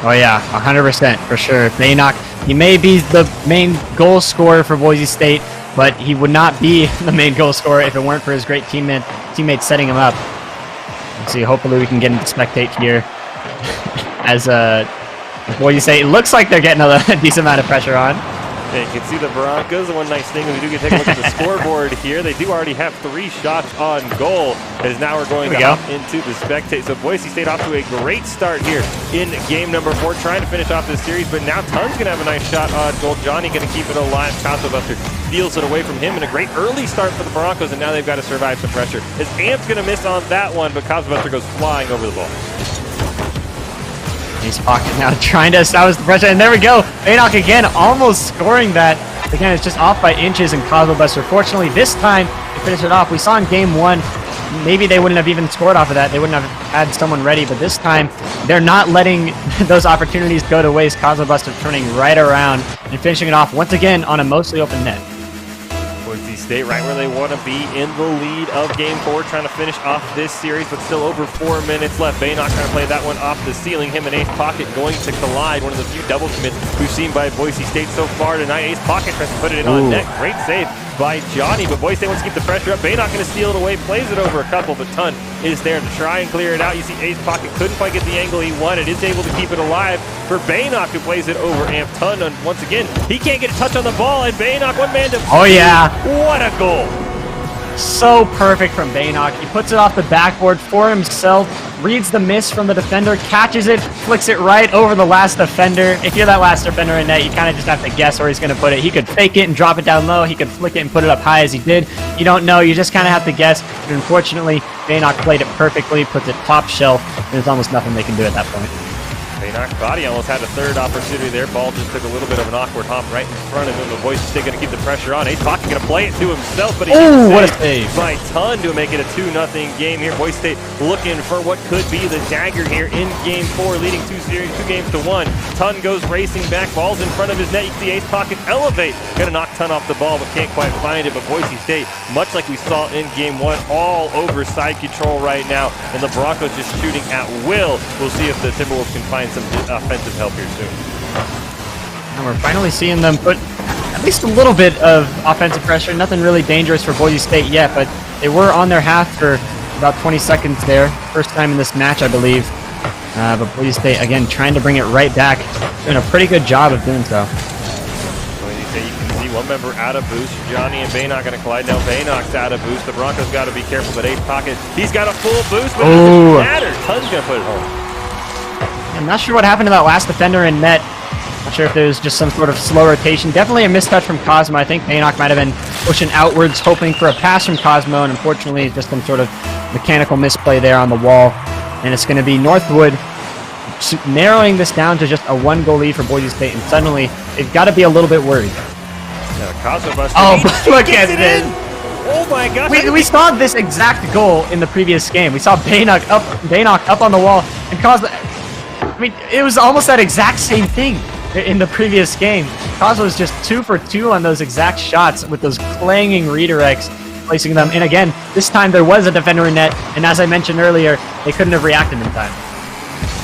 Oh yeah, 100% for sure. Baynock, he may be the main goal scorer for Boise State, but he would not be the main goal scorer if it weren't for his great teammates setting him up. Let's see, hopefully we can get him to spectate here. As Boise State, it looks like they're getting a decent amount of pressure on. Yeah, you can see the Broncos. The one nice thing is we do get to take a look at the scoreboard here. They do already have 3 shots on goal, as now we're going to hop into the spectate. So Boise State off to a great start here in game number 4, trying to finish off this series, but now Tun's going to have a nice shot on goal. Johnny going to keep it alive. Cosmo Buster steals it away from him, and a great early start for the Broncos, and now they've got to survive some pressure. As Amp's going to miss on that one, but Cosmo Buster goes flying over the ball. Ace Pocket now trying to establish the pressure, and there we go. Baynock again, almost scoring that. Again, it's just off by inches, and Cosmo Buster, fortunately, this time to finish it off. We saw in game 1, maybe they wouldn't have even scored off of that. They wouldn't have had someone ready, but this time, they're not letting those opportunities go to waste. Cosmo Buster turning right around and finishing it off once again on a mostly open net. Boise State right where they want to be in the lead of game 4, trying to finish off this series, but still over 4 minutes left. Baynock trying to play that one off the ceiling. Him and Ace Pocket going to collide. One of the few double commits we've seen by Boise State so far tonight. Ace Pocket tries to put it in on net. Great save by Johnny, but Boise State wants to keep the pressure up. Baynock going to steal it away, plays it over a couple, but Tun is there to try and clear it out. You see Ace Pocket couldn't quite get the angle he wanted. Is able to keep it alive for Baynock, who plays it over Amp. Tun, and once again, he can't get a touch on the ball, and Baynock, one man to... Oh yeah. What a goal. So perfect from Baynock. He puts it off the backboard for himself, reads the miss from the defender, catches it, flicks it right over the last defender. If you're that last defender in net, you kind of just have to guess where he's going to put it. He could fake it and drop it down low. He could flick it and put it up high as he did. You don't know. You just kind of have to guess. But unfortunately, Baynock played it perfectly, puts it top shelf, and there's almost nothing they can do at that point. Baynock body almost had a third opportunity there. Ball just took a little bit of an awkward hop right in front of him. The Boise State going to keep the pressure on. Ace Pocket going to play it to himself, but he what a save by Tun to make it a 2-0 game here. Boise State looking for what could be the dagger here in game 4, leading 2 games to 1. Tun goes racing back. Ball's in front of his net. You see Ace Pocket elevate. Going to knock Tun off the ball, but can't quite find it. But Boise State, much like we saw in game 1, all over side control right now, and the Broncos just shooting at will. We'll see if the Timberwolves can find some offensive help here soon. And we're finally seeing them put at least a little bit of offensive pressure. Nothing really dangerous for Boise State yet, but they were on their half for about 20 seconds there. First time in this match, I believe. But Boise State, again, trying to bring it right back. Doing a pretty good job of doing so. Boise State, you can see one member out of boost. Johnny and Baynock going to collide. Now Baynock's out of boost. The Broncos got to be careful, but Ace Pocket, he's got a full boost, but it doesn't matter. Tun's going to put it home. I'm not sure what happened to that last defender in net. Not sure if there was just some sort of slow rotation. Definitely a mistouch from Cosmo. I think Baynock might have been pushing outwards, hoping for a pass from Cosmo, and unfortunately just some sort of mechanical misplay there on the wall. And it's going to be Northwood narrowing this down to just a 1-goal lead for Boise State, and suddenly they've got to be a little bit worried. Yeah, Cosmo Buster. Oh, look at this! Oh my gosh! We saw this exact goal in the previous game. We saw Baynock up on the wall, and Cosmo. I mean, it was almost that exact same thing in the previous game. Cosmo was just 2 for 2 on those exact shots with those clanging redirects, placing them. And again, this time there was a defender in net, and as I mentioned earlier, they couldn't have reacted in time.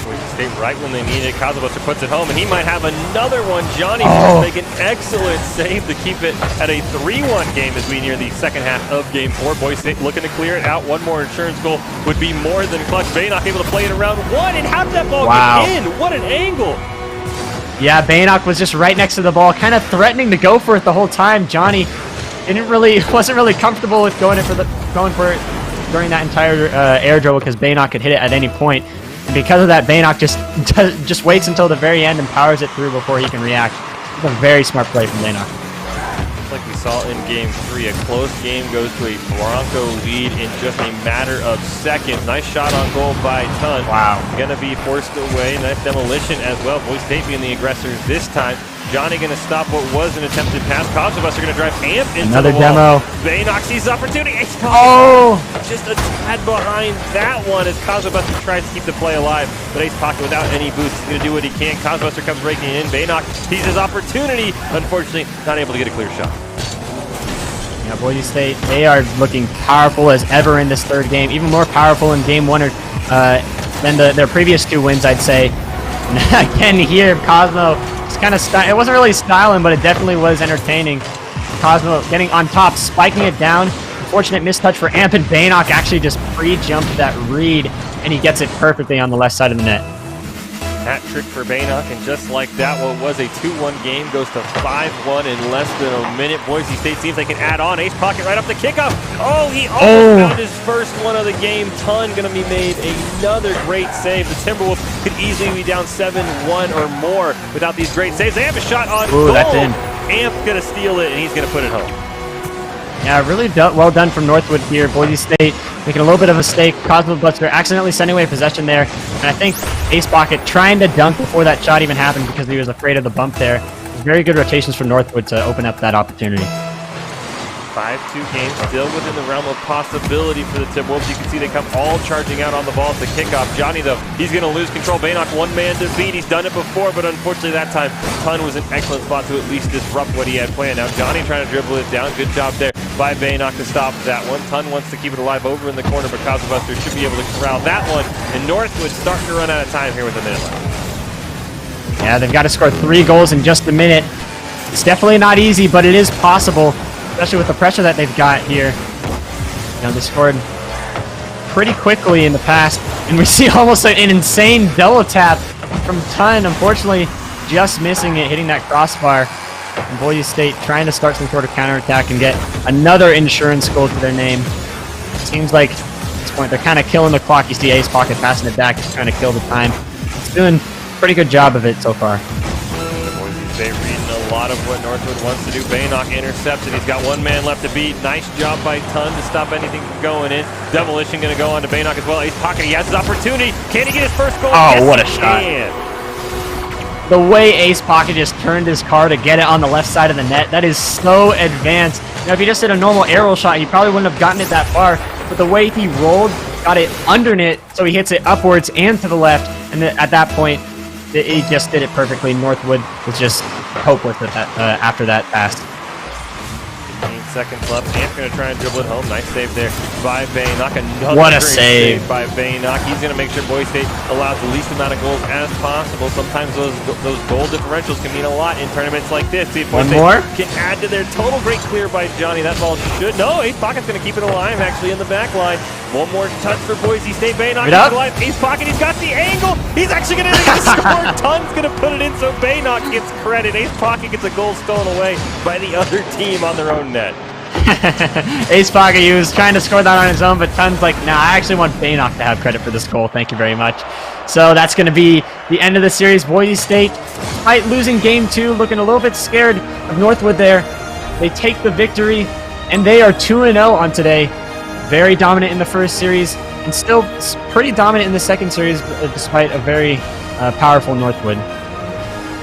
Boise State right when they need it. Cosmo Buster puts it home, and he might have another one. Johnny make an excellent save to keep it at a 3-1 game as we near the second half of game 4. Boise State looking to clear it out. One more insurance goal would be more than clutch. Baynock able to play it around 1, and how did that ball get in? What an angle! Yeah, Baynock was just right next to the ball, kind of threatening to go for it the whole time. Johnny wasn't really comfortable with going for it during that entire air dribble because Baynock could hit it at any point. And because of that, Baynock just waits until the very end and powers it through before he can react. It's a very smart play from Baynock. Like we saw in game 3, a close game goes to a Bronco lead in just a matter of seconds. Nice shot on goal by Tun. Wow. Going to be forced away. Nice demolition as well. Boise State being the aggressors this time. Johnny going to stop what was an attempted pass. Cosmobuster going to drive Amp into Another the wall. demo. Baynock sees the opportunity. Ace Oh! just a tad behind that one as Cosmobuster tries to keep the play alive. But Ace Pocket without any boost is going to do what he can. Cosmobuster comes raking in. Baynock sees his opportunity. Unfortunately, not able to get a clear shot. Yeah, Boise State, they are looking powerful as ever in this third game. Even more powerful in game one than their previous 2 wins, I'd say. Again, here, Cosmo, it's kind of it wasn't really styling, but it definitely was entertaining. Cosmo getting on top, spiking it down. Unfortunate mistouch for Amp, and Baynock actually just pre-jumped that read, and he gets it perfectly on the left side of the net. Hat trick for Baynock, and just like that, what was a 2-1 game goes to 5-1 in less than a minute. Boise State seems they can add on. Ace Pocket right off the kickoff. Oh, he almost found his first one of the game. Ton going to be made another great save. The Timberwolves could easily be down 7-1 or more without these great saves. They have a shot on goal. That's in. Amp going to steal it, and he's going to put it home. Yeah, really well done from Northwood here. Boise State making a little bit of a mistake. Cosmobuster accidentally sending away possession there. And I think Ace Pocket trying to dunk before that shot even happened because he was afraid of the bump there. Very good rotations for Northwood to open up that opportunity. 5-2 game still within the realm of possibility for the Timberwolves. You can see they come all charging out on the ball at the kickoff. Johnny, though, he's going to lose control. Baynock, one man to beat. He's done it before, but unfortunately that time, Ton was an excellent spot to at least disrupt what he had planned. Now Johnny trying to dribble it down. Good job there by Baynock to stop that one. Ton wants to keep it alive over in the corner, but Cosmobuster should be able to corral that one. And Northwood starting to run out of time here with a minute left. Yeah, they've got to score 3 goals in just a minute. It's definitely not easy, but it is possible, especially with the pressure that they've got here. You know, they scored pretty quickly in the past, and we see almost an insane double tap from Ton. Unfortunately, just missing it, hitting that crossbar. And Boise State trying to start some sort of counterattack and get another insurance goal to their name. It seems like at this point they're kind of killing the clock. You see Ace Pocket passing it back, just trying to kill the time. It's doing a pretty good job of it so far. Boise State reading a lot of what Northwood wants to do. Baynock intercepted. He's got one man left to beat. Nice job by Ton to stop anything from going in. Demolition going to go on to Baynock as well. Ace Pocket, he has his opportunity. Can he get his first goal? Oh, yes, what a shot. Can. The way Ace Pocket just turned his car to get it on the left side of the net, that is so advanced. Now, if he just did a normal arrow shot, he probably wouldn't have gotten it that far. But the way he rolled, got it under net, so he hits it upwards and to the left. And at that point, he just did it perfectly. Northwood was just hopeless at that, after that pass. 15 seconds left. Amp's going to try and dribble it home. Nice save there by Baynock. Another What a great save by Baynock. He's going to make sure Boise State allows the least amount of goals as possible. Sometimes those goal differentials can mean a lot in tournaments like this. See if Boise State can add to their total. Great clear by Johnny. That ball should... No, Ace Pocket's going to keep it alive actually in the back line. One more touch for Boise State. Baynock is alive. Ace Pocket, he's got the angle. He's actually going to score. Ton's going to put it in, so Baynock gets credit. Ace Pocket gets a goal stolen away by the other team on their own net. Ace Pocket, he was trying to score that on his own, but Ton's like, nah, I actually want Baynock to have credit for this goal. Thank you very much. So that's going to be the end of the series. Boise State, despite losing game 2, looking a little bit scared of Northwood there. They take the victory, and they are 2-0 on today. Very dominant in the first series, and still pretty dominant in the second series, despite a very powerful Northwood.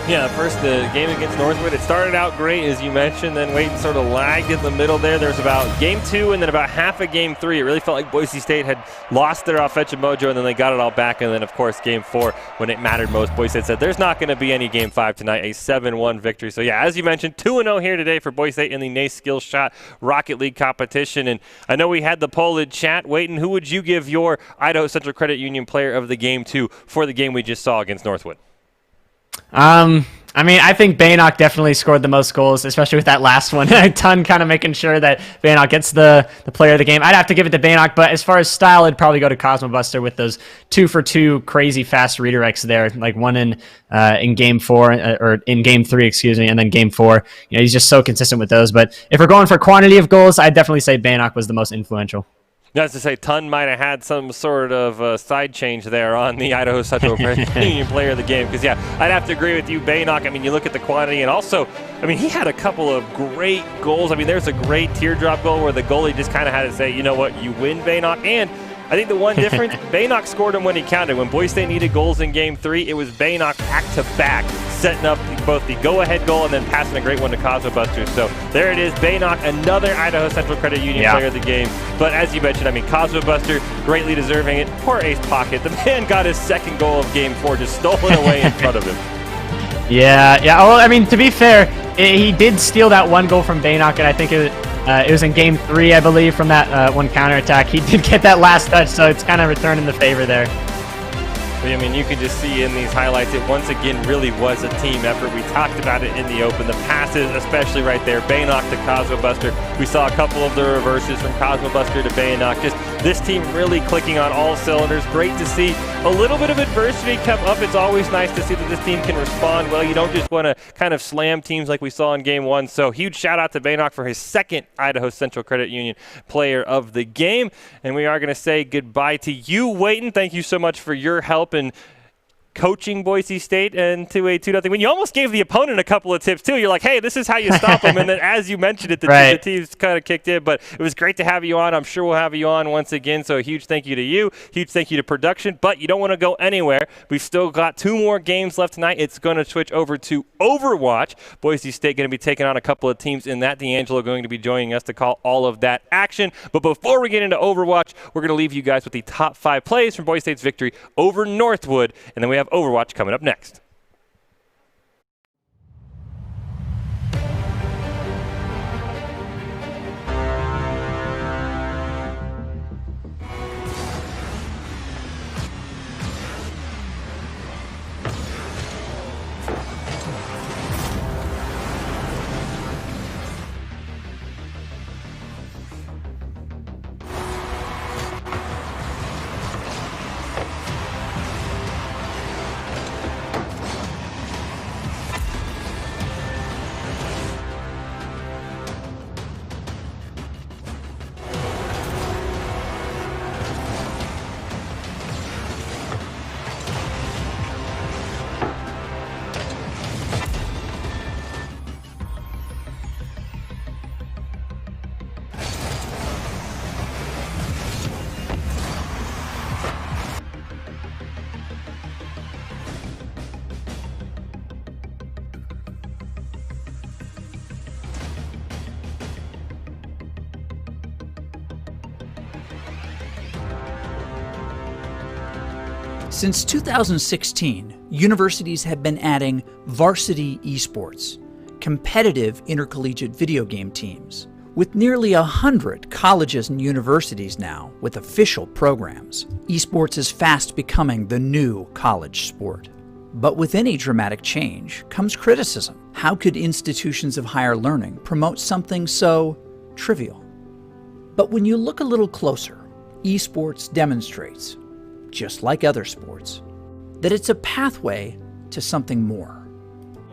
Yeah, first the game against Northwood, it started out great, as you mentioned, then Wayton sort of lagged in the middle there. There was about game 2 and then about half of game 3. It really felt like Boise State had lost their offensive mojo, and then they got it all back. And then, of course, game 4, when it mattered most, Boise State said there's not going to be any game 5 tonight, a 7-1 victory. So, yeah, as you mentioned, 2-0 here today for Boise State in the NACE Skills Shot Rocket League competition. And I know we had the poll in chat. Wayton, who would you give your Idaho Central Credit Union player of the game to for the game we just saw against Northwood? I mean, I think Baynock definitely scored the most goals, especially with that last one. Ton kind of making sure that Baynock gets the player of the game. I'd have to give it to Baynock, but as far as style, it'd probably go to Cosmobuster with those 2-for-2 crazy fast redirects there, like one in game 4, or in game 3, excuse me, and then game 4. You know, he's just so consistent with those. But if we're going for quantity of goals, I'd definitely say Baynock was the most influential. That's to say, Ton might have had some sort of side change there on the Idaho Central Credit Union player of the game. Because, yeah, I'd have to agree with you, Baynock. I mean, you look at the quantity, and also, I mean, he had a couple of great goals. I mean, there's a great teardrop goal where the goalie just kind of had to say, you know what, you win, Baynock. And I think the one difference, Baynock scored him when he counted. When Boise State needed goals in game 3, it was Baynock back-to-back setting up both the go-ahead goal and then passing a great one to Cosmobusters. So there it is, Baynock, another Idaho Central Credit Union player of the game. But as you mentioned, I mean, Cosmobuster greatly deserving it. Poor Ace Pocket. The man got his second goal of Game 4 just stolen away in front of him. Yeah. Well, I mean, to be fair, he did steal that one goal from Baynock, and I think it was in Game 3, I believe, from that one counterattack. He did get that last touch, so it's kind of returning the favor there. I mean, you can just see in these highlights, it once again really was a team effort. We talked about it in the open. The passes, especially right there, Baynock to Cosmobuster. We saw a couple of the reverses from Cosmobuster to Baynock. Just this team really clicking on all cylinders. Great to see a little bit of adversity come up. It's always nice to see that this team can respond well. You don't just want to kind of slam teams like we saw in Game 1. So huge shout out to Baynock for his second Idaho Central Credit Union player of the game. And we are going to say goodbye to you, Wayton. Thank you so much for your help in coaching Boise State and to a 2-0 win. You almost gave the opponent a couple of tips too. You're like, hey, this is how you stop them. And then as you mentioned it, the teams kind of kicked in. But it was great to have you on. I'm sure we'll have you on once again. So a huge thank you to you. Huge thank you to production. But you don't want to go anywhere. We've still got 2 more games left tonight. It's going to switch over to Overwatch. Boise State going to be taking on a couple of teams in that. D'Angelo going to be joining us to call all of that action. But before we get into Overwatch, we're going to leave you guys with the top 5 plays from Boise State's victory over Northwood. And then we have Overwatch coming up next. Since 2016, universities have been adding varsity esports, competitive intercollegiate video game teams, with nearly 100 colleges and universities now with official programs. Esports is fast becoming the new college sport. But with any dramatic change comes criticism. How could institutions of higher learning promote something so trivial? But when you look a little closer, esports demonstrates, just like other sports, that it's a pathway to something more.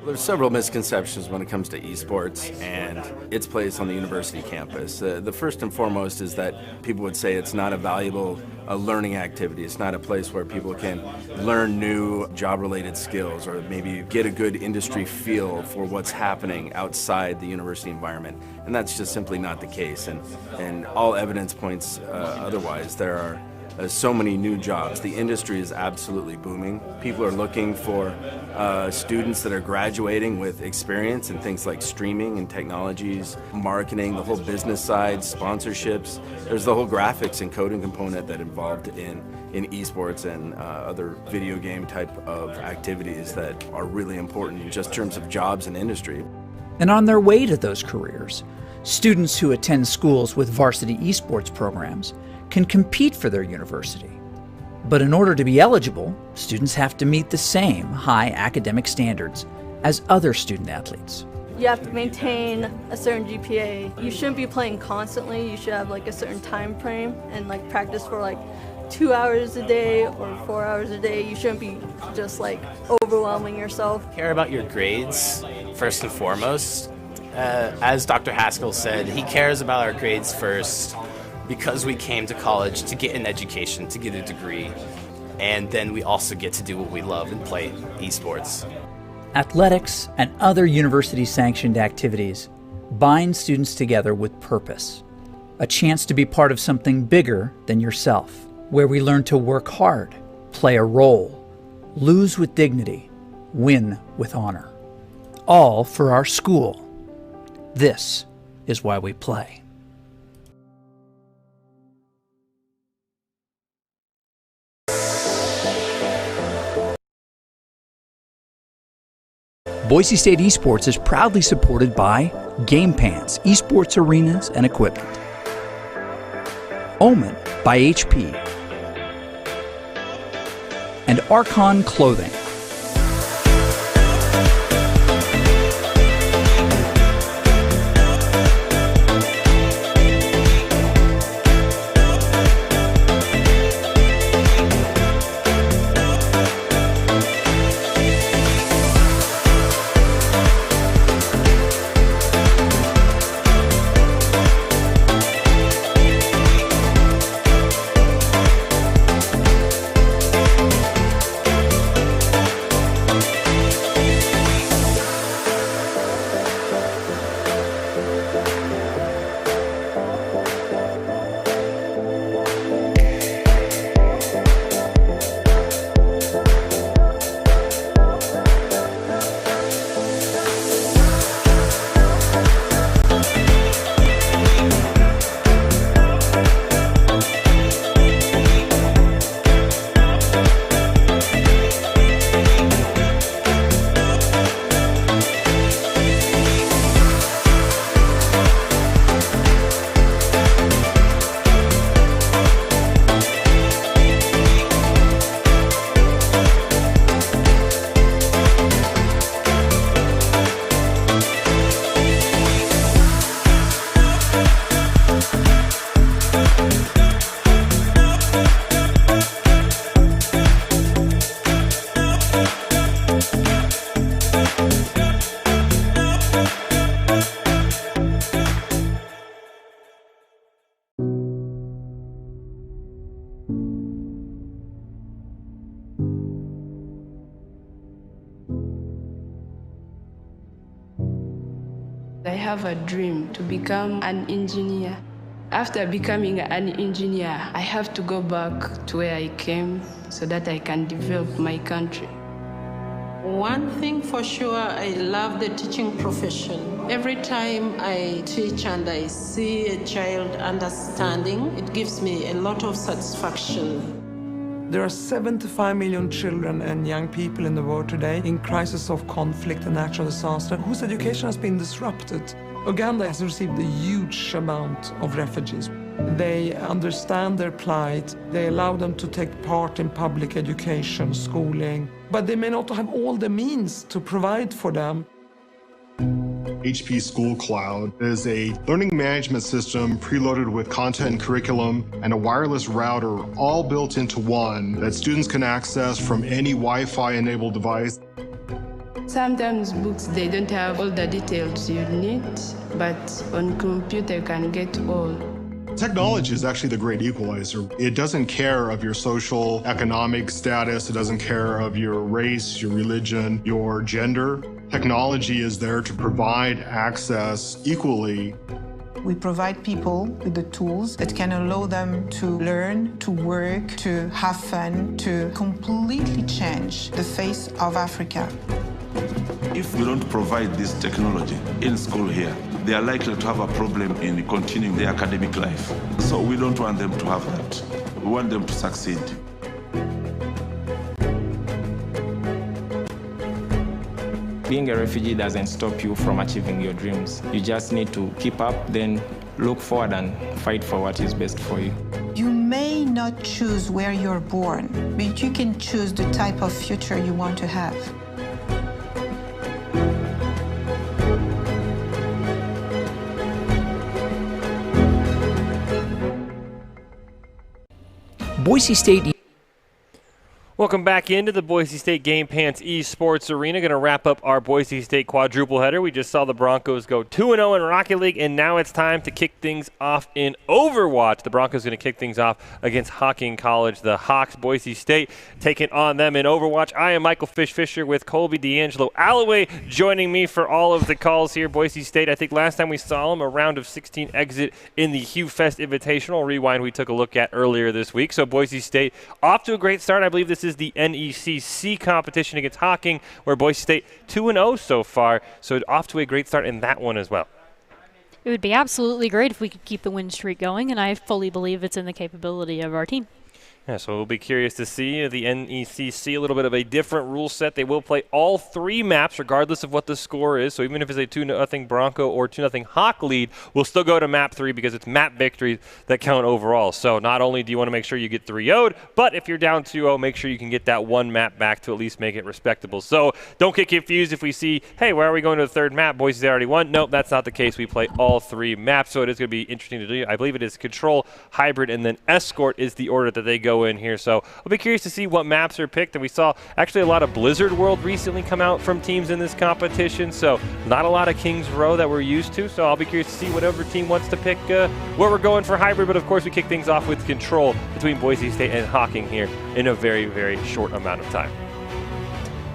There's several misconceptions when it comes to esports and its place on the university campus. The first and foremost is that people would say it's not a valuable learning activity. It's not a place where people can learn new job-related skills or maybe get a good industry feel for what's happening outside the university environment. And that's just simply not the case. And all evidence points otherwise. There are so many new jobs. The industry is absolutely booming. People are looking for students that are graduating with experience in things like streaming and technologies, marketing, the whole business side, sponsorships. There's the whole graphics and coding component that involved in esports and other video game type of activities that are really important just in terms of jobs and industry. And on their way to those careers, students who attend schools with varsity esports programs can compete for their university. But in order to be eligible, students have to meet the same high academic standards as other student athletes. You have to maintain a certain GPA. You shouldn't be playing constantly. You should have like a certain time frame and like practice for like 2 hours a day or 4 hours a day. You shouldn't be just like overwhelming yourself. Care about your grades first and foremost. As Dr. Haskell said, he cares about our grades first because we came to college to get an education, to get a degree, and then we also get to do what we love and play esports. Athletics and other university-sanctioned activities bind students together with purpose, a chance to be part of something bigger than yourself, where we learn to work hard, play a role, lose with dignity, win with honor. All for our school. This is why we play. Boise State Esports is proudly supported by Game Pants, Esports Arenas and Equipment. Omen by HP. And Archon Clothing. I have a dream to become an engineer. After becoming an engineer, I have to go back to where I came so that I can develop my country. One thing for sure, I love the teaching profession. Every time I teach and I see a child understanding, it gives me a lot of satisfaction. There are 75 million children and young people in the world today in crisis of conflict and natural disaster whose education has been disrupted. Uganda has received a huge amount of refugees. They understand their plight, they allow them to take part in public education, schooling, but they may not have all the means to provide for them. HP School Cloud is a learning management system preloaded with content and curriculum and a wireless router all built into one that students can access from any Wi-Fi enabled device. Sometimes books, they don't have all the details you need, but on computer you can get all. Technology is actually the great equalizer. It doesn't care of your social, economic status. It doesn't care of your race, your religion, your gender. Technology is there to provide access equally. We provide people with the tools that can allow them to learn, to work, to have fun, to completely change the face of Africa. If we don't provide this technology in school here, they are likely to have a problem in continuing their academic life. So we don't want them to have that. We want them to succeed. Being a refugee doesn't stop you from achieving your dreams. You just need to keep up, then look forward and fight for what is best for you. You may not choose where you're born, but you can choose the type of future you want to have. Boise State. Welcome back into the Boise State Game Pants Esports Arena. Going to wrap up our Boise State quadruple header. We just saw the Broncos go 2-0 in Rocket League, and now it's time to kick things off in Overwatch. The Broncos going to kick things off against Hocking College. The Hawks, Boise State, taking on them in Overwatch. I am Michael Fisher with Colby D'Angelo Alloway joining me for all of the calls here. Boise State, I think last time we saw them, a round of 16 exit in the HUE Invitational REWIND we took a look at earlier this week. So Boise State off to a great start. I believe this is the NECC competition against Hocking, where Boise State 2-0 so far, so off to a great start in that one as well. It would be absolutely great if we could keep the win streak going, and I fully believe it's in the capability of our team. Yeah, so we'll be curious to see the NECC, a little bit of a different rule set. They will play all 3 maps regardless of what the score is. So even if it's a 2-0 Bronco or 2-0 Hawk lead, we'll still go to map 3 because it's map victories that count overall. So not only do you want to make sure you get 3-0'd, but if you're down 2-0, make sure you can get that 1 map back to at least make it respectable. So don't get confused if we see, hey, where are we going to the 3rd map? Boise State already won. Nope, that's not the case. We play all 3 maps, so it is going to be interesting to do. I believe it is Control, Hybrid, and then Escort is the order that they go in here. So I'll be curious to see what maps are picked. And we saw actually a lot of Blizzard World recently come out from teams in this competition. So not a lot of Kings Row that we're used to. So I'll be curious to see whatever team wants to pick where we're going for Hybrid. But of course, we kick things off with Control between Boise State and Hocking here in a very, very short amount of time.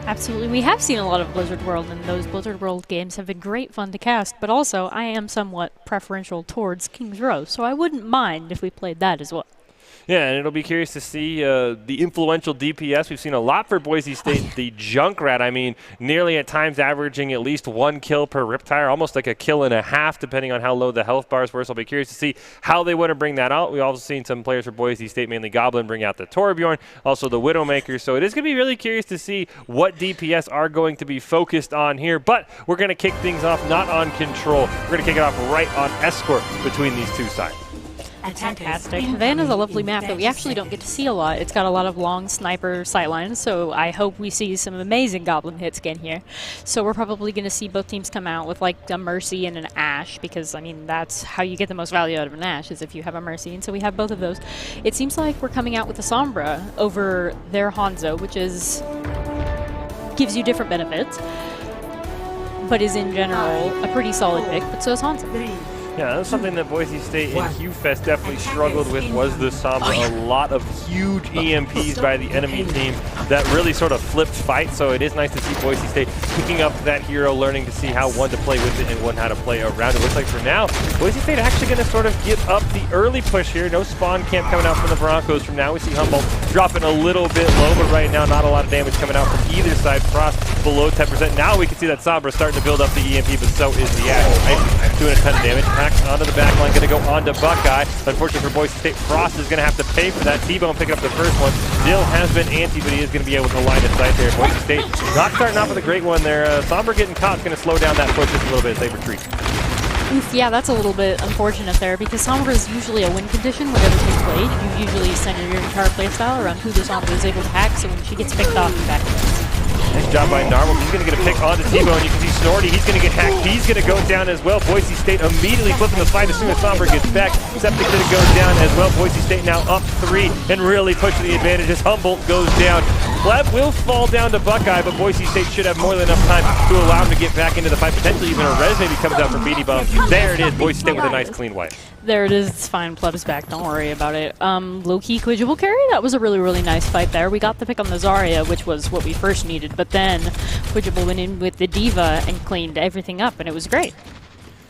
Absolutely. We have seen a lot of Blizzard World, and those Blizzard World games have been great fun to cast, but also I am somewhat preferential towards Kings Row, so I wouldn't mind if we played that as well. Yeah, and it'll be curious to see the influential DPS. We've seen a lot for Boise State. The Junkrat, I mean, nearly at times averaging at least 1 kill per Riptire, almost like a kill and a half, depending on how low the health bars were. So I'll be curious to see how they want to bring that out. We've also seen some players for Boise State, mainly Goblin, bring out the Torbjorn, also the Widowmaker. So it is going to be really curious to see what DPS are going to be focused on here. But we're going to kick things off not on Control. We're going to kick it off right on Escort between these 2 sides. Fantastic. Van is a lovely map that we actually don't get to see a lot. It's got a lot of long sniper sightlines, so I hope we see some amazing Goblin hits again here. So we're probably going to see both teams come out with like a Mercy and an Ashe, because I mean that's how you get the most value out of an Ashe, is if you have a Mercy, and so we have both of those. It seems like we're coming out with a Sombra over their Hanzo, which gives you different benefits, but is in general a pretty solid pick, but so is Hanzo. Yeah, that's something that Boise State and HUE Fest definitely struggled with, was the Sombra. A lot of huge EMPs by the enemy team that really sort of flipped fight, so it is nice to see Boise State picking up that hero, learning to see how one to play with it and one how to play around it. Looks like for now, Boise State actually going to sort of give up the early push here. No spawn camp coming out from the Broncos. From now we see Humboldt dropping a little bit low, but right now not a lot of damage coming out from either side. Frost below 10%. Now we can see that Sombra starting to build up the EMP, but so is the Axe, right? Doing a ton of damage. Onto the back line, going to go on to Buckeye. Unfortunately for Boise State, Frost is going to have to pay for that. T-Bone picking up the first one. Dill has been anti, but he is going to be able to line of sight there. Boise State not starting off with a great one there. Sombra getting caught is going to slow down that push just a little bit as they retreat. Oof, yeah, that's a little bit unfortunate there, because Sombra is usually a win condition whenever she's played. You usually center your entire playstyle around who the Sombra is able to hack, so when she gets picked off, you back away. Nice job by Narwhal. He's going to get a pick onto T-Bone. You can see Snorty. He's going to get hacked. He's going to go down as well. Boise State immediately flipping the fight as soon as Sombra gets back. Septic going to go down as well. Boise State now up 3 and really pushing the advantage as Humboldt goes down. Pleb will fall down to Buckeye, but Boise State should have more than enough time to allow him to get back into the fight. Potentially even a res maybe comes out from BD Bomb. There it is. Boise State with a nice clean wipe. There it is. It's fine. Pleb's back. Don't worry about it. Low-key Quidgeable carry. That was a really, really nice fight there. We got the pick on the Zarya, which was what we first needed, but then Quidgeable went in with the Diva and cleaned everything up, and it was great.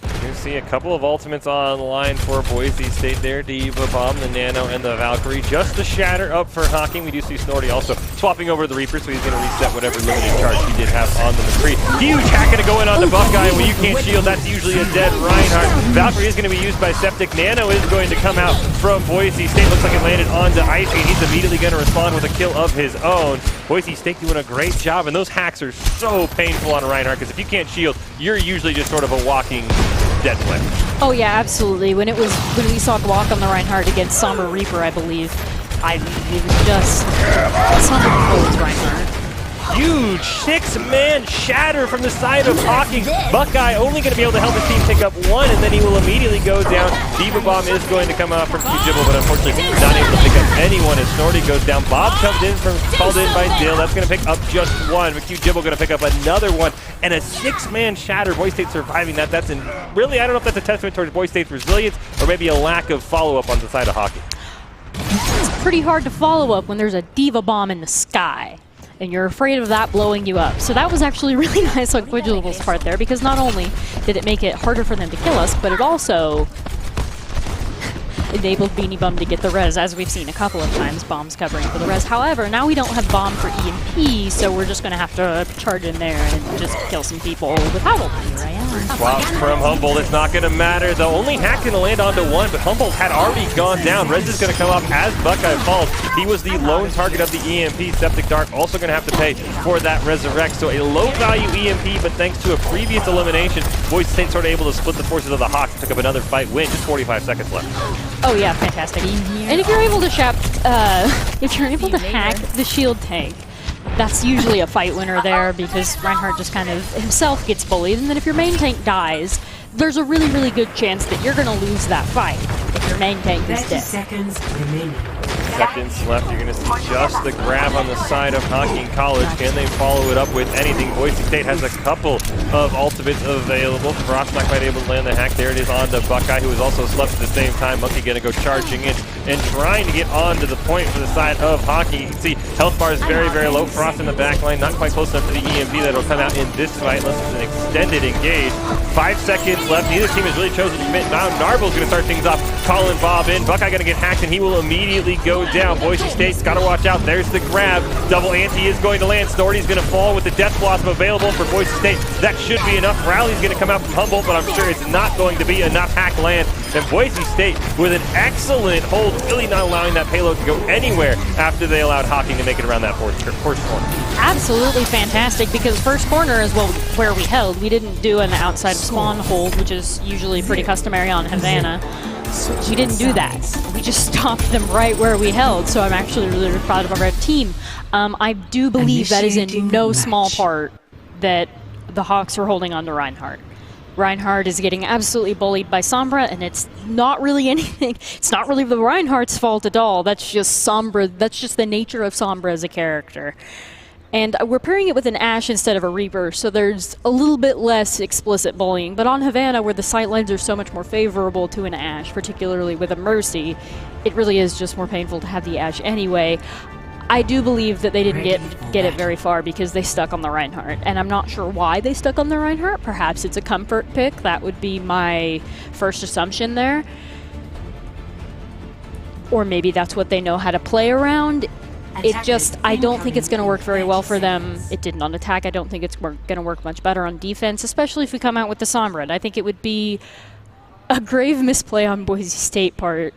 You see a couple of ultimates on the line for Boise State there. Diva Bomb, the Nano, and the Valkyrie. Just the Shatter up for Hocking. We do see Snorty also swapping over the Reaper, so he's going to reset whatever limited charge he did have on the McCree. Huge hack going to go in on the Buckeye. When you can't shield, that's usually a dead Reinhardt. Valkyrie is going to be used by Septic. Nano is going to come out from Boise State. Looks like it landed onto Icy, and he's immediately going to respond with a kill of his own. Boise State doing a great job, and those hacks are so painful on a Reinhardt, because if you can't shield, you're usually just sort of a walking dead player. Oh yeah, absolutely. When we saw Glock on the Reinhardt against Sombra Reaper, I believe, it was just Sombra holds Reinhardt. Huge 6-man shatter from the side of Hocking. Buckeye only going to be able to help his team pick up 1, and then he will immediately go down. Diva Bomb is going to come out from Quidgeable, but unfortunately not able to pick up anyone as Snorty goes down. Bob comes in called in by Dill. That's going to pick up just 1. But Quidgeable going to pick up another 1, and a 6-man shatter. Boise State surviving that. That's really, I don't know if that's a testament towards Boise State's resilience or maybe a lack of follow-up on the side of Hocking. It's pretty hard to follow up when there's a Diva Bomb in the sky, and you're afraid of that blowing you up. So that was actually really nice on Quidgeable's part there, because not only did it make it harder for them to kill us, but it also enabled Beanie Bum to get the res, as we've seen a couple of times, bombs covering for the res. However, now we don't have bomb for EMP, so we're just going to have to charge in there and just kill some people with Howell. Here I am. Swaps from Humboldt. It's not going to matter, though. Only Hack going to land onto one, but Humboldt had already gone down. Res is going to come up as Buckeye falls. He was the lone target of the EMP. Septic Dart also going to have to pay for that resurrect. So a low-value EMP, but thanks to a previous elimination, Boise State sort of able to split the forces of the Hawks, pick up another fight win. Just 45 seconds left. Oh yeah, fantastic. And if you're able to hack the shield tank, that's usually a fight winner there, because Reinhardt just kind of himself gets bullied, and then if your main tank dies, there's a really, really good chance that you're going to lose that fight if your main tank is dead. Seconds remaining. Seconds left. You're going to see just the grab on the side of Hocking College. Can they follow it up with anything? Boise State has a couple of ultimates available. Frost not quite able to land the hack. There it is on the Buckeye, who is also slept at the same time. Monkey going to go charging in and trying to get onto the point for the side of Hocking. You can see health bar is very, very low. Frost in the back line, not quite close enough to the EMP that will come out in this fight unless it's an extended engage. 5 seconds left. Neither team has really chosen to commit. Now Narble's going to start things off. Calling Bob in. Buckeye going to get hacked, and he will immediately go down. Boise State's got to watch out. There's the grab. Double ante is going to land. Snorty's going to fall with the Death Blossom available for Boise State. That should be enough. Rowley's going to come out from Humboldt, but I'm sure it's not going to be enough. Hack land. And Boise State with an excellent hold, really not allowing that payload to go anywhere after they allowed Hocking to make it around that first corner. Absolutely fantastic, because first corner is where we held. We didn't do an outside of spawn hold, which is usually pretty customary on Havana. We didn't do that. We just stopped them right where we held, so I'm actually really, really proud of our red team. I do believe that is in no small part that the Hawks are holding on to Reinhardt. Reinhardt is getting absolutely bullied by Sombra, and it's not really anything. It's not really the Reinhardt's fault at all. That's just Sombra. That's just the nature of Sombra as a character. And we're pairing it with an Ashe instead of a Reaper, so there's a little bit less explicit bullying. But on Havana, where the sightlines are so much more favorable to an Ashe, particularly with a Mercy, it really is just more painful to have the Ashe anyway. I do believe that they didn't get it very far because they stuck on the Reinhardt, and I'm not sure why they stuck on the Reinhardt. Perhaps it's a comfort pick. That would be my first assumption there. Or maybe that's what they know how to play around. I don't think it's going to work very well for them. It didn't on attack. I don't think it's going to work much better on defense, especially if we come out with the Sombra. I think it would be a grave misplay on Boise State part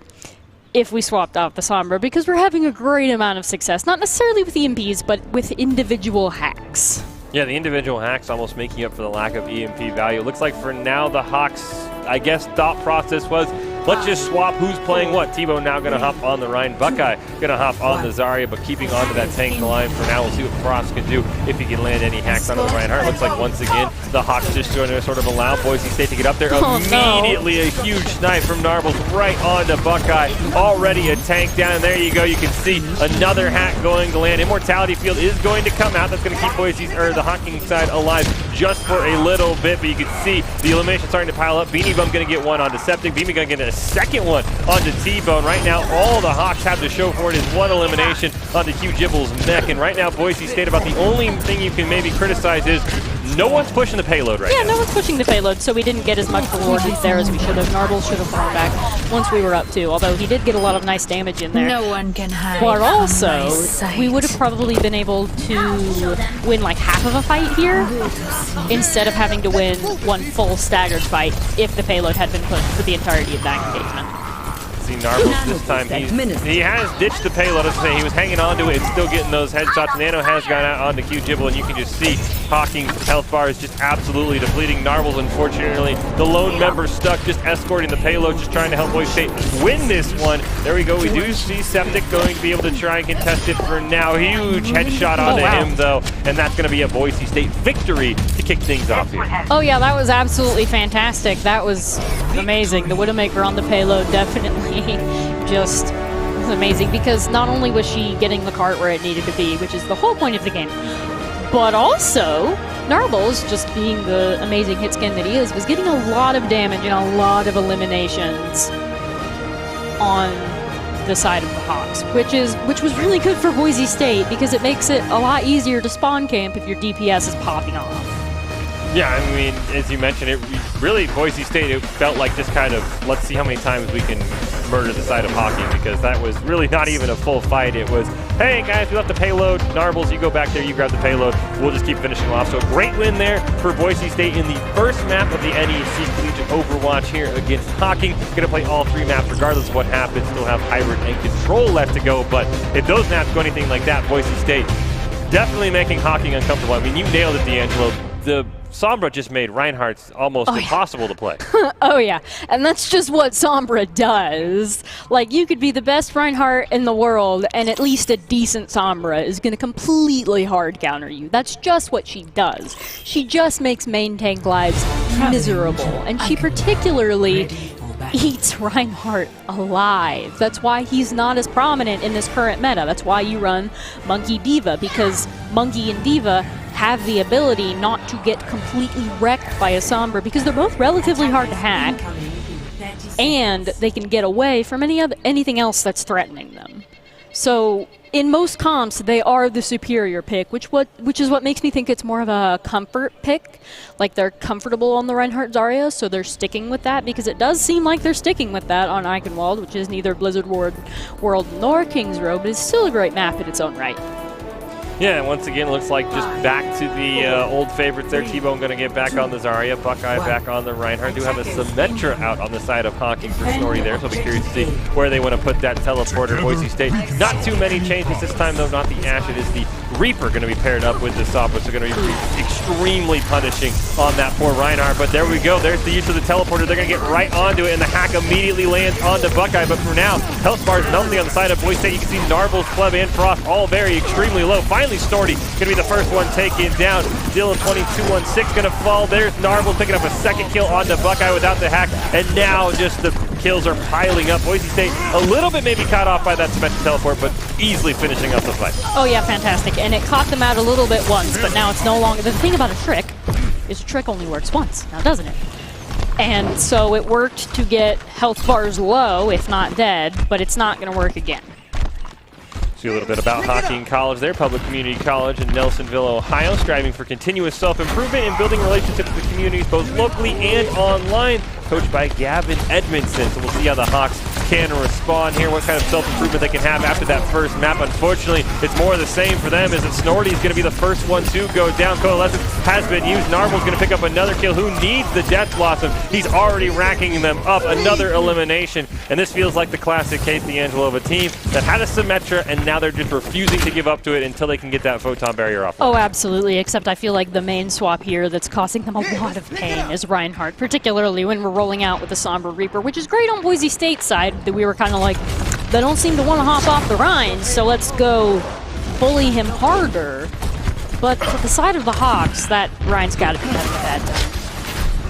if we swapped out the Sombra, because we're having a great amount of success, not necessarily with EMPs, but with individual hacks. Yeah, the individual hacks almost making up for the lack of EMP value. It looks like for now the Hawks, I guess, thought process was, let's just swap who's playing what. Tebow now going to hop on the Ryan. Buckeye going to hop on the Zarya, but keeping onto that tank line for now. We'll see what Frost can do if he can land any hacks onto the Reinhardt. Looks like once again the Hawks just going to sort of allow Boise State to get up there. Immediately a huge snipe from Narbles right onto Buckeye. Already a tank down, and there you go. You can see another hack going to land. Immortality Field is going to come out. That's going to keep the Hocking side alive just for a little bit, but you can see the elimination starting to pile up. Beanie Bum going to get one onto Septic. Beanie going to get a second one onto T-Bone. Right now, all the Hawks have to show for it is one elimination onto Hugh Gibble's neck. And right now, Boise State, about the only thing you can maybe criticize is no one's pushing the payload right now. Yeah, no one's pushing the payload, so we didn't get as much reward there as we should have. Narble should have fallen back once we were up too, although he did get a lot of nice damage in there. No one can hide. But also, we would have probably been able to win like half of a fight here instead of having to win one full staggered fight if the payload had been pushed for the entirety of that engagement. See Narbles this time, he has ditched the payload. As I say, he was hanging on to it and still getting those headshots. Nano has gone out onto Q Gibble, and you can just see Hawking's health bar is just absolutely depleting. Narbles, unfortunately, the lone member stuck, just escorting the payload, just trying to help Boise State win this one. There we go. We do see Septic going to be able to try and contest it for now. Huge headshot onto him, though, and that's going to be a Boise State victory to kick things off here. Oh, yeah, that was absolutely fantastic. That was amazing. The Widowmaker on the payload definitely just was amazing, because not only was she getting the cart where it needed to be, which is the whole point of the game, but also Narbles, just being the amazing hit skin that he is, was getting a lot of damage and a lot of eliminations on the side of the Hawks, which was really good for Boise State, because it makes it a lot easier to spawn camp if your DPS is popping off. Yeah, I mean, as you mentioned, it really, Boise State, it felt like just kind of, let's see how many times we can murder the side of Hawking, because that was really not even a full fight. It was, hey guys, we left the payload. Narbles, you go back there, you grab the payload. We'll just keep finishing off. So a great win there for Boise State in the first map of the NEC Collegiate Overwatch here against Hawking. Going to play all 3 maps regardless of what happens. Still have Hybrid and Control left to go, but if those maps go anything like that, Boise State definitely making Hawking uncomfortable. I mean, you nailed it, D'Angelo. The Sombra just made Reinhardt's almost impossible to play. Oh yeah, and that's just what Sombra does. Like, you could be the best Reinhardt in the world, and at least a decent Sombra is going to completely hard counter you. That's just what she does. She just makes main tank lives miserable, and she particularly eats Reinhardt alive. That's why he's not as prominent in this current meta. That's why you run Monkey D.Va, because Monkey and D.Va have the ability not to get completely wrecked by a Sombra, because they're both relatively hard to hack, and they can get away from anything else that's threatening them. So in most comps, they are the superior pick, which is what makes me think it's more of a comfort pick. Like, they're comfortable on the Reinhardt Zarya, so they're sticking with that, because it does seem like they're sticking with that on Eichenwald, which is neither Blizzard World nor King's Row, but it's still a great map in its own right. Yeah, once again, looks like just back to the old favorites there. T-Bone going to get back on the Zarya. Buckeye back on the Reinhardt. Do have a Symmetra out on the side of Hawking for Snorri there, so I'll be curious to see where they want to put that teleporter. Boise State, not too many changes this time, though. Not the Ash. It is the Reaper going to be paired up with the Sombra, so going to be extremely punishing on that poor Reinhardt. But there we go. There's the use of the teleporter. They're going to get right onto it, and the hack immediately lands onto Buckeye. But for now, health bars melting on the side of Boise State. You can see Narbles, Pleb, and Frost all very extremely low. Finally, Snorri going to be the first one taken down. Dylan 2216 going to fall. There's Narbles picking up a second kill onto Buckeye without the hack, and now just the kills are piling up. Boise State a little bit maybe caught off by that Symmetra teleport, but easily finishing up the fight. Oh yeah, fantastic. And it caught them out a little bit once, but now it's no longer. The thing about a trick is a trick only works once, now doesn't it? And so it worked to get health bars low, if not dead, but it's not going to work again. See a little bit about Hawking College there, public community college in Nelsonville, Ohio, striving for continuous self-improvement and building relationships with communities both locally and online, coached by Gavin Edmondson. So we'll see how the Hawks can respond here, what kind of self-improvement they can have after that first map. Unfortunately, it's more of the same for them, as it Snorri is going to be the first one to go down. Coalescence has been used. Narvel's going to pick up another kill. Who needs the Death Blossom? He's already racking them up. Another elimination, and this feels like the classic case, D'Angelo, of a team that had a Symmetra, and now they're just refusing to give up to it until they can get that photon barrier off. Oh, absolutely, except I feel like the main swap here that's causing them a lot of pain is Reinhardt, particularly when we're rolling out with the Sombra Reaper, which is great on Boise State's side. That we were kind of like, they don't seem to want to hop off the Rhines, so let's go bully him harder. But for the side of the Hawks, that Rhine's got to be having a bad time.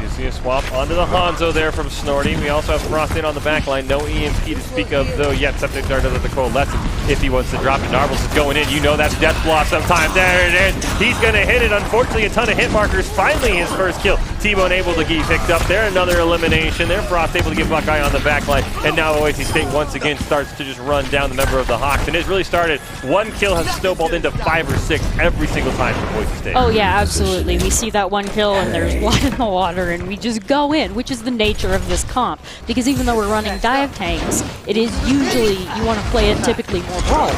You see a swap onto the Hanzo there from Snorri. We also have Frost in on the back line. No EMP to speak of, though, yet. Septic Dart at the Coalescence if he wants to drop it. Narbles is going in. You know that's Death Blossom time. There it is. He's going to hit it. Unfortunately, a ton of hit markers. Finally, his first kill. T-Bone able to get picked up there. Another elimination there. Frost able to get Buckeye on the back line. And now Boise State once again starts to just run down the member of the Hawks. And it's really started. One kill has snowballed into 5 or 6 every single time for Boise State. Oh, yeah, absolutely. We see that one kill, and there's blood in the water, and we just go in, which is the nature of this comp. Because even though we're running dive tanks, it is usually, you want to play it typically more brawl.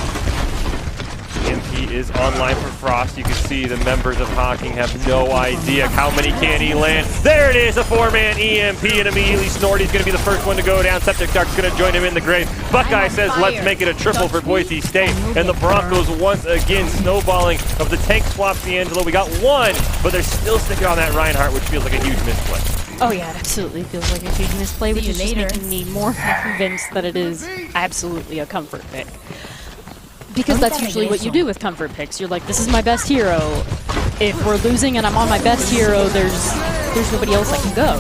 EMP is online for Frost. You can see the members of Hawking have no idea how many can he land. There it is, a 4-man EMP, and immediately Snorri's going to be the first one to go down. Septic Dark's going to join him in the grave. Buckeye says, let's make it a triple for Boise State. And the Broncos once again snowballing of the tank swaps, D'Angelo. We got one, but they're still sticking on that Reinhardt, which feels like a huge misplay. Oh yeah, it absolutely feels like a huge misplay, which is just making me more convinced that it is absolutely a comfort pick. Because that's usually what you do with comfort picks. You're like, this is my best hero. If we're losing and I'm on my best hero, there's nobody else that can go.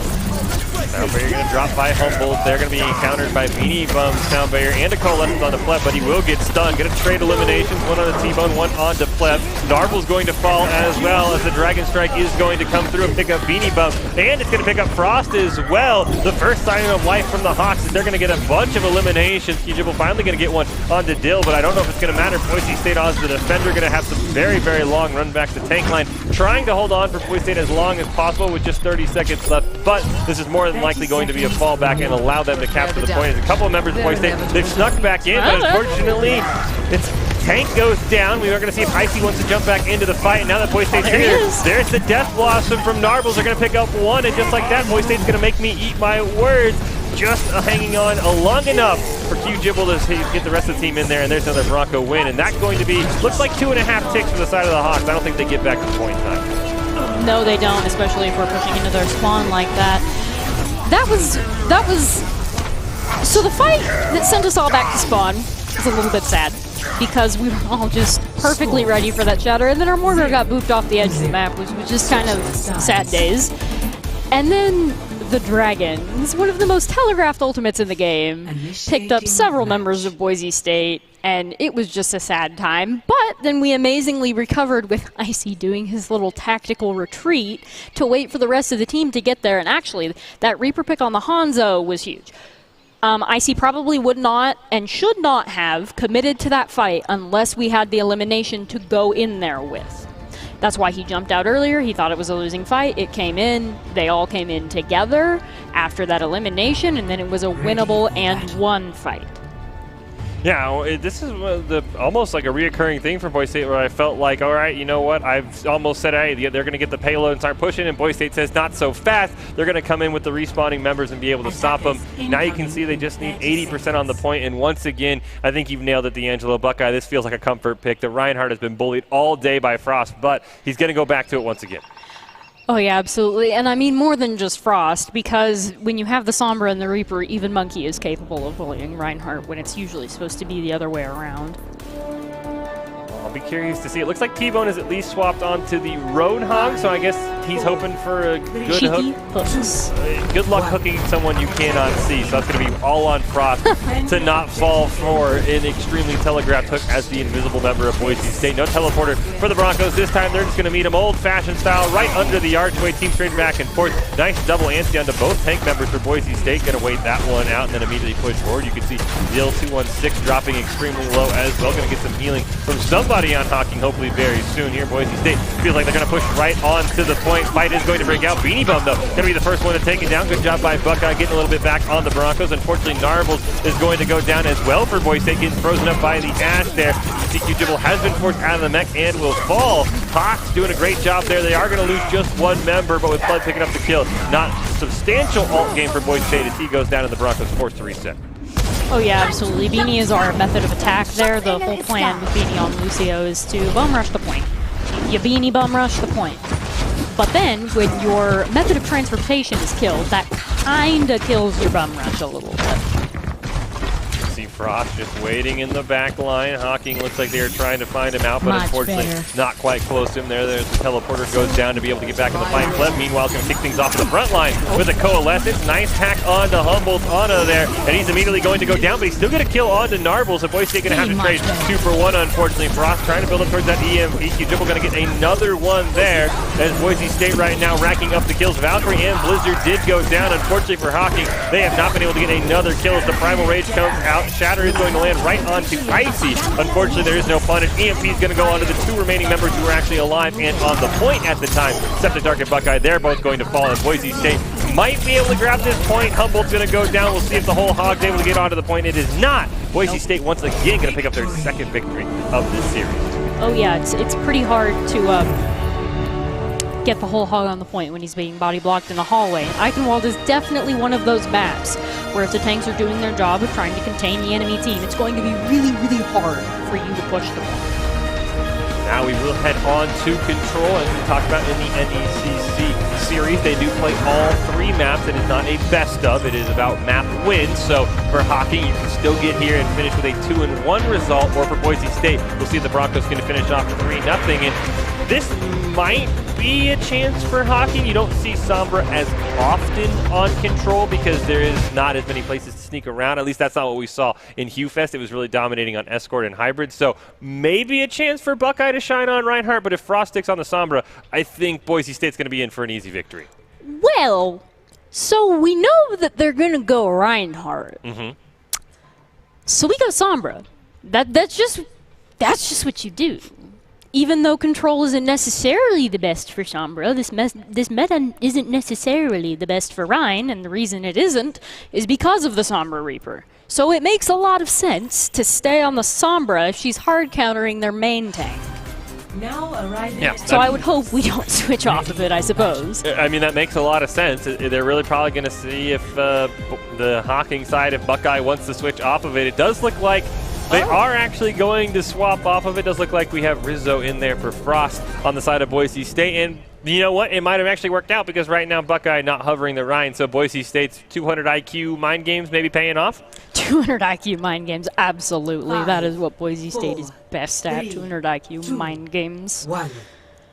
Sound Barrier going to drop by Humboldt. They're going to be countered by Beanie Bum, Sound Barrier, and a Coalescence on the Pleb, but he will get stunned. Going to trade eliminations, one on the T-Bone, one on the Pleb. Narvel's going to fall as well, as the Dragon Strike is going to come through and pick up Beanie Bum, and it's going to pick up Frost as well. The first sign of life from the Hawks is they're going to get a bunch of eliminations. Kijibble finally going to get one onto Dill, but I don't know if it's going to matter. Boise State Oz, the defender, going to have some very, very long run back to tank line, trying to hold on for Boise State as long as possible with just 30 seconds left, but this is more than likely going to be a fallback and allow them to capture the point. As a couple of members of Boise State, they've snuck back in, but unfortunately, it's tank goes down. We are going to see if Icy wants to jump back into the fight, and now that Boise State's here, there's the Death Blossom from Narbles. They're going to pick up one, and just like that, Boise State's going to make me eat my words. Just hanging on long enough for Kijibble to get the rest of the team in there, and there's another Bronco win, and that's going to be, looks like 2.5 ticks for the side of the Hawks. I don't think they get back to point time. No, they don't, especially if we're pushing into their spawn like that. That was, so the fight that sent us all back to spawn is a little bit sad, because we were all just perfectly ready for that shatter, and then our mortar got booped off the edge of the map, which was just kind of sad days. And then the Dragons, one of the most telegraphed ultimates in the game, picked up several members of Boise State, and it was just a sad time. But then we amazingly recovered with Icy doing his little tactical retreat to wait for the rest of the team to get there, and actually, that Reaper pick on the Hanzo was huge. Icy probably would not and should not have committed to that fight unless we had the elimination to go in there with. That's why he jumped out earlier. He thought it was a losing fight. It came in. They all came in together after that elimination, and then it was a winnable and one fight. Yeah, this is almost like a reoccurring thing for Boise State, where I felt like, all right, you know what, I've almost said, hey, they're going to get the payload and start pushing, and Boise State says not so fast. They're going to come in with the respawning members and be able to stop them. Now you can see they just need 80% on the point, and once again, I think you've nailed it, D'Angelo Buckeye. This feels like a comfort pick. The Reinhardt has been bullied all day by Frost, but he's going to go back to it once again. Oh yeah, absolutely. And I mean more than just Frost, because when you have the Sombra and the Reaper, even Monkey is capable of bullying Reinhardt when it's usually supposed to be the other way around. I'll be curious to see. It looks like T-Bone is at least swapped onto the Roadhog, so I guess he's hoping for a good hook. Good luck hooking someone you cannot see, so that's going to be all on Frost to not fall for an extremely telegraphed hook as the invisible member of Boise State. No teleporter for the Broncos this time. They're just going to meet him old-fashioned style right under the archway. Team straight back and forth. Nice double ante onto both tank members for Boise State. Going to wait that one out and then immediately push forward. You can see Dill 216 dropping extremely low as well. Going to get some healing from somebody on Hawking, hopefully very soon here. Boise State feels like they're going to push right on to the point. Fight is going to break out. Beanie Bum, though, going to be the first one to take it down. Good job by Buckeye getting a little bit back on the Broncos. Unfortunately, Narbles is going to go down as well for Boise State, getting frozen up by the ash there. CQ-Jibble has been forced out of the mech and will fall. Hawks doing a great job there. They are going to lose just one member, but with Blood picking up the kill. Not substantial ult game for Boise State as he goes down and the Broncos forced to reset. Oh yeah, absolutely. Beanie is our method of attack there. The whole plan with Beanie on Lucio is to bum rush the point. You Beanie bum rush the point. But then, when your method of transportation is killed, that kinda kills your bum rush a little bit. See Frost just waiting in the back line. Hawking looks like they are trying to find him out, but unfortunately not quite close to him there. There's the teleporter goes down to be able to get back in the fight. Pleb, meanwhile, is going to kick things off to the front line with a Coalescence. Nice hack onto Humboldt onto there, and he's immediately going to go down, but he's still going to kill onto Narbles. And Boise State going to have to trade 2 for 1, unfortunately. Frost trying to build up towards that EMP. Kijibble going to get another one there, as Boise State right now racking up the kills. Valkyrie and Blizzard did go down. Unfortunately for Hawking, they have not been able to get another kill as the Primal Rage comes out. Shatter is going to land right onto Icy. Unfortunately, there is no punish. EMP is going to go onto the 2 remaining members who were actually alive and on the point at the time. Septic Dark and Buckeye, they're both going to fall, and Boise State might be able to grab this point. Humboldt's going to go down. We'll see if the whole Hog's able to get onto the point. It is not. Boise State once again going to pick up their second victory of this series. Oh yeah, it's pretty hard to get the whole Hog on the point when he's being body blocked in the hallway. Eichenwald is definitely one of those maps where if the tanks are doing their job of trying to contain the enemy team, it's going to be really, really hard for you to push them. Now we will head on to Control, as we talked about in the NECC series. They do play all 3 maps. It is not a best of. It is about map wins. So for Hawking, you can still get here and finish with a 2-1 result. Or for Boise State, we'll see if the Broncos can finish off 3-0. And this might be a chance for Hockey. You don't see Sombra as often on control because there is not as many places to sneak around. At least that's not what we saw in HUE Fest. It was really dominating on Escort and Hybrid. So maybe a chance for Buckeye to shine on Reinhardt, but if Frost sticks on the Sombra, I think Boise State's going to be in for an easy victory. Well, so we know that they're going to go Reinhardt. So we go Sombra. That's just what you do. Even though control isn't necessarily the best for Sombra, this meta isn't necessarily the best for Rhine, and the reason it isn't is because of the Sombra Reaper. So it makes a lot of sense to stay on the Sombra if she's hard countering their main tank. Now arriving. Yeah, so I would hope we don't switch off of it, I suppose. I mean, that makes a lot of sense. They're really probably going to see if the Hawking side, if Buckeye wants to switch off of it. It does look like they are actually going to swap off of it. Does look like we have Rizzo in there for Frost on the side of Boise State. And you know what? It might have actually worked out because right now Buckeye not hovering the Rhine. So Boise State's 200 IQ mind games maybe paying off? 200 IQ mind games, absolutely. That is what Boise State is best at, 200 IQ mind games.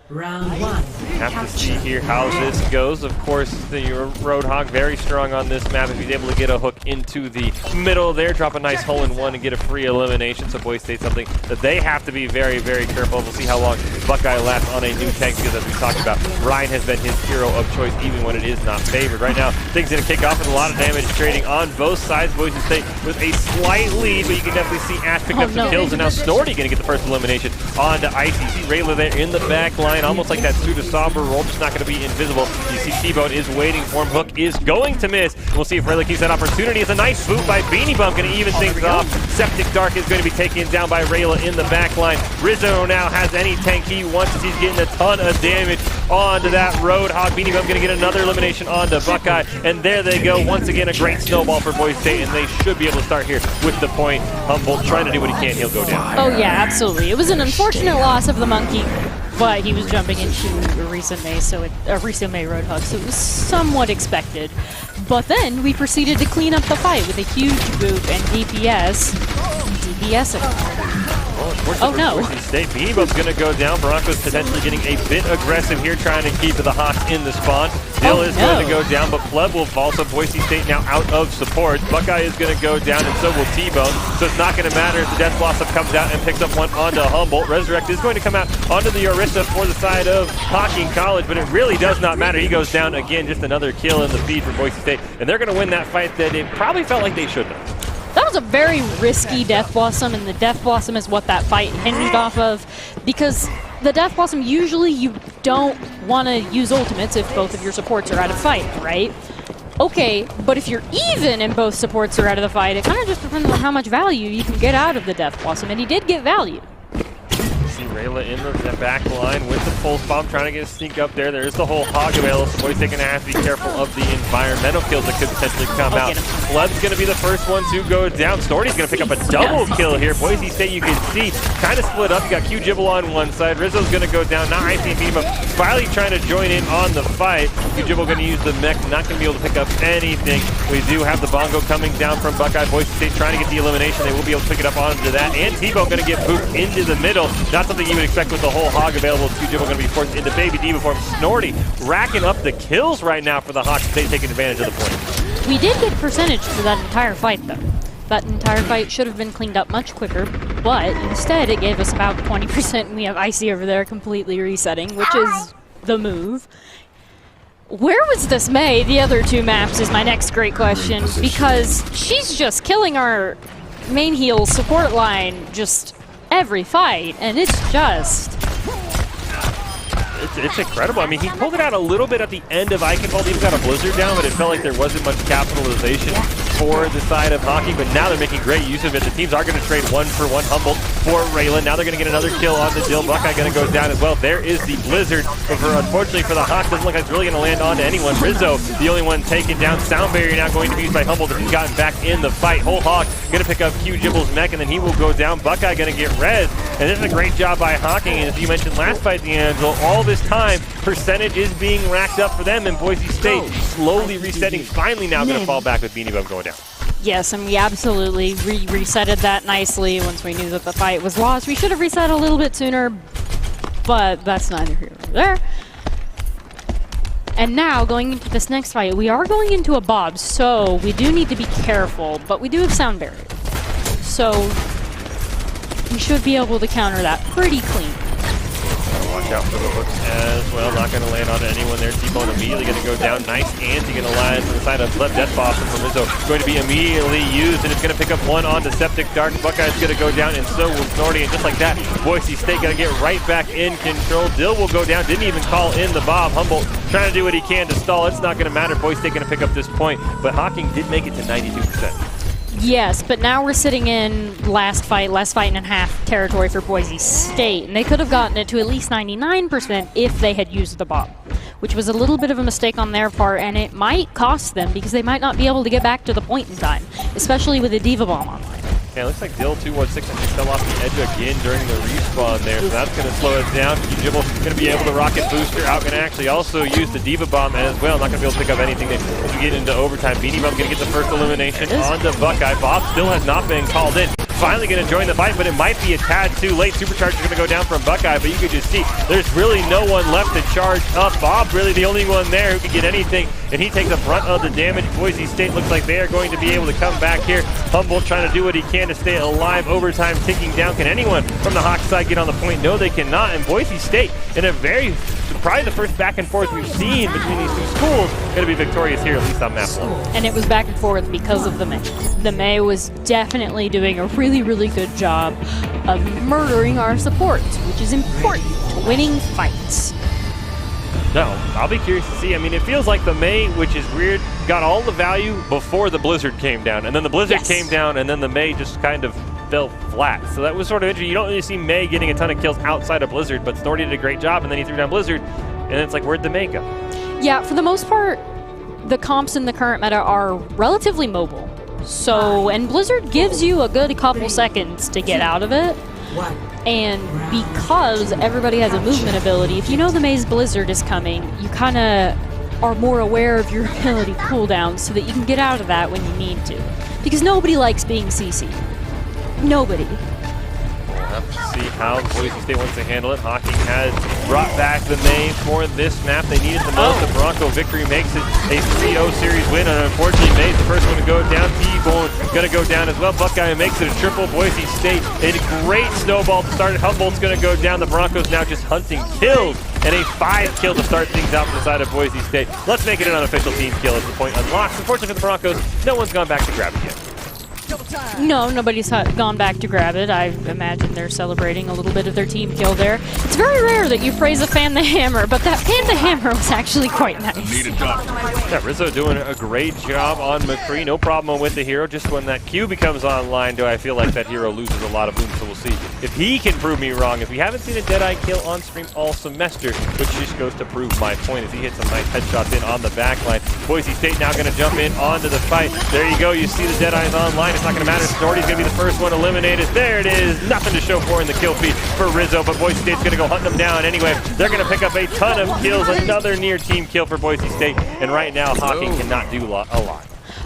Round one. Have to see here how this goes. Of course, the Roadhog very strong on this map. If he's able to get a hook into the middle there, drop a nice hole-in-one and get a free elimination. So Boise State something that they have to be very, very careful. We'll see how long Buckeye lasts on a new tank because as we talked about, Ryan has been his hero of choice even when it is not favored. Right now, things going to kick off with a lot of damage trading on both sides. Boise State with a slight lead, but you can definitely see Ash pick up some kills. And now Snorty going to get the first elimination onto ICC. Rayla there in the back line. Almost like that Suda Somber roll, just not going to be invisible. You see T-Bone is waiting for him. Hook is going to miss. We'll see if Rayla keeps that opportunity. It's a nice boot by Beanie Bum, going to even things off. Septic Dark is going to be taken down by Rayla in the back line. Rizzo now has any tank he wants as he's getting a ton of damage onto that Roadhog. Beanie Bum going to get another elimination onto Buckeye. And there they go. Once again, a great snowball for Boise State, and they should be able to start here with the point. Humboldt trying to do what he can. He'll go down. Oh, yeah, absolutely. It was an unfortunate loss of the monkey, but he was jumping into a recent May, Roadhog, so it was somewhat expected. But then we proceeded to clean up the fight with a huge boop and DPS. Oh no. Boise State. Beanie Bum's going to go down. Broncos potentially getting a bit aggressive here, trying to keep the Hawks in the spawn. Dill is going to go down, but Pleb will fall, so Boise State now out of support. Buckeye is going to go down, and so will T-Bone. So it's not going to matter if the Death Blossom comes out and picks up one onto Humboldt. Resurrect is going to come out onto the Orisa for the side of Hawking College, but it really does not matter. He goes down again, just another kill in the feed for Boise State, and they're going to win that fight that it probably felt like they should have. That was a very risky Death Blossom, and the Death Blossom is what that fight hinged off of, because the Death Blossom, usually you don't want to use ultimates if both of your supports are out of fight, right? Okay, but if you're even and both supports are out of the fight, it kind of just depends on how much value you can get out of the Death Blossom, and he did get value. See Rayla in the back line with the pulse bomb, trying to get a sneak up there. There's the whole hog available, so Boise going to have to be careful of the environmental kills that could potentially come out. Pleb's going to be the first one to go down. Snorty's going to pick up a double kill here. Boise State, you can see, kind of split up. You got Q-Gibble on one side. Rizzo's going to go down. Now IC Beam up. Smiley trying to join in on the fight. Q-Gibble going to use the mech, not going to be able to pick up anything. We do have the bongo coming down from Buckeye. Boise State trying to get the elimination. They will be able to pick it up onto that. And T-Bone going to get booped into the middle. Not something you would expect with the whole hog available. Q-Gibble going to be forced into Baby Diva form. Snorty racking up the kills right now for the Hawks. They taking advantage of the point. We did get percentage for that entire fight, though. That entire fight should have been cleaned up much quicker, but instead it gave us about 20%, and we have Icy over there completely resetting, which is the move. Where was this May the other two maps is my next great question, because she's just killing our main heal support line just every fight, and it's just... It's incredible. I mean, he pulled it out a little bit at the end of Eichenwald. He got a blizzard down, but it felt like there wasn't much capitalization for the side of Hockey, but now they're making great use of it. The teams are going to trade 1-for-1 Humboldt for Raylan. Now they're going to get another kill on the Dill. Buckeye going to go down as well. There is the blizzard, but unfortunately for the Hawks, doesn't look like it's really going to land onto anyone. Rizzo, the only one taken down. Sound barrier now going to be used by Humboldt, but he's gotten back in the fight. Whole Hawk going to pick up Q-Gibble's mech, and then he will go down. Buckeye going to get res, and this is a great job by Hawking. And as you mentioned last fight, D'Angelo, all this time, percentage is being racked up for them, and Boise State slowly resetting. Finally now going to fall back with Beanie Bum going down. Yes, and we absolutely resetted that nicely once we knew that the fight was lost. We should have reset a little bit sooner, but that's neither here nor there. And now, going into this next fight, we are going into a Bob, so we do need to be careful, but we do have sound barrier. So we should be able to counter that pretty clean. Watch out for the hooks as well. Not going to land on anyone there. T-Bone immediately going to go down. Nice anti going to land from the side of left Death Boston from Rizzo. Going to be immediately used, and it's going to pick up one onto Septic Dark. Buckeye's going to go down, and so will Snorty. And just like that, Boise State going to get right back in control. Dill will go down. Didn't even call in the Bob. Humboldt trying to do what he can to stall. It's not going to matter. Boise State going to pick up this point, but Hawking did make it to 92%. Yes, but now we're sitting in last fight and a half territory for Boise State, and they could have gotten it to at least 99% if they had used the Bob, which was a little bit of a mistake on their part, and it might cost them because they might not be able to get back to the point in time, especially with the Diva Bomb online. Yeah, it looks like Dill 216 fell off the edge again during the respawn there, so that's going to slow it down. Jibble going to be able to rocket booster out, going to actually also use the Diva Bomb as well. Not going to be able to pick up anything as we get into overtime. Beanie Bum going to get the first elimination on the Buckeye. Bob still has not been called in. Finally going to join the fight, but it might be a tad too late. Supercharger's going to go down from Buckeye, but you can just see there's really no one left to charge up. Bob really the only one there who can get anything, and he takes the brunt of the damage. Boise State looks like they are going to be able to come back here. Humboldt trying to do what he can to stay alive. Overtime ticking down. Can anyone from the Hawk side get on the point? No, they cannot. And Boise State, in a probably the first back and forth we've seen between these two schools, going to be victorious here, at least on map 1. And it was back and forth because of the May. The May was definitely doing a really, really good job of murdering our supports, which is important to winning fights. No, I'll be curious to see. I mean, it feels like the May, which is weird, got all the value before the Blizzard came down. And then the Blizzard came down, and then the May just kind of fell flat. So that was sort of interesting. You don't really see May getting a ton of kills outside of Blizzard, but Snorty did a great job, and then he threw down Blizzard, and it's like, where'd the May go? Yeah, for the most part, the comps in the current meta are relatively mobile. So, and Blizzard gives you a good couple seconds to get out of it. And because everybody has a movement ability, if you know the May's Blizzard is coming, you kind of are more aware of your ability cooldown so that you can get out of that when you need to. Because nobody likes being CC'd. Nobody. We'll have to see how Boise State wants to handle it. Hawking has brought back the May for this map. They needed the most. The Bronco victory makes it a 3-0 series win, and unfortunately May's the first one to go down. T-Bone going to go down as well. Buckeye makes it a triple. Boise State, a great snowball to start. Humboldt's going to go down. The Broncos now just hunting kills, and a 5 kill to start things out from the side of Boise State. Let's make it an unofficial team kill as the point unlocks. Unfortunately for the Broncos, no one's gone back to grab it yet. No, nobody's gone back to grab it. I imagine they're celebrating a little bit of their team kill there. It's very rare that you praise a Fan the Hammer, but that Fan the Hammer was actually quite nice. Yeah, Rizzo doing a great job on McCree. No problem with the hero. Just when that Q becomes online, do I feel like that hero loses a lot of boom. So we'll see if he can prove me wrong. If we haven't seen a Deadeye kill on stream all semester, which just goes to prove my point as he hits some nice headshots in on the backline. Boise State now going to jump in onto the fight. There you go. You see the Deadeyes online. It's not going to matter. Snorty's going to be the first one eliminated. There it is. Nothing to show for in the kill feed for Rizzo, but Boise State's going to go hunting them down anyway. They're going to pick up a ton of kills. Another near team kill for Boise State, and right now Hawking cannot do a lot.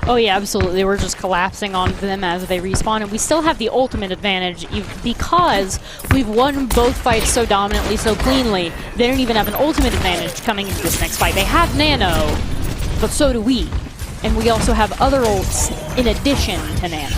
Oh yeah, absolutely. We're just collapsing on them as they respawn, and we still have the ultimate advantage because we've won both fights so dominantly, so cleanly. They don't even have an ultimate advantage coming into this next fight. They have Nano, but so do we. And we also have other ults in addition to Nano.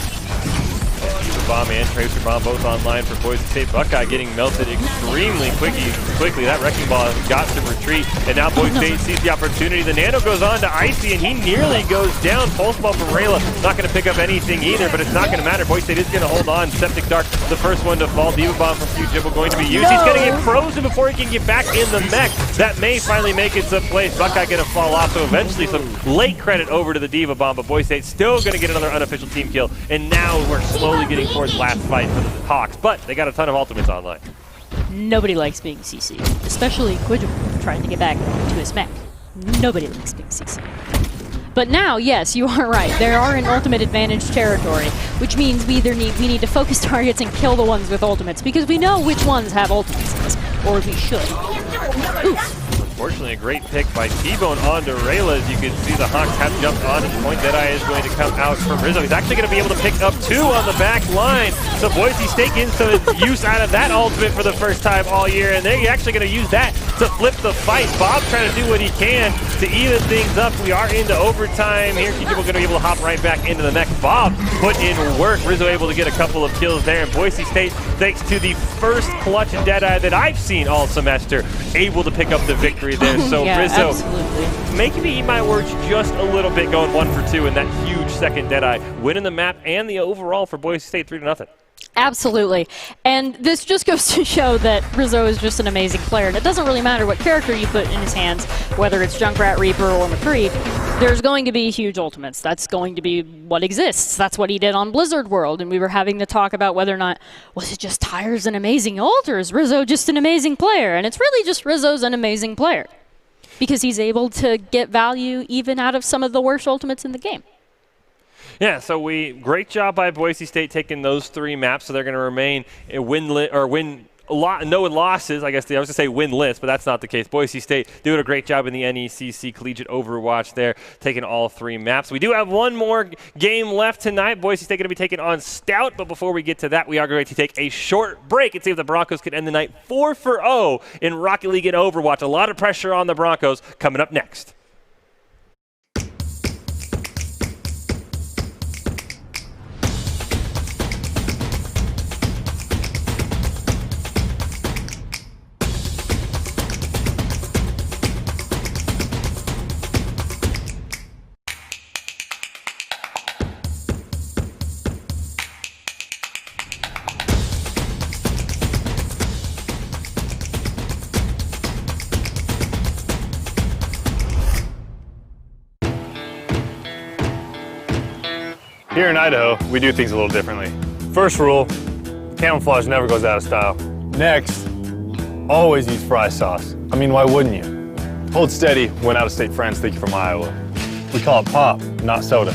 Bomb and Tracer Bomb both online for Boise State. Buckeye getting melted extremely quickly. That Wrecking Ball has got to retreat, and now Boise State sees the opportunity. The Nano goes on to Icy, and he nearly goes down. Pulse Ball from Rayla, not going to pick up anything either, but it's not going to matter. Boise State is going to hold on. Septic Dark, the first one to fall. Diva Bomb from Q-Jibble going to be used. He's going to get frozen before he can get back in the mech. That may finally make it to place. Buckeye going to fall off, so eventually some late credit over to the Diva Bomb, but Boise State still going to get another unofficial team kill, and now we're slowly getting towards last fight for the Hawks, but they got a ton of ultimates online. Nobody likes being CC, especially Quidjum trying to get back to his mech. Nobody likes being CC. But now, yes, you are right. There are in ultimate advantage territory, which means we need to focus targets and kill the ones with ultimates, because we know which ones have ultimates, or we should. Oof. Unfortunately, a great pick by T-Bone onto Rayla. As you can see, the Hawks have jumped on it. Point Deadeye is going to come out from Rizzo. He's actually going to be able to pick up 2 on the back line. So Boise State getting some use out of that ultimate for the first time all year, and they're actually going to use that to flip the fight. Bob trying to do what he can to even things up. We are into overtime here. People are going to be able to hop right back into the next. Bob put in work. Rizzo able to get a couple of kills there, and Boise State, thanks to the first clutch Deadeye that I've seen all semester, able to pick up the victory there. So yeah, Rizzo absolutely. making me eat my words just a little bit, going 1 for 2 in that huge second Deadeye, winning the map and the overall for Boise State 3-0. Absolutely. And this just goes to show that Rizzo is just an amazing player. And it doesn't really matter what character you put in his hands, whether it's Junkrat, Reaper, or McCree, there's going to be huge ultimates. That's going to be what exists. That's what he did on Blizzard World. And we were having to talk about whether or not, was it just Tyre's an amazing ult, or is Rizzo just an amazing player? And it's really just Rizzo's an amazing player, because he's able to get value even out of some of the worst ultimates in the game. Yeah, so great job by Boise State taking those 3 maps, so they're going to remain no losses. I guess I was going to say winless, but that's not the case. Boise State doing a great job in the NECC Collegiate Overwatch there, taking all 3 maps. We do have one more game left tonight. Boise State going to be taking on Stout, but before we get to that, we are going to take a short break and see if the Broncos can end the night 4-0 in Rocket League and Overwatch. A lot of pressure on the Broncos coming up next. Here in Idaho, we do things a little differently. First rule, camouflage never goes out of style. Next, always use fry sauce. I mean, why wouldn't you? Hold steady when out-of-state friends think you're from Iowa. We call it pop, not soda.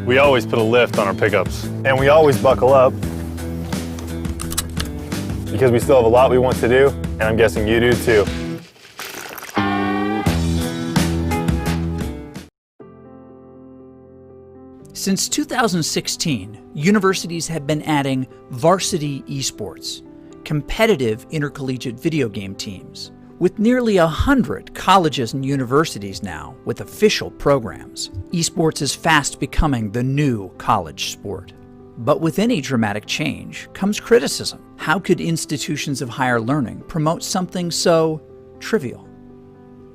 We always put a lift on our pickups. And we always buckle up, because we still have a lot we want to do, and I'm guessing you do too. Since 2016, universities have been adding varsity esports, competitive intercollegiate video game teams, with nearly 100 colleges and universities now with official programs. Esports is fast becoming the new college sport. But with any dramatic change comes criticism. How could institutions of higher learning promote something so trivial?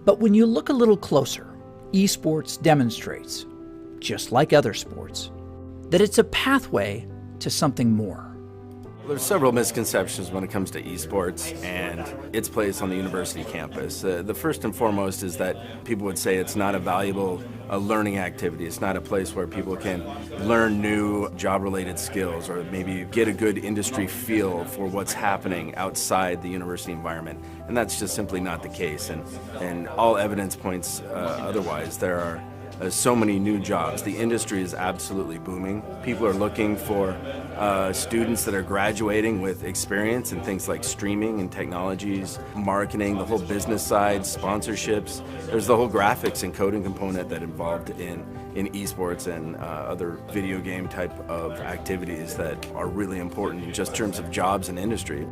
But when you look a little closer, esports demonstrates, just like other sports, that it's a pathway to something more. There's several misconceptions when it comes to esports and its place on the university campus. The first and foremost is that people would say it's not a valuable learning activity. It's not a place where people can learn new job-related skills or maybe get a good industry feel for what's happening outside the university environment. And that's just simply not the case. And all evidence points otherwise. There are so many new jobs. The industry is absolutely booming. People are looking for students that are graduating with experience in things like streaming and technologies, marketing, the whole business side, sponsorships. There's the whole graphics and coding component that involved in esports and other video game type of activities that are really important in just terms of jobs and industry.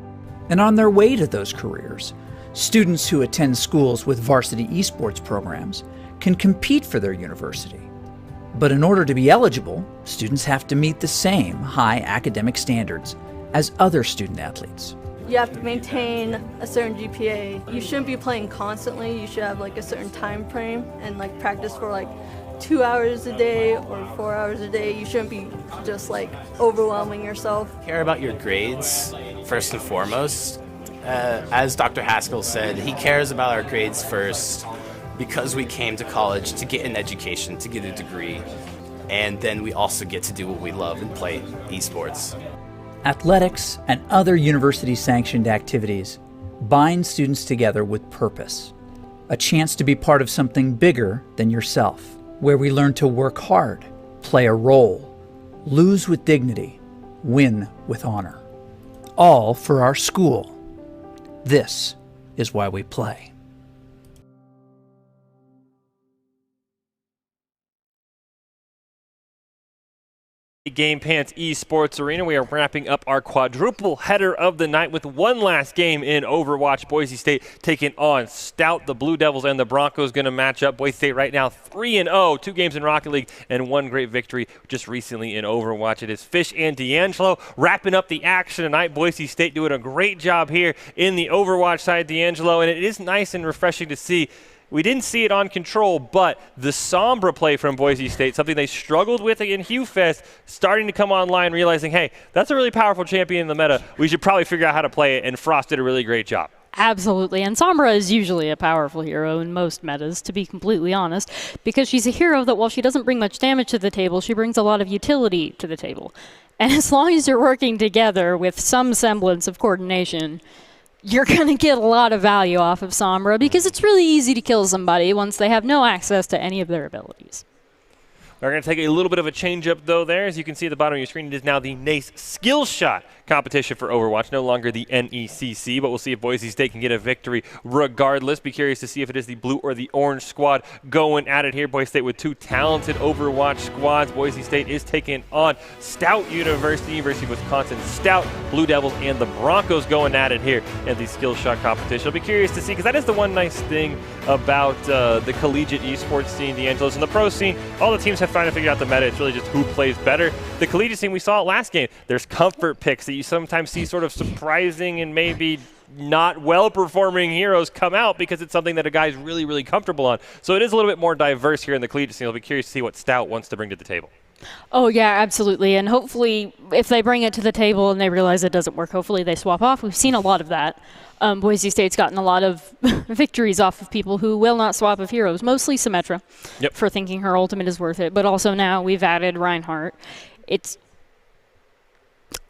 And on their way to those careers, students who attend schools with varsity esports programs can compete for their university. But in order to be eligible, students have to meet the same high academic standards as other student athletes. You have to maintain a certain GPA. You shouldn't be playing constantly. You should have like a certain time frame and like practice for like 2 hours a day or 4 hours a day. You shouldn't be just like overwhelming yourself. Care about your grades first and foremost. As Dr. Haskell said, he cares about our grades first, because we came to college to get an education, to get a degree, and then we also get to do what we love and play esports. Athletics and other university-sanctioned activities bind students together with purpose, a chance to be part of something bigger than yourself, where we learn to work hard, play a role, lose with dignity, win with honor, all for our school. This is why we play. Game Pants Esports Arena. We are wrapping up our quadruple header of the night with one last game in Overwatch. Boise State taking on Stout. The Blue Devils and the Broncos going to match up. Boise State right now 3-0, 2 games in Rocket League and 1 great victory just recently in Overwatch. It is Fish and D'Angelo wrapping up the action tonight. Boise State doing a great job here in the Overwatch side, D'Angelo, and it is nice and refreshing to see. We didn't see it on Control, but the Sombra play from Boise State, something they struggled with in HUE Fest, starting to come online, realizing, hey, that's a really powerful champion in the meta. We should probably figure out how to play it, and Frost did a really great job. Absolutely, and Sombra is usually a powerful hero in most metas, to be completely honest, because she's a hero that while she doesn't bring much damage to the table, she brings a lot of utility to the table. And as long as you're working together with some semblance of coordination, you're going to get a lot of value off of Sombra because it's really easy to kill somebody once they have no access to any of their abilities. We're going to take a little bit of a change up, though, there. As you can see at the bottom of your screen, it is now the NACE Skill Shot competition for Overwatch, no longer the NECC, but we'll see if Boise State can get a victory regardless. Be curious to see if it is the blue or the orange squad going at it here. Boise State with 2 talented Overwatch squads. Boise State is taking on Stout University, University of Wisconsin Stout, Blue Devils, and the Broncos going at it here in the Skill Shot competition. I'll be curious to see, because that is the one nice thing about the collegiate esports scene, D'Angelo's, and the pro scene. All the teams have tried to figure out the meta. It's really just who plays better. The collegiate scene, we saw it last game. There's comfort picks that you sometimes see sort of surprising and maybe not well-performing heroes come out because it's something that a guy's really, really comfortable on. So it is a little bit more diverse here in the collegiate scene. I'll be curious to see what Stout wants to bring to the table. Oh, yeah, absolutely. And hopefully, if they bring it to the table and they realize it doesn't work, hopefully they swap off. We've seen a lot of that. Boise State's gotten a lot of victories off of people who will not swap of heroes, mostly Symmetra, for thinking her ultimate is worth it. But also now we've added Reinhardt.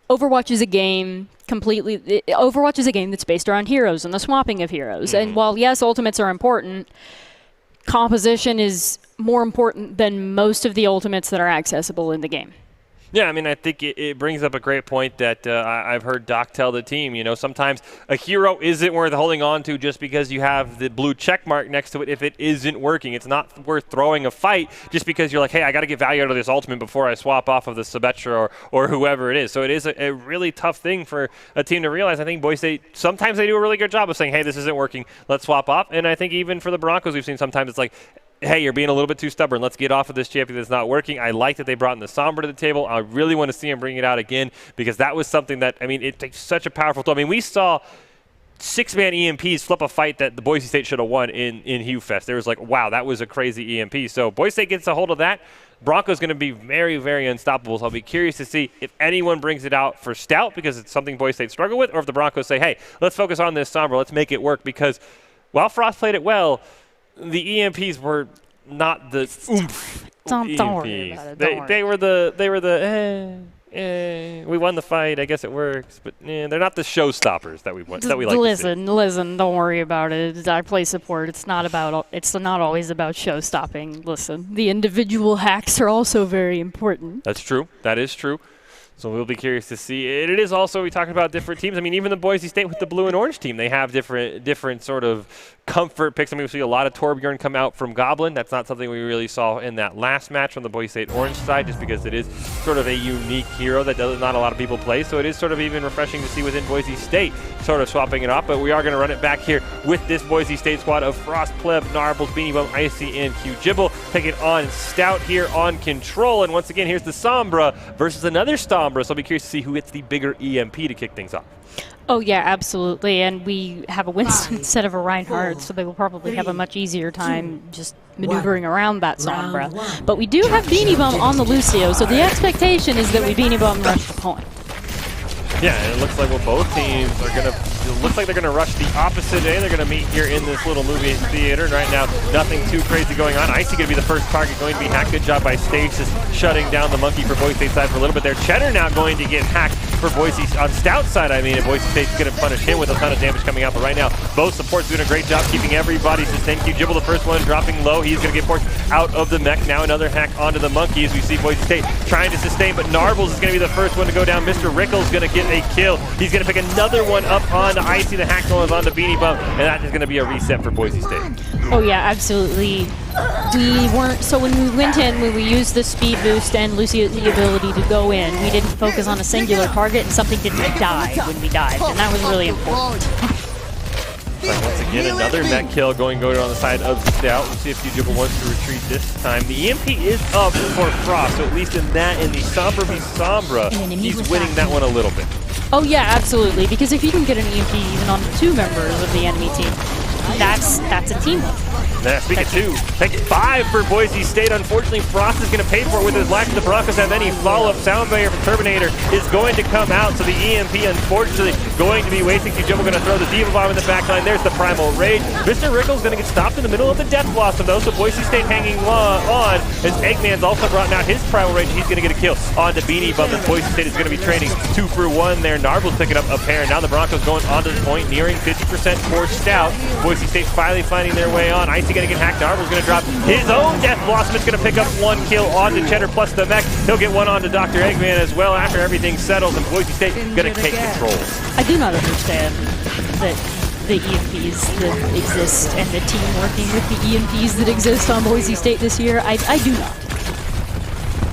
Overwatch is a game Overwatch is a game that's based around heroes and the swapping of heroes. And while, yes, ultimates are important, composition is more important than most of the ultimates that are accessible in the game. Yeah, I mean, I think it brings up a great point that I've heard Doc tell the team. You know, sometimes a hero isn't worth holding on to just because you have the blue check mark next to it if it isn't working. It's not worth throwing a fight just because you're like, hey, I got to get value out of this ultimate before I swap off of the Symmetra or whoever it is. So it is a really tough thing for a team to realize. I think Boise State, sometimes they do a really good job of saying, hey, this isn't working, let's swap off. And I think even for the Broncos, we've seen sometimes it's like, hey, you're being a little bit too stubborn. Let's get off of this champion that's not working. I like that they brought in the Sombra to the table. I really want to see him bring it out again because that was something that, I mean, it takes such a powerful tool. I mean, we saw 6-man EMPs flip a fight that the Boise State should have won in HUE Fest. There was like, wow, that was a crazy EMP. So Boise State gets a hold of that. Broncos going to be very, very unstoppable. So I'll be curious to see if anyone brings it out for Stout because it's something Boise State struggled with, or if the Broncos say, hey, let's focus on this Sombra. Let's make it work because while Frost played it well, the EMPs were not the oomph. Don't worry about it. They were the we won the fight. I guess it works, but they're not the showstoppers that we want. That we like. Listen, don't worry about it. I play support. It's not always about show stopping. Listen, the individual hacks are also very important. That's true. That is true. So we'll be curious to see. It is also, we talked about different teams. I mean, even the Boise State with the blue and orange team, they have different sort of comfort picks. I mean, we see a lot of Torbjorn come out from Goblin. That's not something we really saw in that last match from the Boise State orange side, just because it is sort of a unique hero that not a lot of people play. So it is sort of even refreshing to see within Boise State sort of swapping it off. But we are going to run it back here with this Boise State squad of Frost, Pleb, Narbles, Beanie Bum, Icy, and Q-Jibble. Taking on Stout here on Control. And once again, here's the Sombra versus another Sombra. So I'll be curious to see who gets the bigger EMP to kick things off. Oh, yeah, absolutely. And we have a Winston instead of a Reinhardt, so they will probably have a much easier time just maneuvering around that Sombra. But we do have Beanie Bum on the Lucio, so the expectation is that we Beanie Bum rush the point. Yeah, and it looks like both teams are going to, it looks like they're going to rush the opposite day. They're going to meet here in this little movie theater. And right now, nothing too crazy going on. Icy going to be the first target going to be hacked. Good job by Stasis shutting down the monkey for Boise State side for a little bit there. Cheddar now going to get hacked for Boise, on Stout side, I mean, and Boise State's going to punish him with a ton of damage coming out. But right now, both supports doing a great job keeping everybody sustained. Q-Jibble, the first one, dropping low. He's going to get forced out of the mech. Now another hack onto the monkey as we see Boise State trying to sustain, but Narbles is going to be the first one to go down. Mr. Rickles going to get a kill. He's going to pick another one up on Icy. The hack going on to Beanie Bum, and that is going to be a reset for Boise State. Oh yeah, absolutely. We weren't, so when we went in, when we used the speed boost and Lucia's ability to go in, we didn't focus on a singular target and something didn't die when we dived, and that was really important. But once again, another mech kill going on the side of Stout. We'll see if Q-Jibble wants to retreat this time. The EMP is up for Frost, so at least in that, in the Sombra v Sombra, he's winning that one a little bit. Oh yeah, absolutely, because if you can get an EMP even on 2 members of the enemy team, that's a team. Now, speaking of 2, take 5 for Boise State. Unfortunately, Frost is going to pay for it with his lack. The Broncos have any follow-up. Sound barrier from Terminator is going to come out, so the EMP, unfortunately, going to be wasting. Q-Jibble going to throw the Diva Bomb in the back line. There's the Primal Rage. Mr. Rickles going to get stopped in the middle of the Death Blossom, though, so Boise State hanging on, as Eggman's also brought out his Primal Rage. He's going to get a kill on the Beanie Bum, as Boise State is going to be trading 2 for 1 there. Narble's picking up a pair. Now the Broncos going onto the point, nearing 50% for Stout. Boise State finally finding their way on. Icy going to get hacked. Narble's going to drop his own Death Blossom. It's going to pick up 1 kill onto Cheddar plus the mech. He'll get 1 onto Dr. Eggman as well after everything settles, and Boise State going to take control. I do not understand that the EMPs that exist and the team working with the EMPs that exist on Boise State this year. I do not.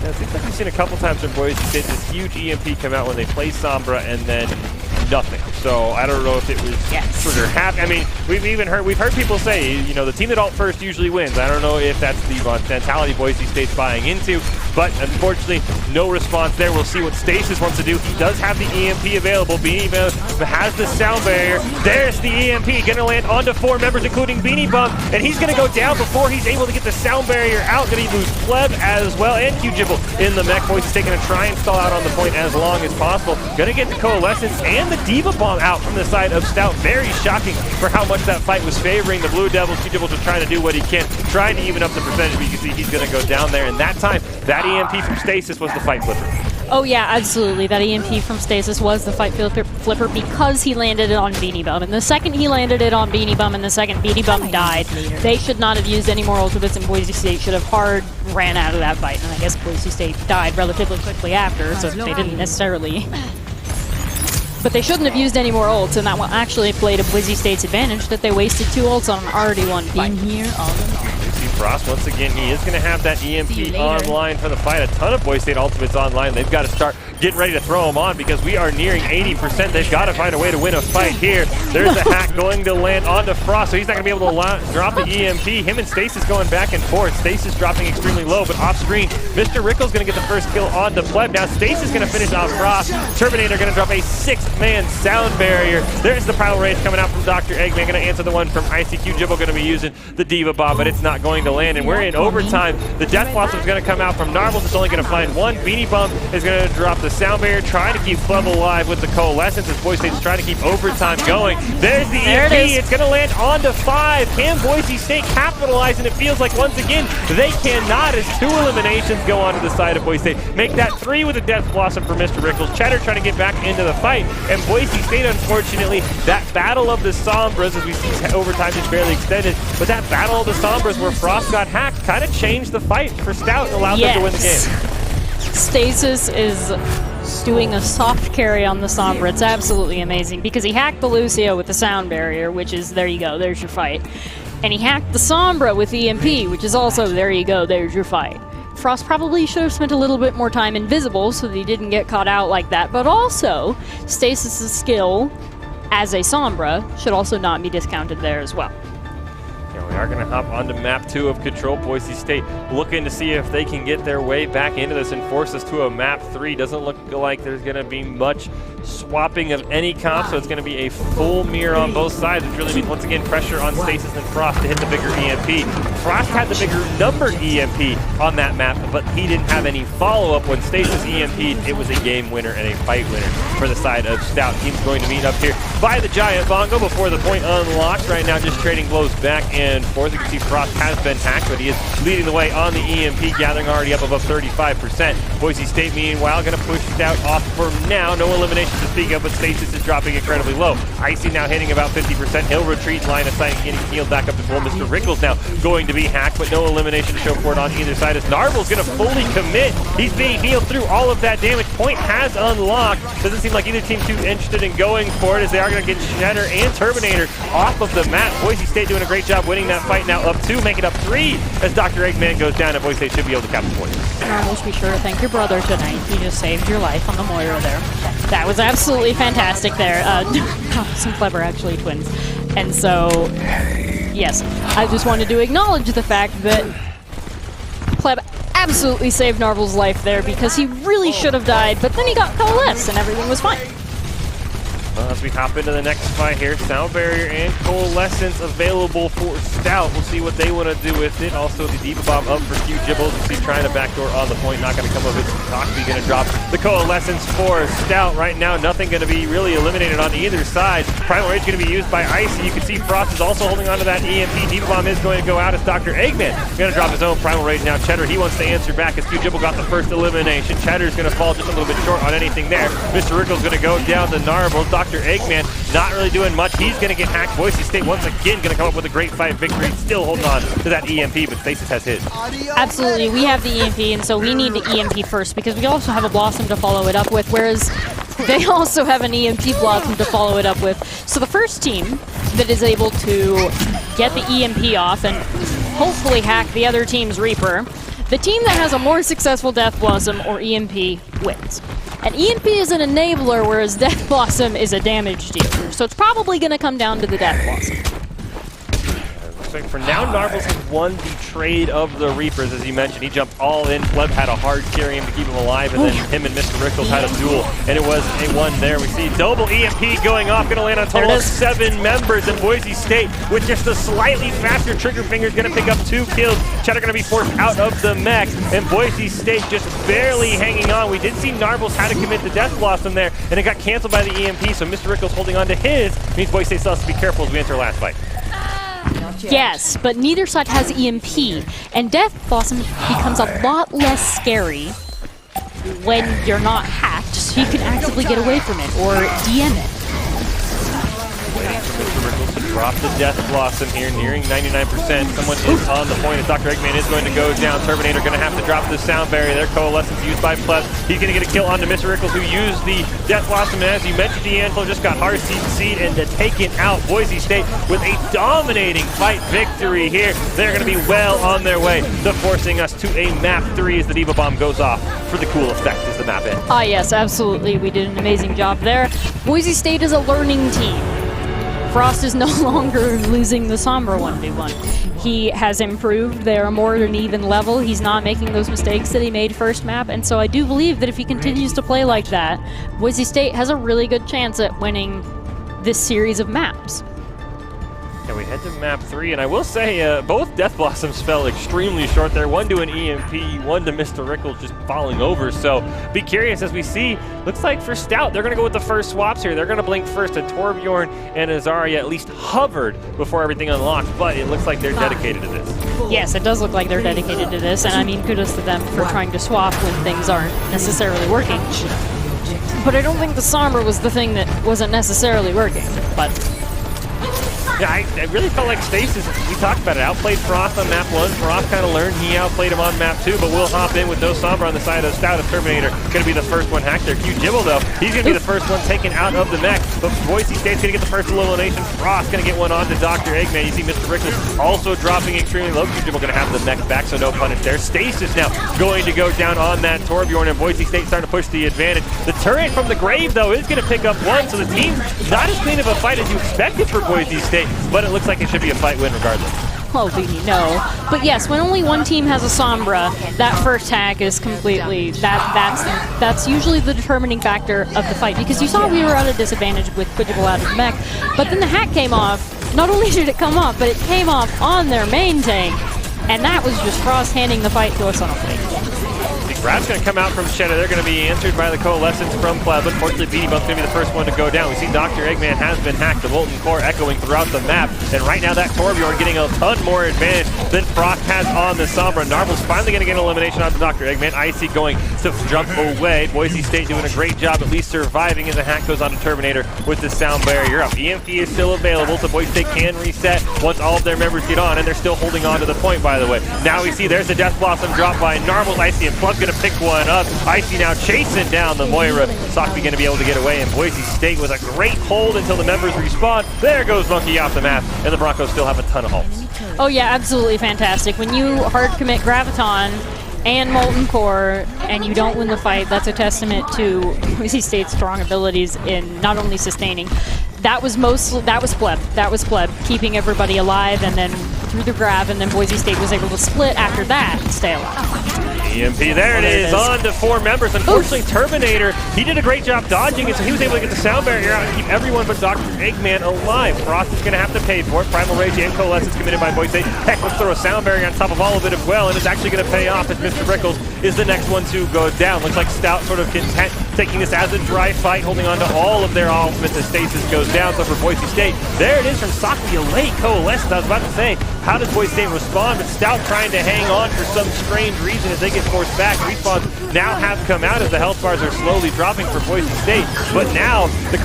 Yeah, it seems like we've seen a couple times in Boise State this huge EMP come out when they play Sombra and then nothing. So I don't know if it was sort of happy. I mean, we've heard people say, you know, the team that ult first usually wins. I don't know if that's the mentality Boise State's buying into, but unfortunately, no response there. We'll see what Stasis wants to do. He does have the EMP available. Beanie Bum has the sound barrier. There's the EMP, gonna land onto 4 members, including Beanie Bum, and he's gonna go down before he's able to get the sound barrier out. Gonna lose Pleb as well, and Q-Jibble in the mech. Boise State gonna try and stall out on the point as long as possible. Gonna get the Coalescence and the Diva Bomb out from the side of Stout. Very shocking for how much that fight was favoring the Blue Devils. Q-Jibble just trying to do what he can, trying to even up the percentage, but you can see he's going to go down there. And that time, that EMP from Stasis was the fight flipper. Oh yeah, absolutely. That EMP from Stasis was the fight flipper because he landed it on Beanie Bum. And the second he landed it on Beanie Bum and the second Beanie Bum died, they should not have used any more ultimates, and Boise State should have ran out of that fight. And I guess Boise State died relatively quickly after, so they didn't necessarily... But they shouldn't have used any more ults, and that one actually played to Boise State's advantage that they wasted 2 ults on an already won fight. Here all along. Frost, once again, he is going to have that EMP online for the fight. A ton of Boise State ultimates online. They've got to start getting ready to throw them on because we are nearing 80%. They've got to find a way to win a fight here. There's a hack going to land onto Frost, so he's not going to be able to drop the EMP. Him and Stasis going back and forth. Stasis dropping extremely low, but off screen, Mr. Rickles going to get the first kill onto Pleb. Now Stasis going to finish off Frost. Terminator going to drop a 6-man sound barrier. There's the Primal Rage coming out from Dr. Eggman. Going to answer the one from ICQ. Jibble going to be using the Diva Bomb, but it's not going to land, and we're in overtime. The Death Blossom is going to come out from Narbles. It's only going to find 1. Beanie Bum is going to drop the sound barrier, trying to keep Pleb alive with the Coalescence as Boise State's trying to keep overtime going. There's the EMP. It's going to land onto 5. Can Boise State capitalize? And it feels like once again they cannot, as 2 eliminations go onto the side of Boise State. Make that 3 with the Death Blossom for Mr. Rickles. Cheddar trying to get back into the fight, and Boise State, unfortunately, that battle of the Sombras, as we see overtime is barely extended, but that battle of the Sombras where Frost got hacked kind of changed the fight for Stout and allowed them to win the game. Stasis is doing a soft carry on the Sombra. It's absolutely amazing because he hacked the Lucio with the sound barrier, which is, there you go, there's your fight. And he hacked the Sombra with EMP, which is also, there you go, there's your fight. Frost probably should have spent a little bit more time invisible so that he didn't get caught out like that, but also Stasis' skill as a Sombra should also not be discounted there as well. We are going to hop onto map 2 of Control. Boise State looking to see if they can get their way back into this and force us to a map 3. Doesn't look like there's going to be much swapping of any comp, so it's going to be a full mirror on both sides, which really means once again pressure on Stasis and Frost to hit the bigger EMP. Frost had the bigger numbered EMP on that map, but he didn't have any follow-up. When Stasis EMP'd, it was a game winner and a fight winner for the side of Stout. Team's going to meet up here by the Giant Bongo before the point unlocks. Right now just trading blows back and forth. You can see Frost has been hacked, but he is leading the way on the EMP, gathering already up above 35%. Boise State, meanwhile, going to push Stout off for now. No elimination to speak of, but Stasis is dropping incredibly low. Icy now hitting about 50%. He'll retreat, line of sight, getting healed back up to full. Mr. Rickles now going to be hacked, but no elimination to show for it on either side as Narvel's going to fully commit. He's being healed through all of that damage. Point has unlocked. Doesn't seem like either team too interested in going for it as they are going to get Cheddar and Terminator off of the map. Boise State doing a great job winning that fight, now up 2, make it up 3 as Dr. Eggman goes down and Boise State should be able to cap the point. Almost be sure to thank your brother tonight. He just saved your life on the Moira there. That was absolutely fantastic there. Some clever, actually, twins. And so, yes, I just wanted to acknowledge the fact that Pleb absolutely saved Narvel's life there because he really should have died, but then he got coalesced and everything was fine. Well, as we hop into the next fight here, Sound Barrier and Coalescence available for Stout. We'll see what they want to do with it. Also, the Diva Bomb up for Q-Jibbles. We'll see trying to backdoor on the point. Not going to come of it. Toxby going to drop the Coalescence for Stout. Right now, nothing going to be really eliminated on either side. Primal Rage going to be used by Icy. You can see Frost is also holding on to that EMP. Diva Bomb is going to go out as Dr. Eggman going to drop his own Primal Rage. Now Cheddar, he wants to answer back as Q-Jibble got the first elimination. Cheddar's going to fall just a little bit short on anything there. Mr. Rickle's going to go down to Narble. Dr. Eggman not really doing much. He's going to get hacked. Boise State once again going to come up with a great fight victory. Still holding on to that EMP, but Stasis has his. Absolutely. We have the EMP, and so we need the EMP first because we also have a Blossom to follow it up with, whereas they also have an EMP Blossom to follow it up with. So the first team that is able to get the EMP off and hopefully hack the other team's Reaper, the team that has a more successful Death Blossom or EMP wins. And EMP is an enabler, whereas Death Blossom is a damage dealer. So it's probably going to come down to the Death Blossom. So for now, Narbles has won the trade of the Reapers, as you mentioned. He jumped all in. Pleb had a hard carry him to keep him alive, and then him and Mr. Rickles had a duel, and it was a 1 there. We see double EMP going off, going to land on a total of 7 members, and Boise State, with just a slightly faster trigger finger, is going to pick up 2 kills. Cheddar going to be forced out of the mech, and Boise State just barely hanging on. We did see Narbles had to commit the Death Blossom there, and it got canceled by the EMP, so Mr. Rickles holding on to his. Means Boise State still has to be careful as we enter our last fight. Yes, but neither side has EMP, and Death Blossom becomes a lot less scary when you're not hacked, so you can actively get away from it or DM it. Drop the Death Blossom here, nearing 99%. Someone is on the point as Dr. Eggman is going to go down. Terminator going to have to drop the Sound Barrier. Their Coalescence used by Pleb. He's going to get a kill onto Mr. Rickles, who used the Death Blossom. And as you mentioned, D'Angelo just got hard seed and taken out Boise State with a dominating fight victory here. They're going to be well on their way to forcing us to a map 3 as the Diva Bomb goes off for the cool effect as the map ends. Ah, yes, absolutely. We did an amazing job there. Boise State is a learning team. Frost is no longer losing the Sombra 1v1. He has improved. They are more at an even level. He's not making those mistakes that he made first map, and so I do believe that if he continues to play like that, Boise State has a really good chance at winning this series of maps. And we head to map 3, and I will say both Death Blossoms fell extremely short there. One to an EMP, one to Mr. Rickles just falling over. So be curious as we see. Looks like for Stout, they're going to go with the first swaps here. They're going to blink first, and Torbjorn and Azaria at least hovered before everything unlocked, but it looks like they're dedicated to this. Yes, it does look like they're dedicated to this, and I mean, kudos to them for trying to swap when things aren't necessarily working. But I don't think the Sombra was the thing that wasn't necessarily working, but... Yeah, I really felt like Stasis, we talked about it, outplayed Frost on map 1. Frost kind of learned he outplayed him on map 2, but we'll hop in with no Sombra on the side of Stout. As Terminator going to be the first one hacked there. Q-Jibble, though, he's going to be the first one taken out of the mech, but Boise State's going to get the first elimination. Frost going to get one on to Dr. Eggman. You see Mr. Rickles also dropping extremely low. Q-Jibble going to have the mech back, so no punish there. Stasis now going to go down on that Torbjorn, and Boise State starting to push the advantage. The turret from the grave, though, is going to pick up 1, so the team's not as clean of a fight as you expected for Boise State, but it looks like it should be a fight win regardless. Oh, Beanie, no. But yes, when only one team has a Sombra, that first hack is completely... That's usually the determining factor of the fight, because you saw we were at a disadvantage with Q-Jibble out of the mech, but then the hack came off. Not only did it come off, but it came off on their main tank, and that was just Frost handing the fight to us on a plate. Grab's going to come out from Cheddar. They're going to be answered by the Coalescence from Pleb. Unfortunately, Beanie Bump's going to be the first one to go down. We see Dr. Eggman has been hacked. The Molten Core echoing throughout the map. And right now, that Torbjorn getting a ton more advantage than Frost has on the Sombra. Narvel's finally going to get an elimination onto Dr. Eggman. Icy going to jump away. Boise State doing a great job at least surviving as the hack goes on to Terminator with the sound barrier up. EMP is still available, so Boise State can reset once all of their members get on, and they're still holding on to the point, by the way. Now we see there's the Death Blossom drop by Narvel's. Icy and Plug's going to pick one up. Icy now chasing down the Moira. Sockby going to be able to get away, and Boise State with a great hold until the members respawn. There goes Monkey off the map, and the Broncos still have a ton of halts. Oh yeah, absolutely fantastic. When you hard commit Graviton and Molten Core and you don't win the fight, that's a testament to Boise State's strong abilities in not only sustaining. That was Pleb keeping everybody alive, and then through the grab, and then Boise State was able to split after that and stay alive. EMP, there it is, on to 4 members. Unfortunately, Terminator, he did a great job dodging it, so he was able to get the sound barrier out and keep everyone but Dr. Eggman alive. Frost is going to have to pay for it. Primal Rage and Coalescence committed by Boise State. Heck, let's throw a sound barrier on top of all of it as well, and it's actually going to pay off as Mr. Brickles is the next one to go down. Looks like Stout sort of content, taking this as a dry fight, holding on to all of their ultimates as Stasis goes down. So for Boise State, there it is from Sockby, a late Coalescence. I was about to say, how does Boise State respond? But Stout trying to hang on for some strange reason as they get forced back. Respawns now have come out as the health bars are slowly dropping for Boise State. But now the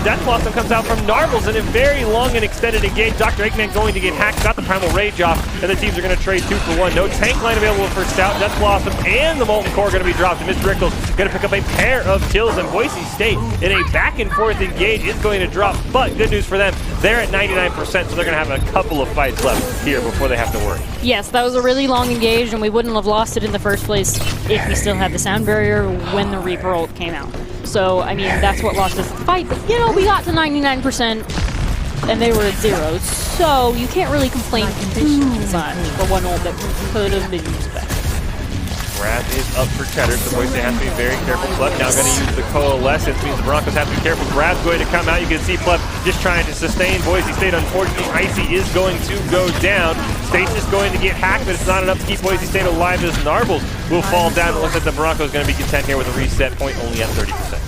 Death Blossom comes out from Narvels in a very long and extended engage. Dr. Eggman going to get hacked, got the Primal Rage off, and the teams are going to trade 2 for 1. No tank line available for Stout. Death Blossom and the Molten Core are going to be dropped. And Mr. Rickles going to pick up a pair of kills, and Boise State in a back and forth engage is going to drop. But good news for them, they're at 99%, so they're going to have a couple of fights left here before they have to worry. Yes, that was a really long engage, and we wouldn't have lost it in the first place if we still had the sound barrier when the Reaper ult came out. So, I mean, that's what lost us the fight. But, you know, we got to 99%, and they were at 0. So, you can't really complain too much for one ult that could have been used better. Grab is up for Cheddar, so Boise State has to be very careful. Pleb now going to use the Coalescence, means the Broncos have to be careful. Grab's going to come out. You can see Pleb just trying to sustain Boise State. Unfortunately, Icy is going to go down. Stasis going to get hacked, but it's not enough to keep Boise State alive as Narbles will fall down. It looks like the Broncos going to be content here with a reset point only at 30%.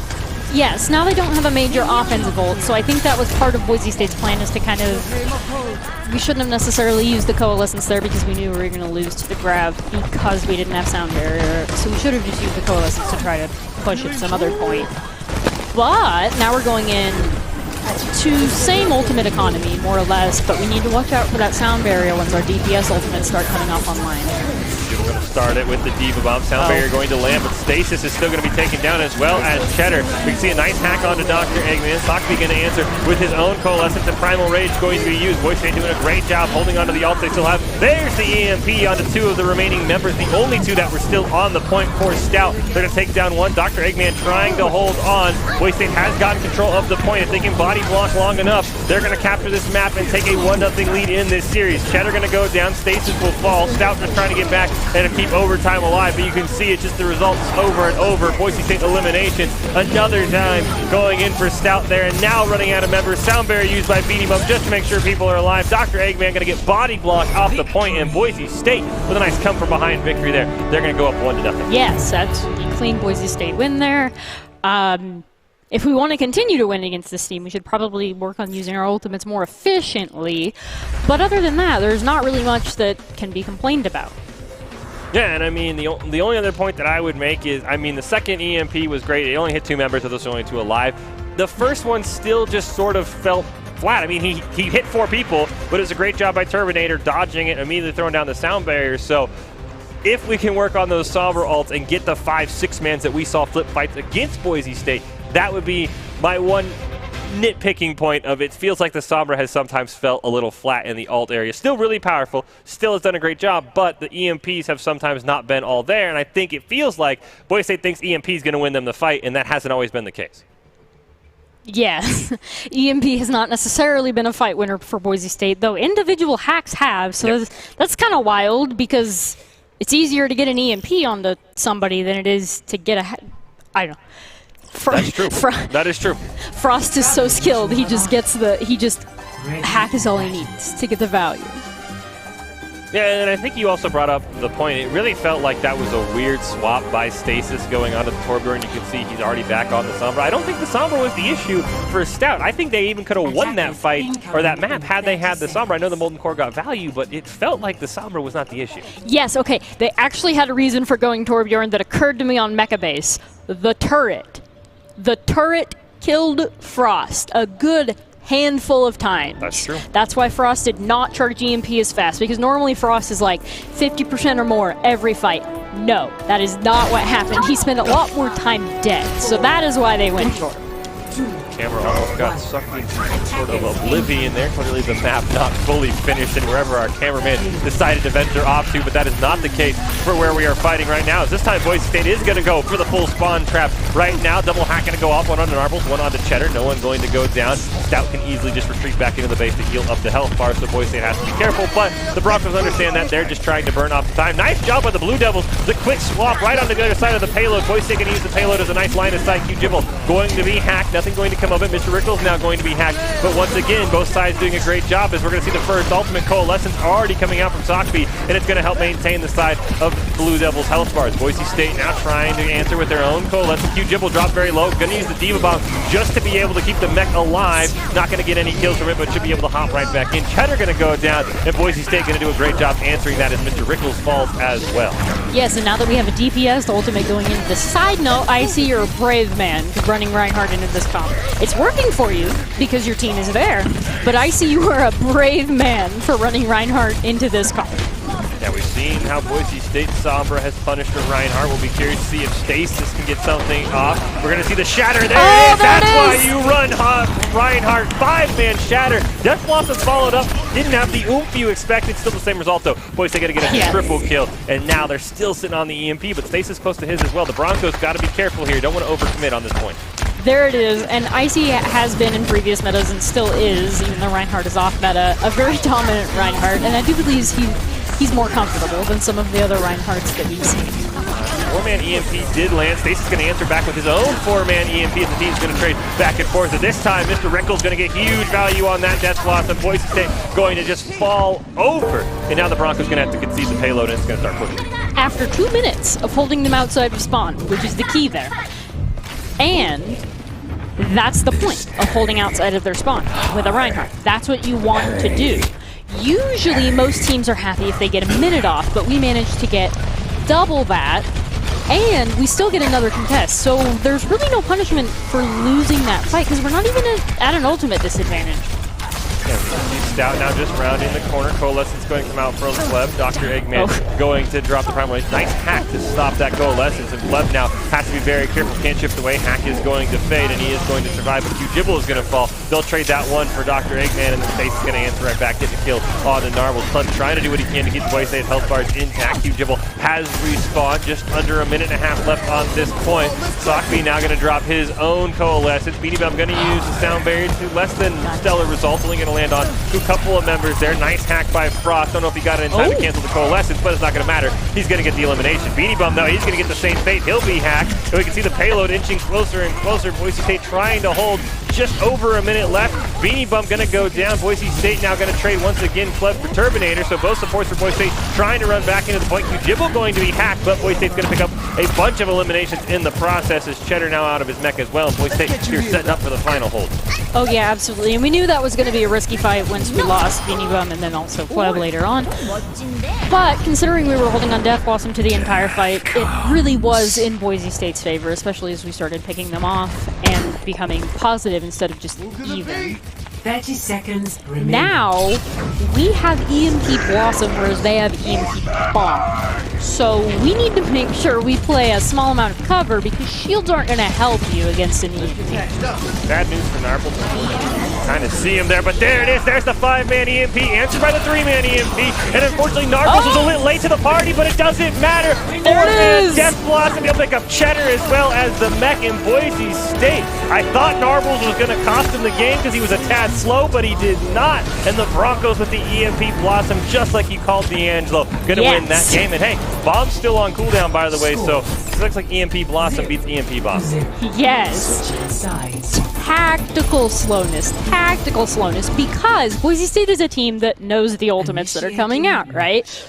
Yes, now they don't have a major offensive ult, so I think that was part of Boise State's plan, is to kind of... We shouldn't have necessarily used the Coalescence there because we knew we were going to lose to the grab because we didn't have sound barrier, so we should have just used the Coalescence to try to push at some other point. But now we're going in to same ultimate economy, more or less, but we need to watch out for that sound barrier once our DPS ultimates start coming off online. We're going to start it with the Diva Bomb. Sound barrier going to land, but Stasis is still going to be taken down as well as Cheddar. We can see a nice hack onto Dr. Eggman. Sockby going to answer with his own Coalescence, and Primal Rage going to be used. Boise State doing a great job holding onto the ult they still have. There's the EMP onto 2 of the remaining members, the only 2 that were still on the point for Stout. They're going to take down 1. Dr. Eggman trying to hold on. Boise State has gotten control of the point. If they can body block long enough, they're going to capture this map and take a 1-0 lead in this series. Cheddar going to go down. Stasis will fall. Stout just trying to get back and keep overtime alive, but you can see it's just the results over and over. Boise State elimination another time going in for Stout there, and now running out of members. Sound barrier used by Beanie Bum just to make sure people are alive. Dr. Eggman going to get body block off the point, and Boise State with a nice come from behind victory there. They're going to go up 1-0. Yes, that's a clean Boise State win there. If we want to continue to win against this team, we should probably work on using our ultimates more efficiently. But other than that, there's not really much that can be complained about. Yeah, and I mean, the only other point that I would make is, I mean, the second EMP was great. It only hit 2 members, so those are only 2 alive. The first one still just sort of felt flat. I mean, he hit 4 people, but it was a great job by Terminator dodging it, immediately throwing down the sound barrier. So if we can work on those Sombra ults and get the 5-6-mans that we saw flip fights against Boise State, that would be my one nitpicking point of it. Feels like the Sombra has sometimes felt a little flat in the alt area. Still really powerful, still has done a great job, but the EMPs have sometimes not been all there, and I think it feels like Boise State thinks EMP is going to win them the fight, and that hasn't always been the case. Yes, EMP has not necessarily been a fight winner for Boise State, though individual hacks have, so that's kind of wild because it's easier to get an EMP onto somebody than it is to get a I don't know. That's true. That is true. Frost is so skilled, he just hack is all he needs to get the value. Yeah, and I think you also brought up the point. It really felt like that was a weird swap by Stasis going onto the Torbjorn. And you can see he's already back on the Sombra. I don't think the Sombra was the issue for Stout. I think they even could have won that fight or that map had they had the Sombra. I know the Molten Core got value, but it felt like the Sombra was not the issue. Yes, okay. They actually had a reason for going Torbjorn that occurred to me on Mecha Base. The turret. The turret killed Frost a good handful of times. That's true. That's why Frost did not charge EMP as fast, because normally Frost is like 50% or more every fight. No, that is not what happened. He spent a lot more time dead, so that is why they went short. Camera almost got sucked into some sort of oblivion there. Clearly the map not fully finished and wherever our cameraman decided to venture off to, but that is not the case for where we are fighting right now. As this time Boise State is going to go for the full spawn trap right now. Double hack going to go off, one onto Narbles, one onto Cheddar. No one going to go down. Stout can easily just retreat back into the base to heal up the health bar, so Boise State has to be careful, but the Broncos understand that. They're just trying to burn off the time. Nice job by the Blue Devils. The quick swap right onto the other side of the payload. Boise State can use the payload as a nice line of sight. Q-Jibble going to be hacked. Nothing going to come of it. Mr. Rickles now going to be hacked, but once again, both sides doing a great job as we're going to see the first ultimate coalescence already coming out from Sockby, and it's going to help maintain the side of Blue Devils' health bars. Boise State now trying to answer with their own coalescence. Q-Jibble dropped very low, going to use the Diva Bomb just to be able to keep the mech alive. Not going to get any kills from it, but should be able to hop right back in. Cheddar going to go down, and Boise State going to do a great job answering that as Mr. Rickles falls as well. Yes, and now that we have a DPS, the ultimate going into the side note, I see you're a brave man running Reinhardt into this comp. It's working for you because your team is there, but I see you are a brave man for running Reinhardt into this comp. Yeah, we've seen how Boise State Sombra has punished a Reinhardt. We'll be curious to see if Stasis can get something off. We're going to see the Shatter. There it is. That's why you run Reinhardt. 5-man Shatter. Death Blossom followed up. Didn't have the oomph you expected. Still the same result, though. Boise State going to get a triple kill, and now they're still sitting on the EMP, but Stasis close to his as well. The Broncos got to be careful here. Don't want to overcommit on this point. There it is, and Icy has been in previous metas and still is, even though Reinhardt is off meta, a very dominant Reinhardt, and I do believe he's more comfortable than some of the other Reinhardts that we've seen. 4-man EMP did land. Stasis going to answer back with his own 4-man EMP, and the team's going to trade back and forth. And this time, Mr. Rickles going to get huge value on that Death Blossom. Boise State going to just fall over. And now the Broncos going to have to concede the payload, and it's going to start pushing. After 2 minutes of holding them outside of spawn, which is the key there. And that's the point of holding outside of their spawn with a Reinhardt. That's what you want to do. Usually, most teams are happy if they get a minute off, but we managed to get double that, and we still get another contest. So there's really no punishment for losing that fight, because we're not even at an ultimate disadvantage. Yeah, we see Stout now just rounding the corner. Coalescence going to come out from Pleb. Dr. Eggman going to drop the Primal Age. Nice hack to stop that Coalescence, and Pleb now has to be very careful. Can't shift away. Hack is going to fade, and he is going to survive, but Q-Jibble is going to fall. They'll trade that one for Dr. Eggman, and then Stace is going to answer right back, get the kill on the Narbles. Pleb trying to do what he can to keep the Boise State health bars intact. Q-Jibble has respawned. Just under a minute and a half left on this point. Sockby now going to drop his own Coalescence. Beanie Bum going to use the sound barrier to less than stellar results. Only going to land on a couple of members there. Nice hack by Frost. Don't know if he got it in time to cancel the Coalescence, but it's not going to matter. He's going to get the elimination. Beanie Bum, though, he's going to get the same fate. He'll be hacked. And we can see the payload inching closer and closer. Boise State trying to hold just over a minute left. Beanie Bum going to go down. Boise State now going to trade once again Pleb for Turbinator, so both supports for Boise State trying to run back into the point. Q-Jibble going to be hacked, but Boise State's going to pick up a bunch of eliminations in the process as Cheddar now out of his mech as well. Boise State here setting up for the final hold. Oh yeah, absolutely. And we knew that was going to be a risky fight once we lost Beanie Bum and then also Pleb later on. But considering we were holding on Death Blossom to the entire fight, it really was in Boise State's favor, especially as we started picking them off and becoming positive instead of just even. 30 seconds remaining. Now, we have EMP Blossom, whereas they have EMP Bomb. So we need to make sure we play a small amount of cover because shields aren't going to help you against an EMP. Bad news for Narble. Kind of see him there, but there it is. There's the 5-man EMP, answered by the 3-man EMP. And unfortunately, Narbles was a little late to the party, but it doesn't matter. 4-man Death Blossom. He'll pick up Cheddar as well as the mech in Boise State. I thought Narbles was going to cost him the game because he was a tad slow, but he did not. And the Broncos with the EMP Blossom, just like you called D'Angelo, going to win that game. And hey, Bomb's still on cooldown, by the way, so it looks like EMP Blossom beats EMP Bomb. Yes. Tactical slowness, tactical slowness because Boise State is a team that knows the ultimates that are coming out, right?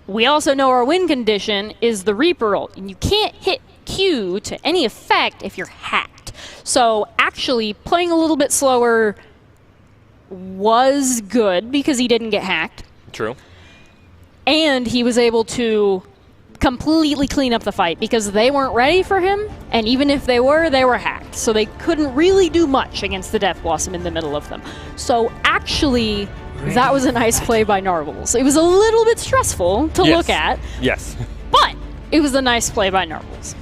We also know our win condition is the Reaper ult, and you can't hit Q to any effect if you're hacked. So actually playing a little bit slower was good because he didn't get hacked. True. And he was able to completely clean up the fight because they weren't ready for him, and even if they were hacked. So they couldn't really do much against the Death Blossom in the middle of them. So actually, that was a nice play by Narbles. It was a little bit stressful to look at. Yes. But it was a nice play by Narbles.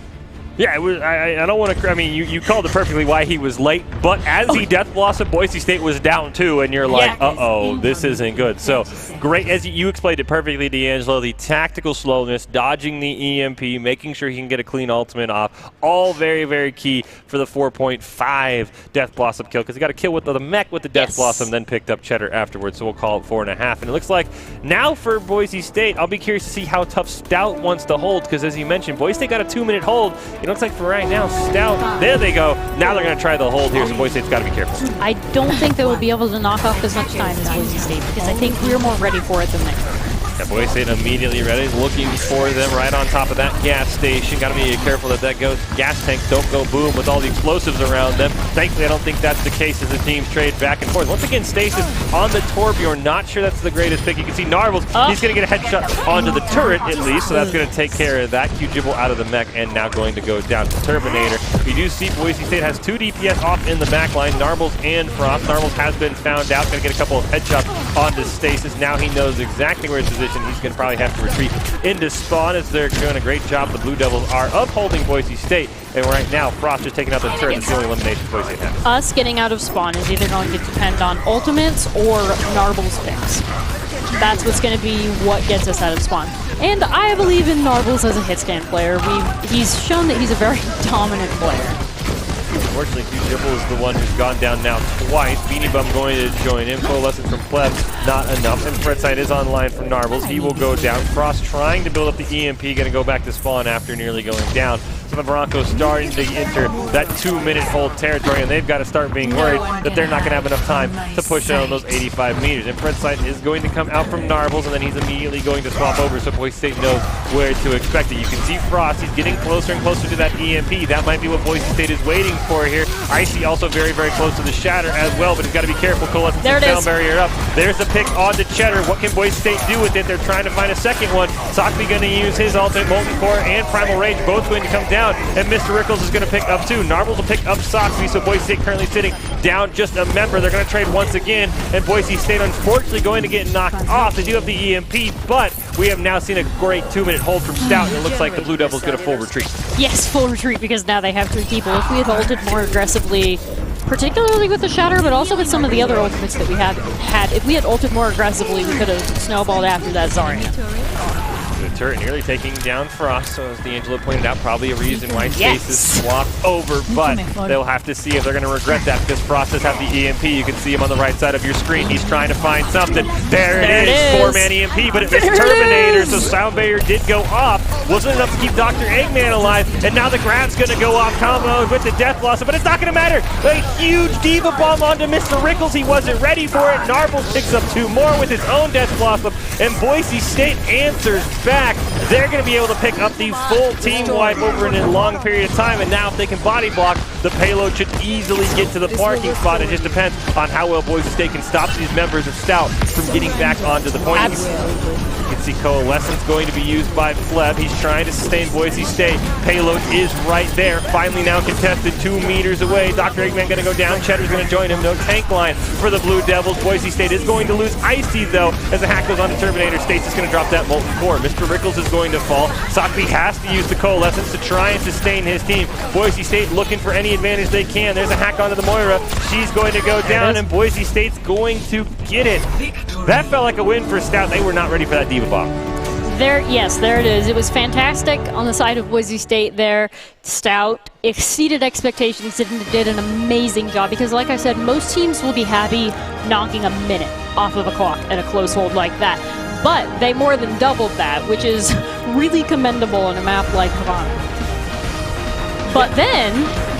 Yeah, it was, I don't want to, I mean, you called it perfectly why he was late, but as he Death Blossom, Boise State was down 2, and you're like, uh-oh, this isn't good. So, great, as you explained it perfectly, D'Angelo, the tactical slowness, dodging the EMP, making sure he can get a clean ultimate off, all very, very key for the 4.5 Death Blossom kill, because he got a kill with the mech with the Death Blossom, then picked up Cheddar afterwards, so we'll call it 4.5. And it looks like now for Boise State, I'll be curious to see how tough Stout wants to hold, because as you mentioned, Boise State got a 2-minute hold. It looks like for right now, Stout, there they go. Now they're going to try the hold here, so Boise State's got to be careful. I don't think they will be able to knock off as much time as Boise State because I think we're more ready for it than they are. Yeah, Boise State immediately ready, looking for them right on top of that gas station. Got to be careful that gas tanks don't go boom with all the explosives around them. Thankfully, I don't think that's the case as the teams trade back and forth. Once again, Stasis on the Torbjorn. Not sure that's the greatest pick. You can see Narbles. He's going to get a headshot onto the turret at least, so that's going to take care of that. Q-Jibble out of the mech and now going to go down to Terminator. We do see Boise State has 2 DPS off in the back line, Narbles and Frost. Narbles has been found out. Going to get a couple of headshots onto Stasis. Now he knows exactly where his position. He's going to probably have to retreat into spawn as they're doing a great job. The Blue Devils are upholding Boise State. And right now, Frost is taking out the turret. That's the only elimination Boise State has. Us getting out of spawn is either going to depend on ultimates or Narbles picks. That's what's going to be what gets us out of spawn. And I believe in Narbles as a hit scan player. He's shown that he's a very dominant player. Unfortunately, Q-Jibble is the one who's gone down now twice. Beanie Bum going to join. Info lesson from Plebs, not enough. And Fredside is online from Narbles. He will go down. Frost trying to build up the EMP, going to go back to spawn after nearly going down. So the Broncos starting to enter that 2-minute hold territory, and they've got to start being worried that they're not going to have enough time to push out on those 85 meters. And Fredside is going to come out from Narbles, and then he's immediately going to swap over so Boise State knows where to expect it. You can see Frost. He's getting closer and closer to that EMP. That might be what Boise State is waiting for here. Icy also very, very close to the Shatter as well, but he's got to be careful. Coalescence and sound barrier up. There's the pick on the Cheddar. What can Boise State do with it? They're trying to find a second one. Sockby going to use his ultimate. Molten Core and Primal Rage both going to come down, and Mr. Rickles is going to pick up 2. Narbles will pick up Sockby, so Boise State currently sitting down just a member. They're going to trade once again, and Boise State unfortunately going to get knocked off. They do have the EMP, but we have now seen a great 2-minute hold from Stout, and it looks like the Blue Devils get a full retreat. Yes, full retreat, because now they have 3 people. If we had ulted more aggressively, particularly with the Shatter, but also with some of the other ultimates that we had, if we had ulted more aggressively, we could have snowballed after that Zarya. The turret nearly taking down Frost, so as D'Angelo pointed out, probably a reason why Stasis swapped over, but they'll have to see if they're going to regret that because Frost does have the EMP. You can see him on the right side of your screen. He's trying to find something. There it is. 4-man EMP, but it missed Terminator, so sound barrier did go off. Wasn't enough to keep Dr. Eggman alive, and now the grab's going to go off combo with the Death Blossom, but it's not going to matter. A huge Diva Bomb onto Mr. Rickles. He wasn't ready for it. Narbles picks up 2 more with his own Death Blossom, and Boise State answers back. They're going to be able to pick up the full team wipe over in a long period of time, and now if they can body block, the payload should easily get to the parking spot. It just depends on how well Boise State can stop these members of Stout from getting back onto the point. You can see Coalescence going to be used by Pleb. He's trying to sustain Boise State. Payload is right there. Finally now contested 2 meters away. Dr. Eggman going to go down. Cheddar's going to join him. No tank line for the Blue Devils. Boise State is going to lose Icy, though, as the hack goes on to Terminator. State's is going to drop that Molten Core. Mr. Rickles is going to fall. Sockby has to use the Coalescence to try and sustain his team. Boise State looking for any advantage they can. There's a hack onto the Moira. She's going to go down, and Boise State's going to get it. That felt like a win for Stout. They were not ready for that Diva Bomb. There it is. It was fantastic on the side of Boise State there. Stout exceeded expectations and did an amazing job because, like I said, most teams will be happy knocking a minute off of a clock at a close hold like that. But they more than doubled that, which is really commendable on a map like Havana. But then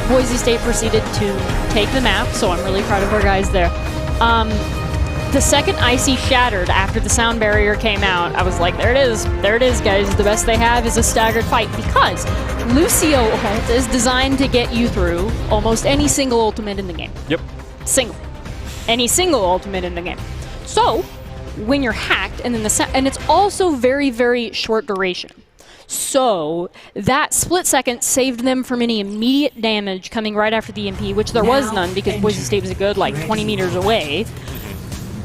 Boise State proceeded to take the map, so I'm really proud of our guys there. The second Icy shattered after the sound barrier came out, I was like, there it is, guys. The best they have is a staggered fight, because Lucio ult is designed to get you through almost any single ultimate in the game. Yep. Any single ultimate in the game. So, when you're hacked, and then and it's also very, very short duration. So, that split second saved them from any immediate damage coming right after the EMP, which there was none because Boise State was a good, like, 20 meters away.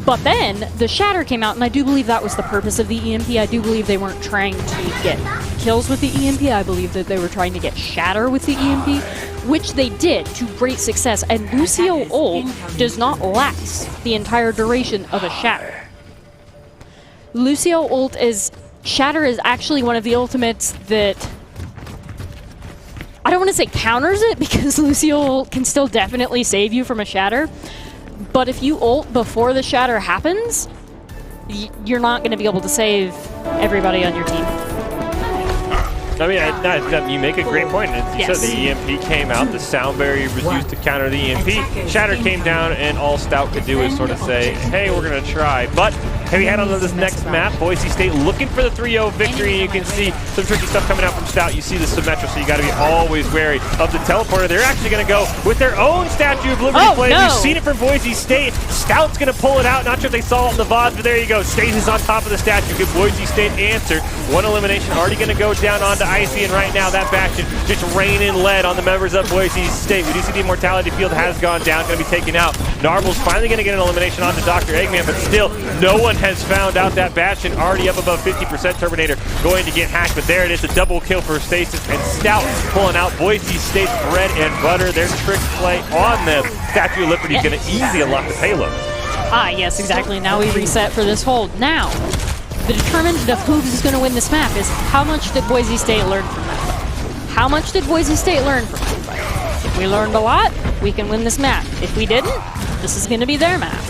But then, the shatter came out, and I do believe that was the purpose of the EMP. I do believe they weren't trying to get kills with the EMP. I believe that they were trying to get shatter with the EMP, which they did to great success. And Lucio ult does not last the entire duration of a shatter. Lucio ult shatter is actually one of the ultimates that, I don't want to say counters it, because Lucio ult can still definitely save you from a shatter. But if you ult before the shatter happens, you're not going to be able to save everybody on your team. I mean, you make a great point. As you said, the EMP came out, the sound barrier was used to counter the EMP. Shatter came down, and all Stout could do is sort of say, hey, we're going to try. But hey, we head on to this next map. Boise State looking for the 3-0 victory, and you can see some tricky stuff coming out from Stout. You see the Symmetra, so you got to be always wary of the teleporter. They're actually going to go with their own Statue of Liberty play. We've seen it from Boise State. Stout's going to pull it out. Not sure if they saw it in the VODs, but there you go. Stasis on top of the statue. Give Boise State answer. One elimination already going to go down onto Icy, and right now that Bastion just raining lead on the members of Boise State. We do see the Immortality Field has gone down, going to be taken out. Narble's finally going to get an elimination onto Dr. Eggman, but still, no one has found out that Bastion already up above 50%. Terminator going to get hacked, but there it is, a double kill for Stasis, and Stout pulling out Boise State's bread and butter. Their trick play on them. Statue of Liberty is going to easily unlock the payload. Ah, yes, exactly. Now we reset for this hold. Now, the determinant of who's going to win this map is how much did Boise State learn from that fight? How much did Boise State learn from that fight? If we learned a lot, we can win this map. If we didn't, this is going to be their map.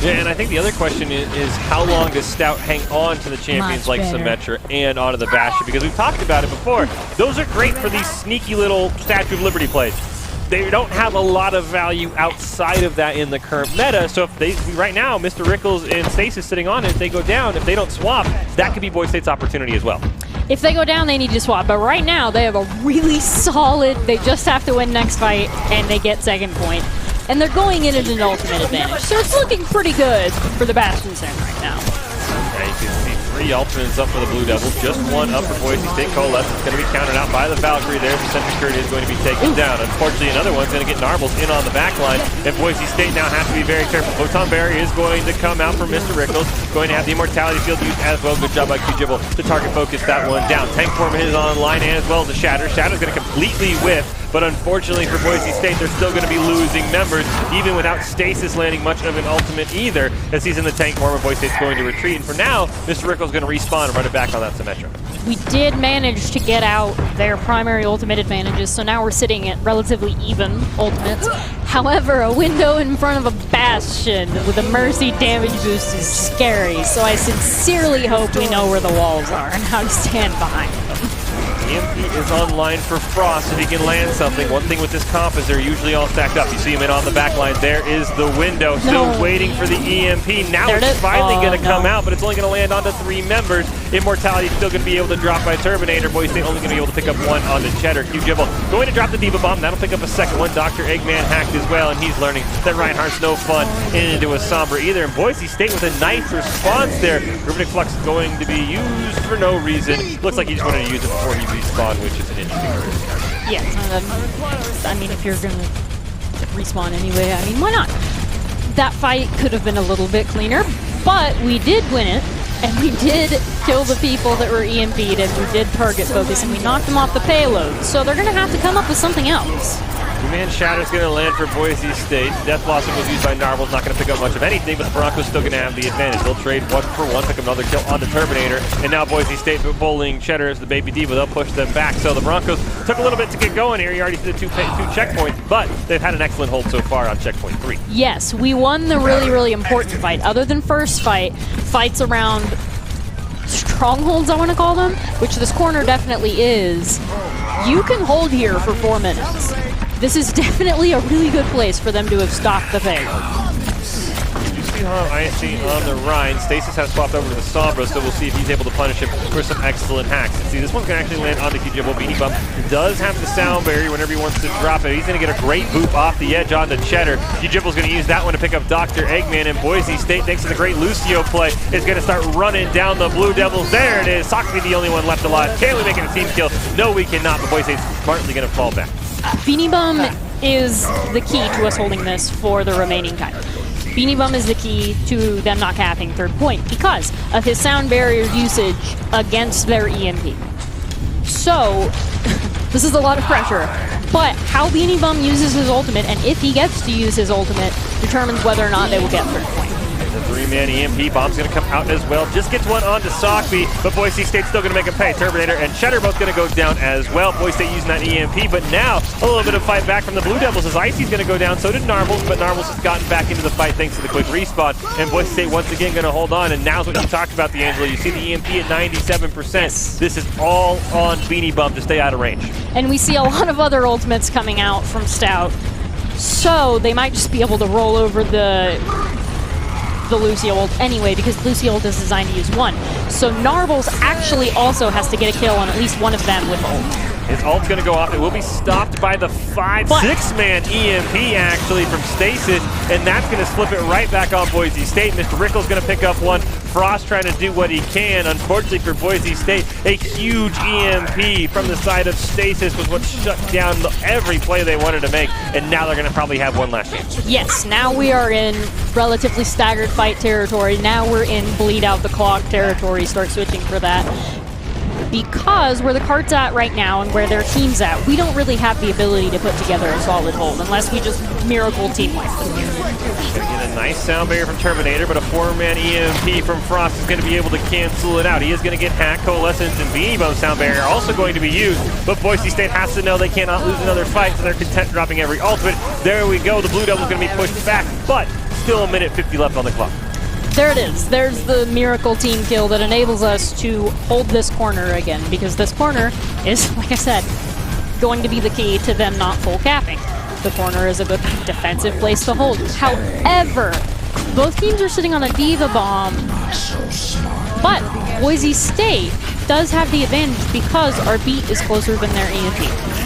Yeah, and I think the other question is how long does Stout hang on to the champions like Symmetra and onto the Bastion? Because we've talked about it before. Those are great for these sneaky little Statue of Liberty plays. They don't have a lot of value outside of that in the current meta, so if they, right now, Mr. Rickles and Stasis sitting on it, if they go down, if they don't swap, that could be Boise State's opportunity as well. If they go down, they need to swap, but right now, they have a really solid, they just have to win next fight, and they get second point. And they're going in at an ultimate advantage, so it's looking pretty good for the Bastion Sim right now. Yeah, you can see 3 ultimates up for the Blue Devils, just 1 up for Boise State. Coalesce is going to be countered out by the Valkyrie there. The Sentry Courier is going to be taken down. Unfortunately, another one's going to get Narbles in on the back line, and Boise State now has to be very careful. Photon Barrier is going to come out from Mr. Rickles, going to have the Immortality Field used as well. Good job by Q-Jibble to target focus that one down. Tank Form is online, and as well as the Shatter. Shatter's going to completely whiff, but unfortunately for Boise State, they're still going to be losing members, even without Stasis landing much of an ultimate either, as he's in the tank form, and Boise State's going to retreat. And for now, Mr. Rickles going to respawn and run it back on that Symmetra. We did manage to get out their primary ultimate advantages, so now we're sitting at relatively even ultimates. However, a window in front of a Bastion with a Mercy damage boost is scary, so I sincerely hope we know where the walls are and how to stand behind them. EMP is online for Frost if he can land something. One thing with this comp is they're usually all stacked up. You see him in on the back line. There is the window, still waiting for the EMP. Now it's finally going to come out, but it's only going to land onto 3 members. Immortality is still going to be able to drop by Terminator. Boise State only going to be able to pick up 1 onto Cheddar. Q-Jibble going to drop the Diva Bomb. That'll pick up a second one. Dr. Eggman hacked as well, and he's learning that Reinhardt's no fun into a Sombra either. And Boise State with a nice response there. Rubinic Flux is going to be used for no reason. Looks like he just wanted to use it before he respawned, which is an interesting risk. Yeah, I mean, if you're going to respawn anyway, I mean, why not? That fight could have been a little bit cleaner, but we did win it, and we did kill the people that were EMP'd, and we did target focus, and we knocked them off the payload, so they're going to have to come up with something else. 2-man Shatter's going to land for Boise State. Death Blossom was used by Narble's, not going to pick up much of anything, but the Broncos still going to have the advantage. They'll trade 1 for 1, pick up another kill on the Terminator, and now Boise State bowling Cheddar as the Baby Diva. They'll push them back. So the Broncos took a little bit to get going here. You already did 2 checkpoints, but they've had an excellent hold so far on checkpoint 3. Yes, we won the really, really important fight. Other than first fight, fights around strongholds, I want to call them, which this corner definitely is. You can hold here for 4 minutes. this is definitely a really good place for them to have stopped the payload. You see how ISC on the Rhine. Stasis has swapped over to the Sombra, so we'll see if he's able to punish him for some excellent hacks. And see, this one's going to actually land on the Kijibble. Beanie Bum does have the sound barrier whenever he wants to drop it. He's going to get a great boop off the edge on the Cheddar. Kijibble's going to use that one to pick up Dr. Eggman, and Boise State, thanks to the great Lucio play, is going to start running down the Blue Devils. There it is. Sakumi the only one left alive. Can we make it a team kill? No, we cannot, but Boise State's smartly going to fall back. Beanie Bum is the key to us holding this for the remaining time. Beanie Bum is the key to them not capping third point because of his sound barrier usage against their EMP. So, this is a lot of pressure, but how Beanie Bum uses his ultimate, and if he gets to use his ultimate, determines whether or not they will get third point. The three-man EMP bomb's going to come out as well. Just gets one onto Sockby, but Boise State's still going to make him pay. Terminator and Cheddar both going to go down as well. Boise State using that EMP, but now a little bit of fight back from the Blue Devils as Icy's going to go down. So did Narvels, but Narvels has gotten back into the fight thanks to the quick respawn. And Boise State once again going to hold on. And now's what you talked about, D'Angelo. You see the EMP at 97%. Yes. This is all on Beanie Bum to stay out of range. And we see a lot of other ultimates coming out from Stout. So they might just be able to roll over the Lucio ult anyway, because Lucio ult is designed to use one. So Narvels actually also has to get a kill on at least one of them with ult. His ult's going to go off. It will be stopped by the 5-6-man EMP actually from Stasis, and that's going to slip it right back on Boise State. Mr. Rickle's going to pick up one. Frost trying to do what he can. Unfortunately for Boise State, a huge EMP from the side of Stasis was what shut down every play they wanted to make, and now they're going to probably have one last chance. Yes, now we are in relatively staggered fight territory. Now we're in bleed out the clock territory. Start switching for that. Because where the card's at right now and where their team's at, we don't really have the ability to put together a solid hold unless we just miracle team wipe them here. Get a nice sound barrier from Terminator, but a 4-man EMP from Frost is going to be able to cancel it out. He is going to get hacked. Coalescence and Beanie Bum sound barrier are also going to be used, but Boise State has to know they cannot lose another fight, so they're content dropping every ultimate. There we go. The Blue Devil's going to be pushed back, but still a minute 50 left on the clock. There it is. There's the miracle team kill that enables us to hold this corner again, because this corner is, like I said, going to be the key to them not full capping. The corner is a good defensive place to hold. However, both teams are sitting on a Diva bomb, but Boise State does have the advantage because our beat is closer than their EMP.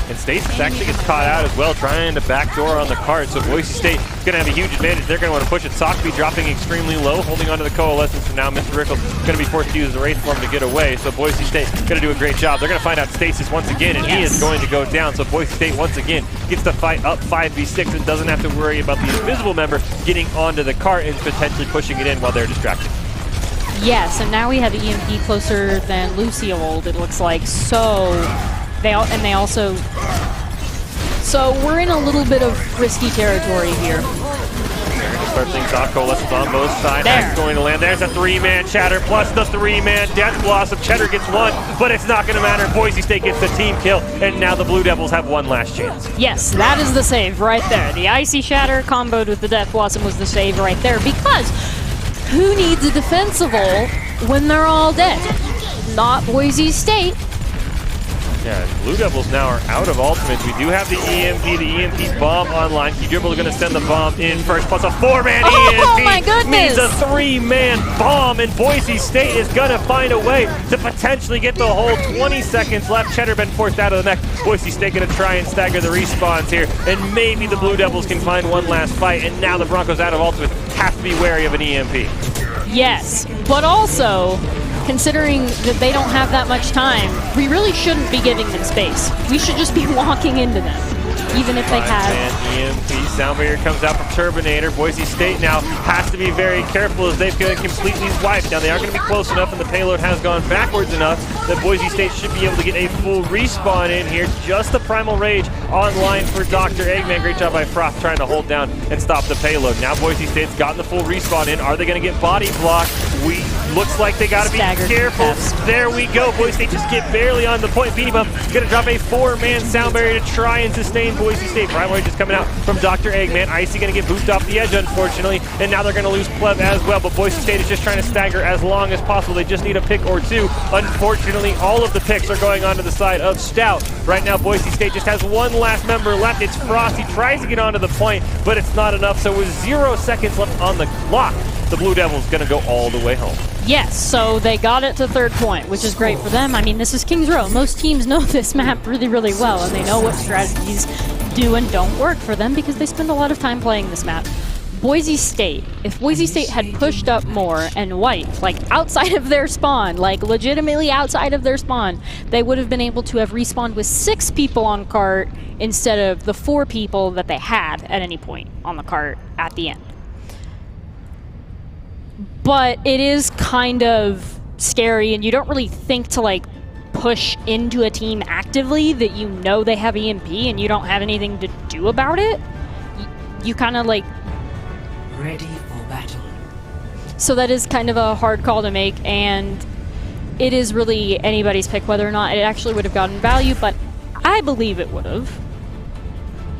And Stasis actually gets caught out as well, trying to backdoor on the cart. So Boise State is going to have a huge advantage. They're going to want to push it. Sockby dropping extremely low, holding onto the Coalescence. And now Mr. Rickles is going to be forced to use the Wraith Form to get away. So Boise State going to do a great job. They're going to find out Stasis once again, and he is going to go down. So Boise State once again gets the fight up 5v6 and doesn't have to worry about the invisible member getting onto the cart and potentially pushing it in while they're distracted. Yes, and now we have EMP closer than Lucio old, it looks like. So we're in a little bit of risky territory here. Start things off. Coalescence on both sides. That's going to land. There's a 3-man Chatter plus the 3-man Death Blossom. Cheddar gets one, but it's not going to matter. Boise State gets the team kill, and now the Blue Devils have one last chance. Yes, that is the save right there. The Icy Shatter comboed with the Death Blossom was the save right there, because who needs a defensible when they're all dead? Not Boise State. Yeah, Blue Devils now are out of ultimates. We do have the EMP bomb online. Kijibble is going to send the bomb in first, plus a 4-man EMP. Oh my goodness! Means a 3-man bomb, and Boise State is going to find a way to potentially get the whole 20 seconds left. Cheddar been forced out of the mech. Boise State going to try and stagger the respawns here, and maybe the Blue Devils can find one last fight, and now the Broncos out of ultimates have to be wary of an EMP. Yes, but also, considering that they don't have that much time, we really shouldn't be giving them space. We should just be walking into them, even if they have... EMP sound barrier comes out from Turbinator. Boise State now has to be very careful as they've been completely wiped. Now they aren't going to be close enough, and the payload has gone backwards enough that Boise State should be able to get a full respawn in here. Just the Primal Rage online for Dr. Eggman. Great job by Frost trying to hold down and stop the payload. Now Boise State's gotten the full respawn in. Are they going to get body blocked? We Looks like they got to be careful. There we go. Boise State just get barely on the point. Beanie Bump going to drop a 4-man sound barrier to try and sustain Boise State. Rivalry just coming out from Dr. Eggman. Icy going to get booped off the edge, unfortunately, and now they're going to lose Pleb as well. But Boise State is just trying to stagger as long as possible. They just need a pick or two. Unfortunately, all of the picks are going onto the side of Stout. Right now, Boise State just has one last member left. It's Frost. He tries to get onto the point, but it's not enough. So with 0 seconds left on the clock, the Blue Devils going to go all the way home. Yes, so they got it to third point, which is great for them. I mean, this is Kings Row. Most teams know this map really, really well, and they know what strategies do and don't work for them because they spend a lot of time playing this map. Boise State, if Boise State had pushed up more and wiped, like outside of their spawn, like legitimately outside of their spawn, they would have been able to have respawned with 6 people on cart instead of the 4 people that they had at any point on the cart at the end. But it is kind of scary, and you don't really think to like push into a team actively that you know they have EMP and you don't have anything to do about it. You kind of like... Ready for battle. So that is kind of a hard call to make, and it is really anybody's pick whether or not it actually would have gotten value, but I believe it would have.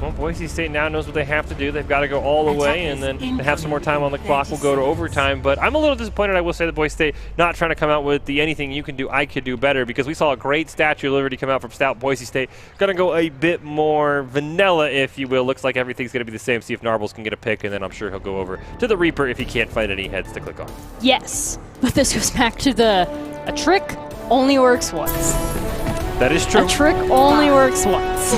Well, Boise State now knows what they have to do. They've got to go all the way, and then they have some more time on the clock. We'll go to overtime, but I'm a little disappointed, I will say, that Boise State not trying to come out with the anything you can do, I could do better, because we saw a great Statue of Liberty come out from Stout. Boise State going to go a bit more vanilla, if you will. Looks like everything's going to be the same. See if Narbles can get a pick, and then I'm sure he'll go over to the Reaper if he can't find any heads to click on. Yes, but this goes back to a trick only works once. That is true. A trick only works once.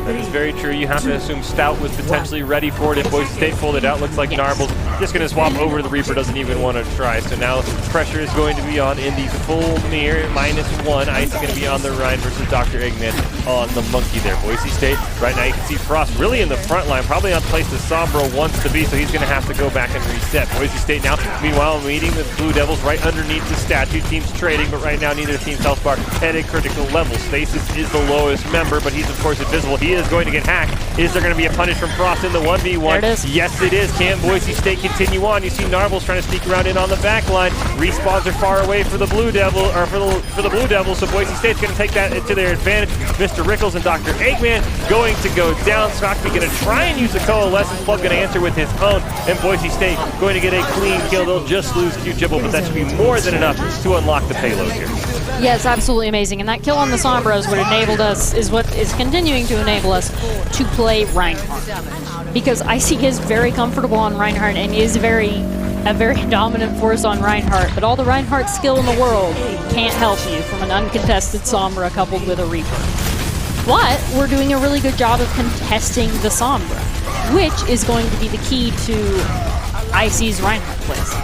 That is very true. You have to assume Stout was potentially ready for it if Boise State pulled it out. Looks like Narbles just going to swap over to the Reaper, doesn't even want to try. So now pressure is going to be on in the full mirror, -1. Ice is going to be on the Rhine versus Dr. Eggman on the Monkey there. Boise State, right now you can see Frost really in the front line, probably on place that Sombra wants to be, so he's going to have to go back and reset. Boise State now, meanwhile, meeting the Blue Devils right underneath the statue. Teams trading, but right now neither team's health bar at a critical level. Stasis is the lowest member, but he's of course invisible. He is going to get hacked. Is there going to be a punish from Frost in the 1v1? There it is. Yes, it is. Can Boise State continue on? You see Narbles trying to sneak around in on the back line. Respawns are far away for the Blue Devil, or for the Blue Devils, so Boise State's going to take that to their advantage. Mr. Rickles and Dr. Eggman going to go down. Sockby going to try and use the coalescence. Plug going to answer with his own, and Boise State going to get a clean kill. They'll just lose Q-Jibble, but that should be more than enough to unlock the payload here. Yes, absolutely amazing. And that kill on the Sombra is what enabled us, is what is continuing to enable us to play Reinhardt. Because Icy is very comfortable on Reinhardt and is a very dominant force on Reinhardt, but all the Reinhardt skill in the world can't help you from an uncontested Sombra coupled with a Reaper. But we're doing a really good job of contesting the Sombra, which is going to be the key to Icy's Reinhardt plays.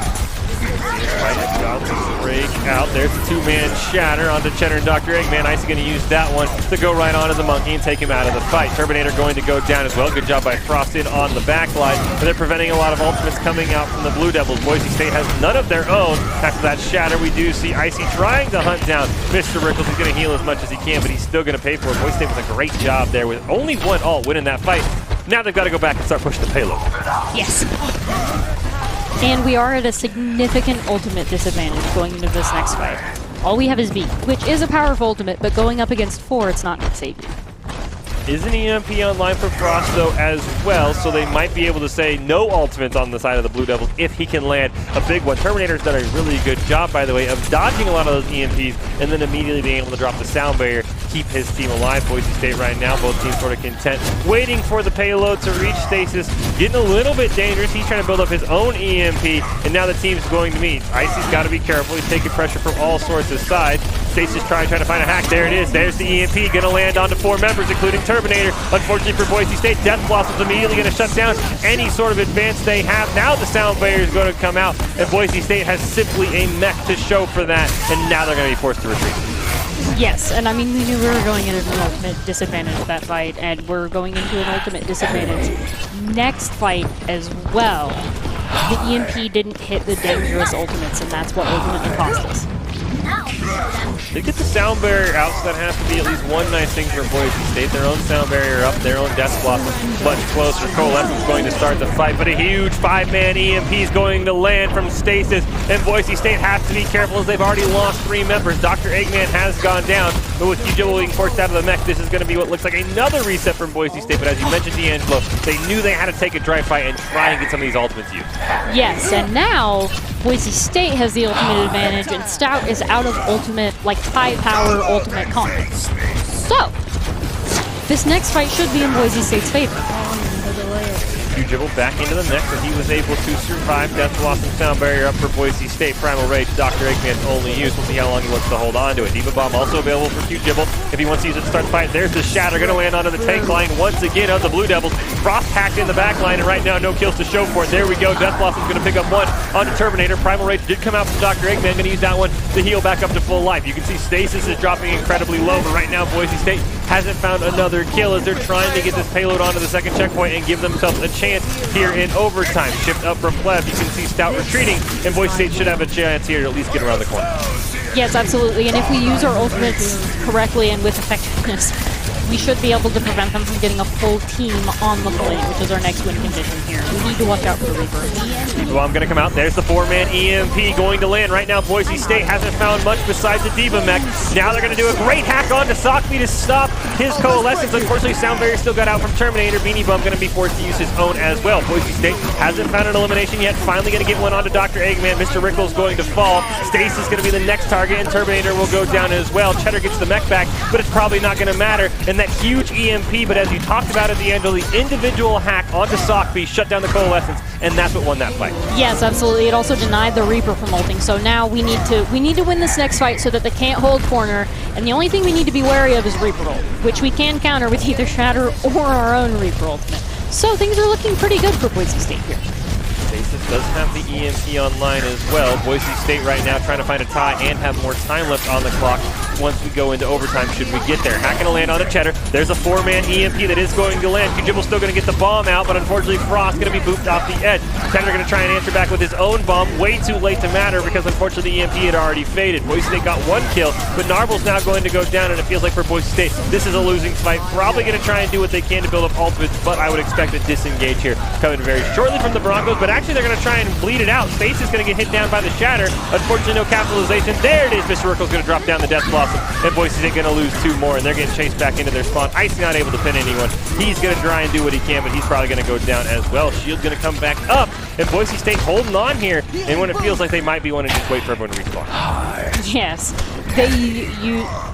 Right, break out. There's the 2-man shatter onto Cheddar and Dr. Eggman. Icy going to use that one to go right onto the Monkey and take him out of the fight. Turbinator going to go down as well. Good job by Frosted on the back line, but they're preventing a lot of ultimates coming out from the Blue Devils. Boise State has none of their own. After that shatter, we do see Icy trying to hunt down Mr. Rickles. He's going to heal as much as he can, but he's still going to pay for it. Boise State was a great job there with only one ult winning that fight. Now they've got to go back and start pushing the payload. Yes. And we are at a significant ultimate disadvantage going into this next fight. All we have is B, which is a powerful ultimate, but going up against 4, it's not going to save you. Is an EMP online for Frost, though, as well, so they might be able to say no ultimates on the side of the Blue Devils if he can land a big one. Terminator's done a really good job, by the way, of dodging a lot of those EMPs and then immediately being able to drop the sound barrier, keep his team alive. Boise State right now, both teams sort of content, waiting for the payload to reach Stasis, getting a little bit dangerous. He's trying to build up his own EMP, and now the team's going to meet. Icy's got to be careful. He's taking pressure from all sorts of sides. Stasis trying to find a hack. There it is. There's the EMP. Going to land onto 4 members, including Turbinator. Unfortunately for Boise State, Death Blossom's immediately going to shut down any sort of advance they have. Now the sound barrier is going to come out, and Boise State has simply a mech to show for that, and now they're going to be forced to retreat. Yes, and I mean, we knew we were going into an ultimate disadvantage with that fight, and we're going into an ultimate disadvantage next fight as well. The EMP didn't hit the dangerous ultimates, and that's what ultimately cost us. They get the sound barrier out, so that has to be at least one nice thing for Boise State. Their own sound barrier up, their own Death Blossom much closer. Coalescence going to start the fight, but a huge 5-man EMP is going to land from Stasis, and Boise State has to be careful as they've already lost 3 members. Dr. Eggman has gone down, but with Q-Jibble being forced out of the mech, this is going to be what looks like another reset from Boise State. But as you mentioned, D'Angelo, they knew they had to take a dry fight and try and get some of these ultimates used. Yes, and now Boise State has the ultimate advantage, and Stout is out of ultimate, like high-power ultimate combo. So, this next fight should be in Boise State's favor. Q-Jibble back into the mix, and he was able to survive. Death Blossom sound barrier up for Boise State. Primal Rage, Dr. Eggman's only use. We'll see how long he wants to hold on to it. Diva Bomb also available for Q-Jibble if he wants to use it to start the fight. There's the Shatter, going to land onto the tank line once again of the Blue Devils. Frost packed in the back line, and right now no kills to show for it. There we go. Death Blossom's going to pick up one onto Terminator. Primal Rage did come out from Dr. Eggman. Going to use that one to heal back up to full life. You can see Stasis is dropping incredibly low, but right now Boise State hasn't found another kill as they're trying to get this payload onto the second checkpoint and give themselves a chance here in overtime. Shift up from Pleb. You can see Stout retreating, and Boise State should have a chance here to at least get around the corner. Yes, absolutely. And if we use our ultimates correctly and with effectiveness, we should be able to prevent them from getting a full team on the plane, which is our next win condition here. We need to watch out for the Reaper. I'm going to come out. There's the 4-man EMP going to land. Right now, Boise State hasn't found much besides the Diva mech. Now they're going to do a great hack onto Sockme to stop his Coalescence. Unfortunately, Sound Barrier still got out from Terminator. Beanie Bum going to be forced to use his own as well. Boise State hasn't found an elimination yet. Finally going to get one onto Dr. Eggman. Mr. Rickles going to fall. Stasis going to be the next target, and Terminator will go down as well. Cheddar gets the mech back, but it's probably not going to matter. And that huge EMP, but as you talked about at the end, the individual hack onto Sockme shut down the Coalescence, and that's what won that fight. Yes, absolutely. It also denied the Reaper from ulting, so now we need to win this next fight so that they can't hold corner, and the only thing we need to be wary of is Reaper ult, which we can counter with either Shatter or our own Reaper ultimate. So things are looking pretty good for Boise State here. Stasis does have the EMP online as well. Boise State right now trying to find a tie and have more time left on the clock once we go into overtime should we get there. Hacking to land on a Cheddar. There's a 4-man EMP that is going to land. Q-Jibble's still going to get the bomb out, but unfortunately Frost going to be booped off the edge. Cheddar going to try and answer back with his own bomb. Way too late to matter because unfortunately the EMP had already faded. Boise State got 1 kill, but Narble's now going to go down, and it feels like for Boise State this is a losing fight. Probably going to try and do what they can to build up ultimates, but I would expect a disengage here coming very shortly from the Broncos, but actually they're going to try and bleed it out. Stasis going to get hit down by the Shatter. Unfortunately, no capitalization. There it is. Mr. Rickle's going to drop down the Death Blossom, and Boise State going to lose 2 more, and they're getting chased back into their spawn. Icy not able to pin anyone. He's going to try and do what he can, but he's probably going to go down as well. Shield's going to come back up, and Boise State holding on here, and when it feels like they might be wanting to just wait for everyone to respawn. Yes.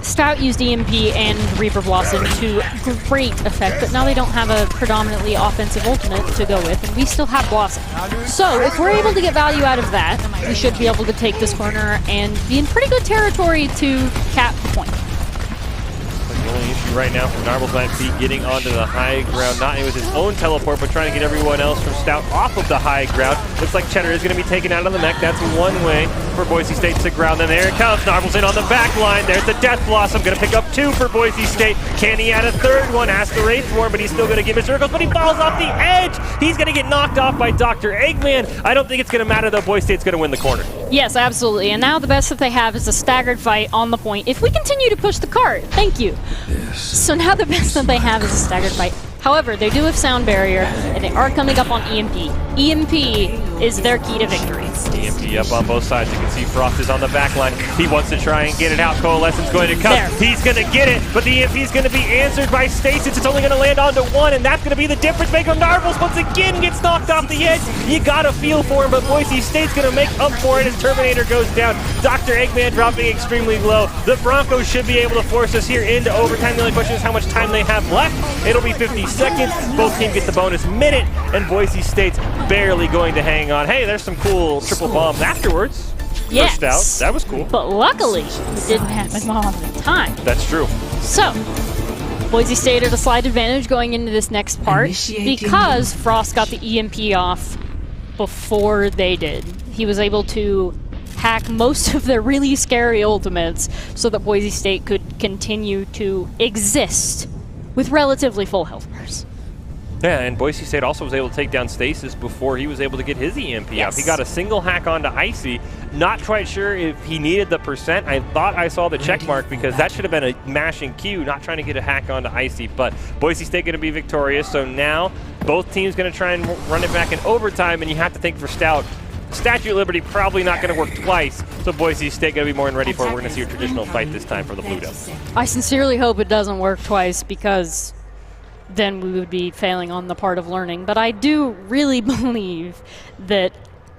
Stout used EMP and Reaper Blossom to great effect, but now they don't have a predominantly offensive ultimate to go with, and we still have Blossom. So if we're able to get value out of that, we should be able to take this corner and be in pretty good territory to cap the point. The only issue right now from Narbles might be getting onto the high ground, not with his own teleport, but trying to get everyone else from Stout off of the high ground. Looks like Cheddar is going to be taken out of the mech. That's one way for Boise State to ground. Then there it comes. Narbles in on the back line. There's the Death Blossom. Going to pick up 2 for Boise State. Can he add a 3rd one? Has to race for him, but he's still going to give his circles, but he falls off the edge. He's going to get knocked off by Dr. Eggman. I don't think it's going to matter, though. Boise State's going to win the corner. Yes, absolutely. And now the best that they have is a staggered fight on the point. If we continue to push the cart, thank you. Yes. So now the best that they have is a staggered fight. However, they do have Sound Barrier, and they are coming up on EMP. EMP is their key to victory. EMP up on both sides. You can see Frost is on the back line. He wants to try and get it out. Coalescence going to come. There. He's going to get it, but the EMP is going to be answered by Stasis. It's only going to land onto 1, and that's going to be the difference maker. Narbles once again gets knocked off the edge. You got to feel for him, but Boise State's going to make up for it as Terminator goes down. Dr. Eggman dropping extremely low. The Broncos should be able to force us here into overtime. The only question is how much time they have left. It'll be 50 seconds. Both teams get the bonus minute, and Boise State's barely going to hang on. Hey, there's some cool triple bombs afterwards. Yes. Pushed out. That was cool. But luckily, it didn't happen all the time. That's true. So, Boise State at a slight advantage going into this next part because Frost got the EMP off before they did. He was able to hack most of their really scary ultimates so that Boise State could continue to exist with relatively full health bars. Yeah, and Boise State also was able to take down Stasis before he was able to get his EMP out. He got a single hack onto Icy, Not quite sure if he needed the percent. I thought I saw the check mark because that should have been a mashing cue, not trying to get a hack onto Icy. But Boise State going to be victorious. So now both teams going to try and run it back in overtime, and you have to think for Stout, Statue of Liberty probably not going to work twice, so Boise State going to be more than ready for it. We're going to see a traditional fight this time for the Blue Devils. I sincerely hope it doesn't work twice, because then we would be failing on the part of learning. But I do really believe that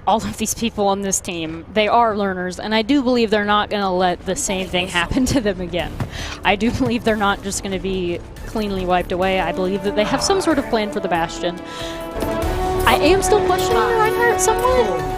all of these people on this team, they are learners, and I do believe they're not going to let the same thing happen to them again. I do believe they're not just going to be cleanly wiped away. I believe that they have some sort of plan for the Bastion. I am still questioning the Reinhardt somewhat,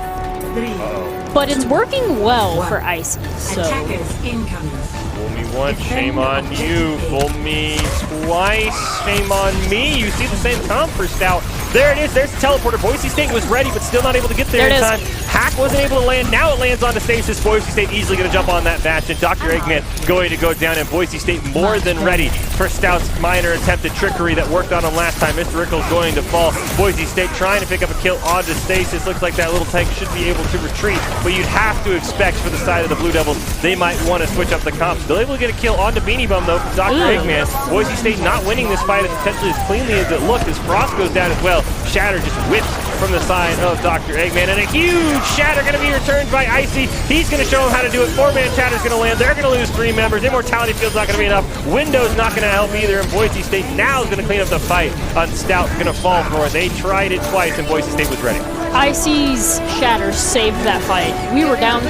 but it's working well for Icy. So. Fool me once, shame on you. Fool me twice, shame on me. You see the same comp for Stout. There it is. There's the teleporter. Boise State was ready, but still not able to get there in time. Hack wasn't able to land. Now it lands onto Stasis. Boise State easily going to jump on that Bastion. Dr. Eggman going to go down, and Boise State more than ready for Stout's minor attempted trickery that worked on him last time. Mr. Rickles going to fall. Boise State trying to pick up a kill onto Stasis. Looks like that little tank should be able to retreat, but you'd have to expect for the side of the Blue Devils, they might want to switch up the comp. Still able to get a kill onto Beanie Bum, though, from Dr. Eggman. Boise State not winning this fight as potentially as cleanly as it looked, as Frost goes down as well. Shatter just whips from the side of Dr. Eggman, and a huge Shatter going to be returned by Icy. He's going to show him how to do it. 4-man Chatter's going to land. They're going to lose 3 members. Immortality Field's not going to be enough. Window's not going to help either, and Boise State now is going to clean up the fight on Stout. Going to fall for it. They tried it twice, and Boise State was ready. Icy's Shatter saved that fight. We were down 2.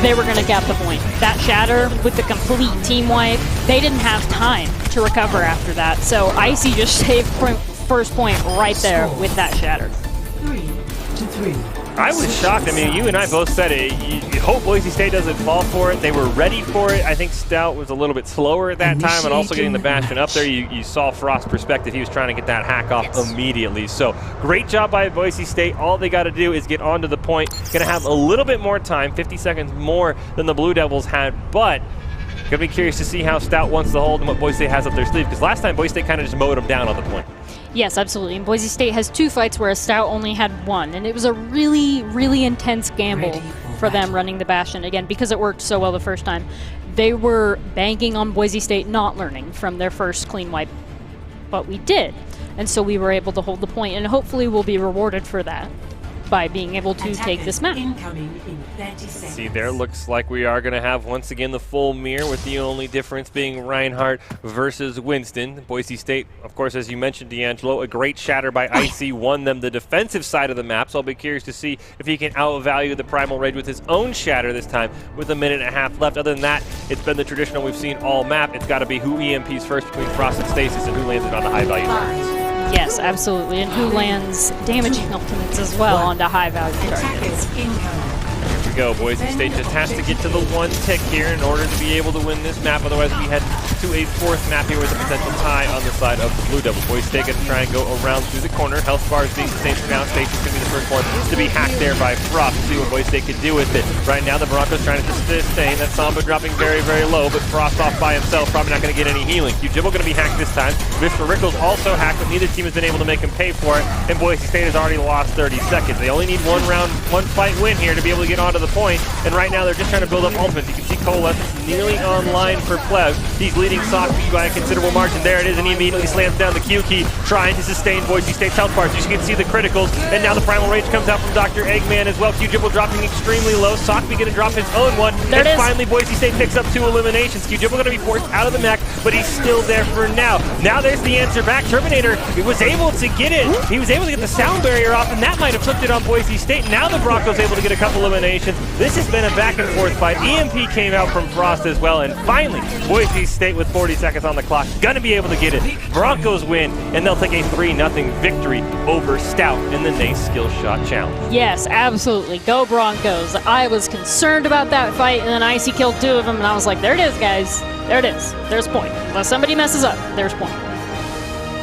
They were going to gap the point. That Shatter with the complete team wipe, they didn't have time to recover after that. So Icy just saved first point right there with that Shatter. 3-3. I was shocked. I mean, you and I both said it. You hope Boise State doesn't fall for it. They were ready for it. I think Stout was a little bit slower at that time, and also getting the Bastion up there. You saw Frost's perspective. He was trying to get that hack off immediately. So great job by Boise State. All they got to do is get onto the point. Going to have a little bit more time, 50 seconds more than the Blue Devils had, but going to be curious to see how Stout wants to hold and what Boise State has up their sleeve, because last time Boise State kind of just mowed them down on the point. Yes, absolutely. And Boise State has 2 fights, whereas Stout only had 1. And it was a really, really intense gamble for them running the Bastion. Again, because it worked so well the first time. They were banking on Boise State not learning from their first clean wipe. But we did. And so we were able to hold the point, and hopefully we'll be rewarded for that by being able to take this map. See, there looks like we are going to have once again the full mirror, with the only difference being Reinhardt versus Winston. Boise State, of course, as you mentioned, D'Angelo, a great Shatter by Icy won them the defensive side of the map, so I'll be curious to see if he can outvalue the Primal Rage with his own Shatter this time with 1.5 minutes left. Other than that, it's been the traditional we've seen all map. It's got to be who EMPs first between Frost and Stasis, and who lands it on the high value targets. Yes, absolutely. And who lands damaging ultimates as well onto high value targets. Here we go. Boise State just has to get to the 1 tick here in order to be able to win this map. Otherwise, we head to a 4th map here with a potential tie on the side of the Blue Devils. Boise State going to try and go around through the corner. Health bars being the same for now. Stacy's going to be the first one to be hacked there by Frost. See what Boise State can do with it. Right now, the Broncos trying to just sustain. That Samba dropping very, very low, but Frost off by himself, probably not going to get any healing. Q-Jibble going to be hacked this time. Mr. Rickles also hacked, but neither team has been able to make him pay for it, and Boise State has already lost 30 seconds. They only need 1 round, 1 fight win here to be able to get onto the point, and right now they're just trying to build up ultimates. You can see Coalescence nearly online for Pleb. He's leading Sockby by a considerable margin. There it is, and he immediately slams down the Q key, trying to sustain Boise State's health bars. You can see the criticals, and now the Primal Rage comes out from Dr. Eggman as well. Q-Jibble dropping extremely low. Sockby going to drop his own one, there and finally Boise State picks up 2 eliminations. Q-Jibble going to be forced out of the mech, but he's still there for now. Now there's the answer back. Terminator was able to get it. He was able to get the sound barrier off, and that might have flipped it on Boise State. Now the Broncos able to get a couple eliminations. This has been a back and forth fight. EMP came out from Frost as well, and finally Boise State with 40 seconds on the clock gonna be able to get it. Broncos win, and they'll take a 3-0 victory over Stout in the NACE Skill Shot Challenge. Yes, absolutely. Go Broncos. I was concerned about that fight, and then Icy killed 2 of them, and I was like, there it is, guys. There it is. There's point. Unless somebody messes up, there's point.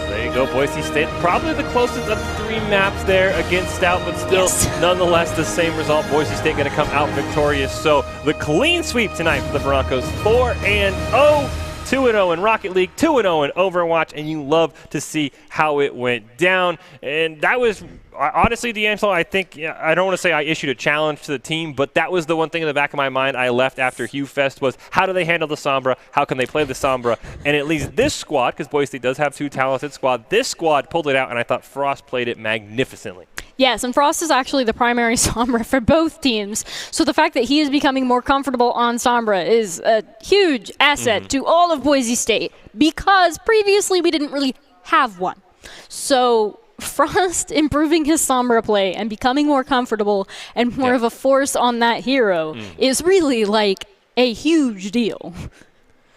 There you go, Boise State. Probably the closest of the 3 maps there against Stout, but still, nonetheless, the same result. Boise State going to come out victorious. So the clean sweep tonight for the Broncos, 4-0. 2-0 in Rocket League, 2-0 in Overwatch, and you love to see how it went down. And that was, honestly, D'Angelo, I think, I don't want to say I issued a challenge to the team, but that was the one thing in the back of my mind I left after HUE Fest was how do they handle the Sombra? How can they play the Sombra? And at least this squad, because Boise does have 2 talented squad, this squad pulled it out, and I thought Frost played it magnificently. Yes, and Frost is actually the primary Sombra for both teams. So the fact that he is becoming more comfortable on Sombra is a huge asset to all of Boise State because previously we didn't really have one. So Frost improving his Sombra play and becoming more comfortable and more of a force on that hero is really like a huge deal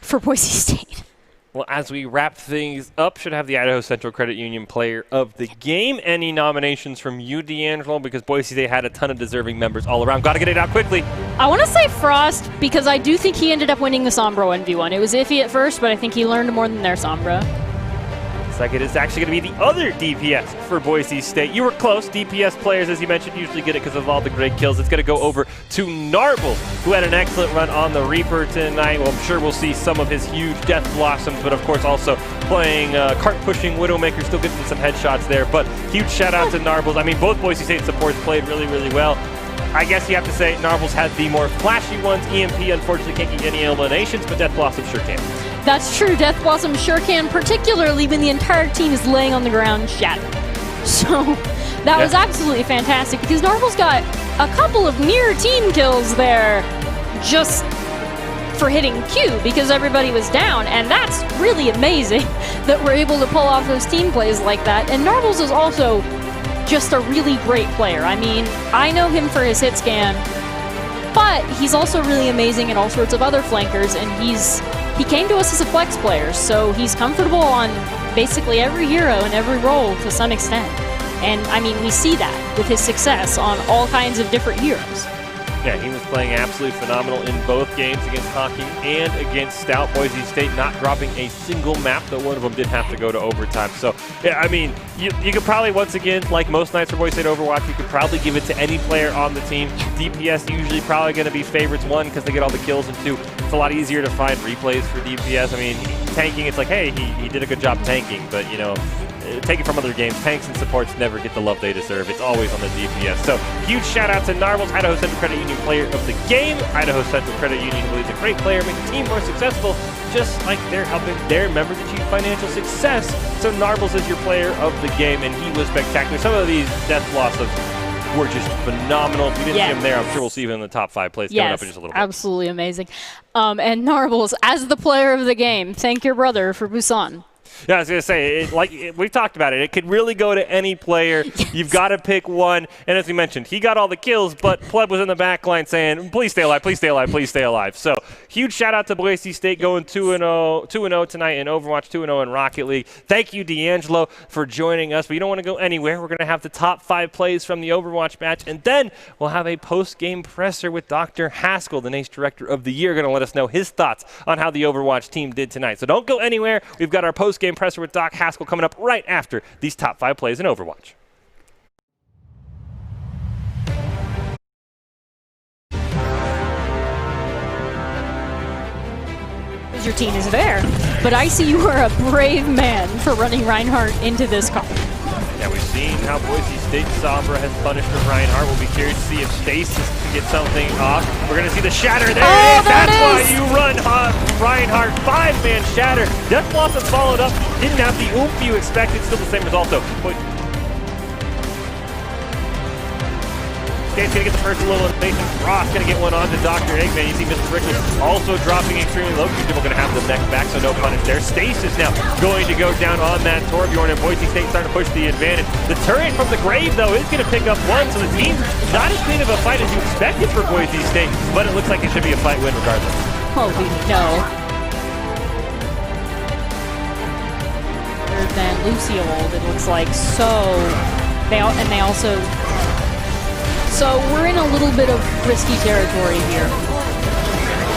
for Boise State. Well, as we wrap things up, should have the Idaho Central Credit Union Player of the Game. Any nominations from you, D'Angelo? Because Boise State had a ton of deserving members all around. Got to get it out quickly. I want to say Frost because I do think he ended up winning the Sombra 1v1. It was iffy at first, but I think he learned more than their Sombra. Looks like it is actually going to be the other DPS for Boise State. You were close. DPS players, as you mentioned, usually get it because of all the great kills. It's going to go over to Narbles, who had an excellent run on the Reaper tonight. Well, I'm sure we'll see some of his huge Death Blossoms, but of course also playing cart-pushing Widowmaker, still getting some headshots there. But huge shout-out to Narbles. I mean, both Boise State supports played really, really well. I guess you have to say Narbles had the more flashy ones. EMP, unfortunately, can't get any eliminations, but Death Blossom sure can. That's true. Death Blossom sure can, particularly when the entire team is laying on the ground shattered. So that was absolutely fantastic because Narbles got a couple of near team kills there just for hitting Q because everybody was down, and that's really amazing that we're able to pull off those team plays like that. And Narbles is also just a really great player. I mean, I know him for his hit scan, but he's also really amazing in all sorts of other flankers, and he came to us as a flex player, so he's comfortable on basically every hero and every role to some extent. And I mean, we see that with his success on all kinds of different heroes. Yeah, he was playing absolutely phenomenal in both games against Hawking and against Stout. Boise State not dropping a single map, though one of them did have to go to overtime. So, yeah, I mean, you could probably, once again, like most nights for Boise State Overwatch, you could probably give it to any player on the team. DPS usually probably going to be favorites, 1, because they get all the kills, and 2, it's a lot easier to find replays for DPS. I mean, tanking, it's like, hey, he did a good job tanking, but, you know, take it from other games, tanks and supports never get the love they deserve. It's always on the DPS. So, huge shout out to Narbles, Idaho Central Credit Union Player of the Game. Idaho Central Credit Union believes a great player makes the team more successful, just like they're helping their members achieve financial success. So, Narbles is your player of the game, and he was spectacular. Some of these Death Blossoms were just phenomenal. If you didn't see him there, I'm sure we'll see him in the top 5 plays coming up in just a little bit. Absolutely amazing. And Narbles, as the player of the game, thank your brother for Busan. Yeah, I was going to say, we've talked about it. It could really go to any player. You've got to pick one. And as we mentioned, he got all the kills, but Pleb was in the back line saying, please stay alive, please stay alive, please stay alive. So, huge shout out to Boise State going 2-0 tonight in Overwatch, 2-0 in Rocket League. Thank you, D'Angelo, for joining us. But you don't want to go anywhere. We're going to have the top 5 plays from the Overwatch match, and then we'll have a post-game presser with Dr. Haskell, the NACE Director of the Year, going to let us know his thoughts on how the Overwatch team did tonight. So don't go anywhere. We've got our post-game presser with Doc Haskell coming up right after these top 5 plays in Overwatch. Your team is there, but I see you are a brave man for running Reinhardt into this car. Yeah, we've seen how Boise State Sombra has punished Reinhardt. We'll be curious to see if Stasis can get something off. We're going to see the shatter. There it is. That's why you run Reinhardt. 5-man shatter. Death Blossom followed up. Didn't have the oomph you expected. Still the same result, though. State's going to get the first little elimination. Frost going to get one on to Dr. Eggman. You see Mr. Brickley also dropping extremely low. We're going to have the neck back, so no punish there. Stasis now going to go down on that Torbjorn, and Boise State starting to push the advantage. The turret from the grave, though, is going to pick up 1, so the team's not as clean of a fight as you expected for Boise State, but it looks like it should be a fight win regardless. Oh, we know. Better than Luciold, it looks like. So, they also... So we're in a little bit of risky territory here.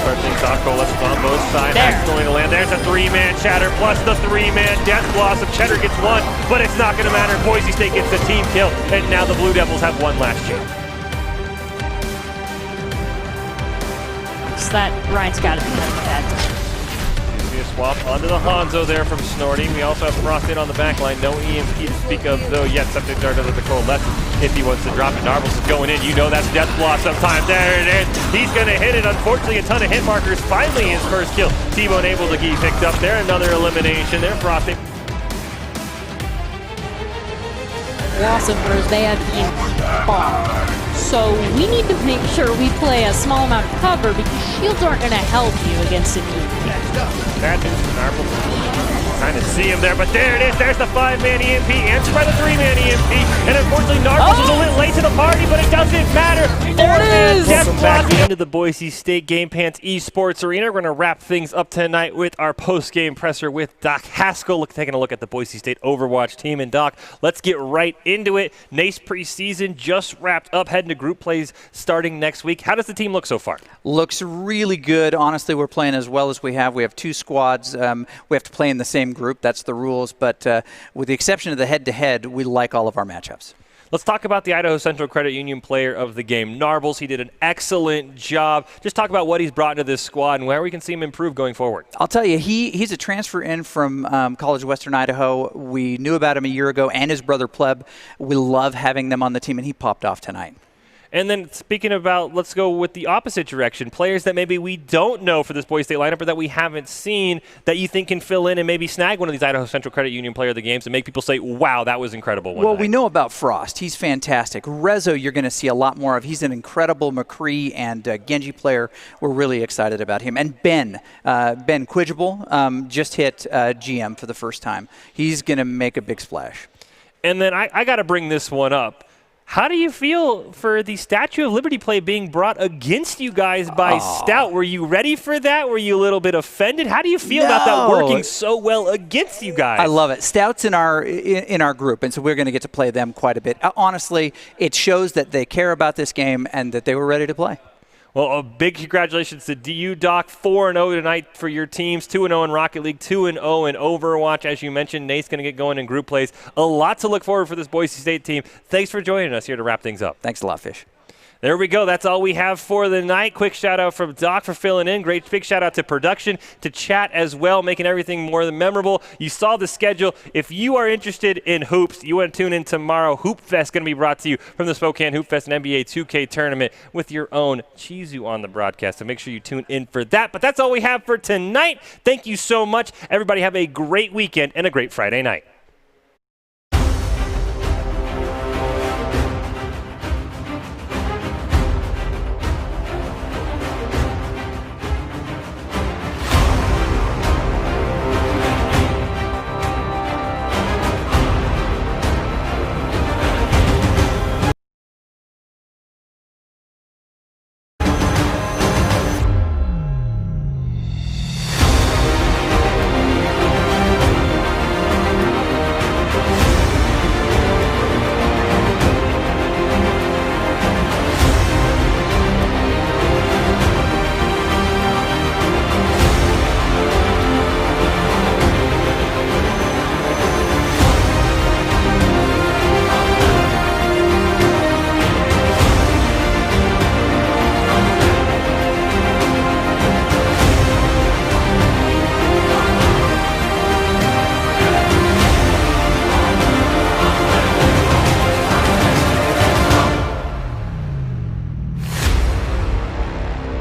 Start things off, Coalescence on both sides. That's going to land. There's a 3-man shatter plus the 3-man Death Blossom. Cheddar gets 1, but it's not going to matter. Boise State gets the team kill, and now the Blue Devils have 1 last chance. So that Ryan's got to be that. a swap onto the Hanzo there from Snorty. We also have Frost in on the back line. No EMP to speak of, though, yet. Subject under the control left if he wants to drop it. Narbles is going in. You know that's Death Blossom time. There it is. He's going to hit it. Unfortunately, a ton of hit markers. Finally, his first kill. T-Bone able to get picked up there. Another elimination there. Frosty. Wassomers, they have EMP bomb. So we need to make sure we play a small amount of cover because shields aren't going to help you against an EMP. Bad news for Narbles. Trying to see him there, but there it is. There's the 5-man EMP, answered by the 3-man EMP. And unfortunately, Narbles is a little late to the party, but it doesn't matter. There it is. Welcome back into the Boise State Game Pants Esports Arena. We're going to wrap things up tonight with our post-game presser with Doc Haskell, taking a look at the Boise State Overwatch team. And Doc, let's get right into it. NACE preseason just wrapped up, heading to group plays starting next week. How does the team look so far? Looks really good. Honestly, we're playing as well as we have. We have 2 squads. We have to play in the same group. That's the rules. But with the exception of the head-to-head, we like all of our matchups. Let's talk about the Idaho Central Credit Union player of the game, Narbles. He did an excellent job. Just talk about what he's brought into this squad and where we can see him improve going forward. I'll tell you, he's a transfer in from College of Western Idaho. We knew about him a year ago, and his brother Pleb. We love having them on the team, and he popped off tonight. And then speaking about, let's go with the opposite direction, players that maybe we don't know for this Boise State lineup or that we haven't seen that you think can fill in and maybe snag one of these Idaho Central Credit Union player of the games and make people say, wow, that was incredible one night. We know about Frost. He's fantastic. Rezo, you're going to see a lot more of. He's an incredible McCree and Genji player. We're really excited about him. And Ben Quidgeable just hit GM for the first time. He's going to make a big splash. And then I got to bring this one up. How do you feel for the Statue of Liberty play being brought against you guys by Stout? Were you ready for that? Were you a little bit offended? How do you feel about that working so well against you guys? I love it. Stout's in our group, and so we're going to get to play them quite a bit. Honestly, it shows that they care about this game and that they were ready to play. Well, a big congratulations to you, Doc. 4-0 tonight for your teams. 2-0 in Rocket League, 2-0 in Overwatch. As you mentioned, Nate's going to get going in group plays. A lot to look forward for this Boise State team. Thanks for joining us here to wrap things up. Thanks a lot, Fish. There we go. That's all we have for the night. Quick shout-out from Doc for filling in. Great big shout-out to production, to chat as well, making everything more than memorable. You saw the schedule. If you are interested in hoops, you want to tune in tomorrow. Hoop Fest going to be brought to you from the Spokane Hoop Fest and NBA 2K tournament with your own Chizu on the broadcast. So make sure you tune in for that. But that's all we have for tonight. Thank you so much. Everybody have a great weekend and a great Friday night.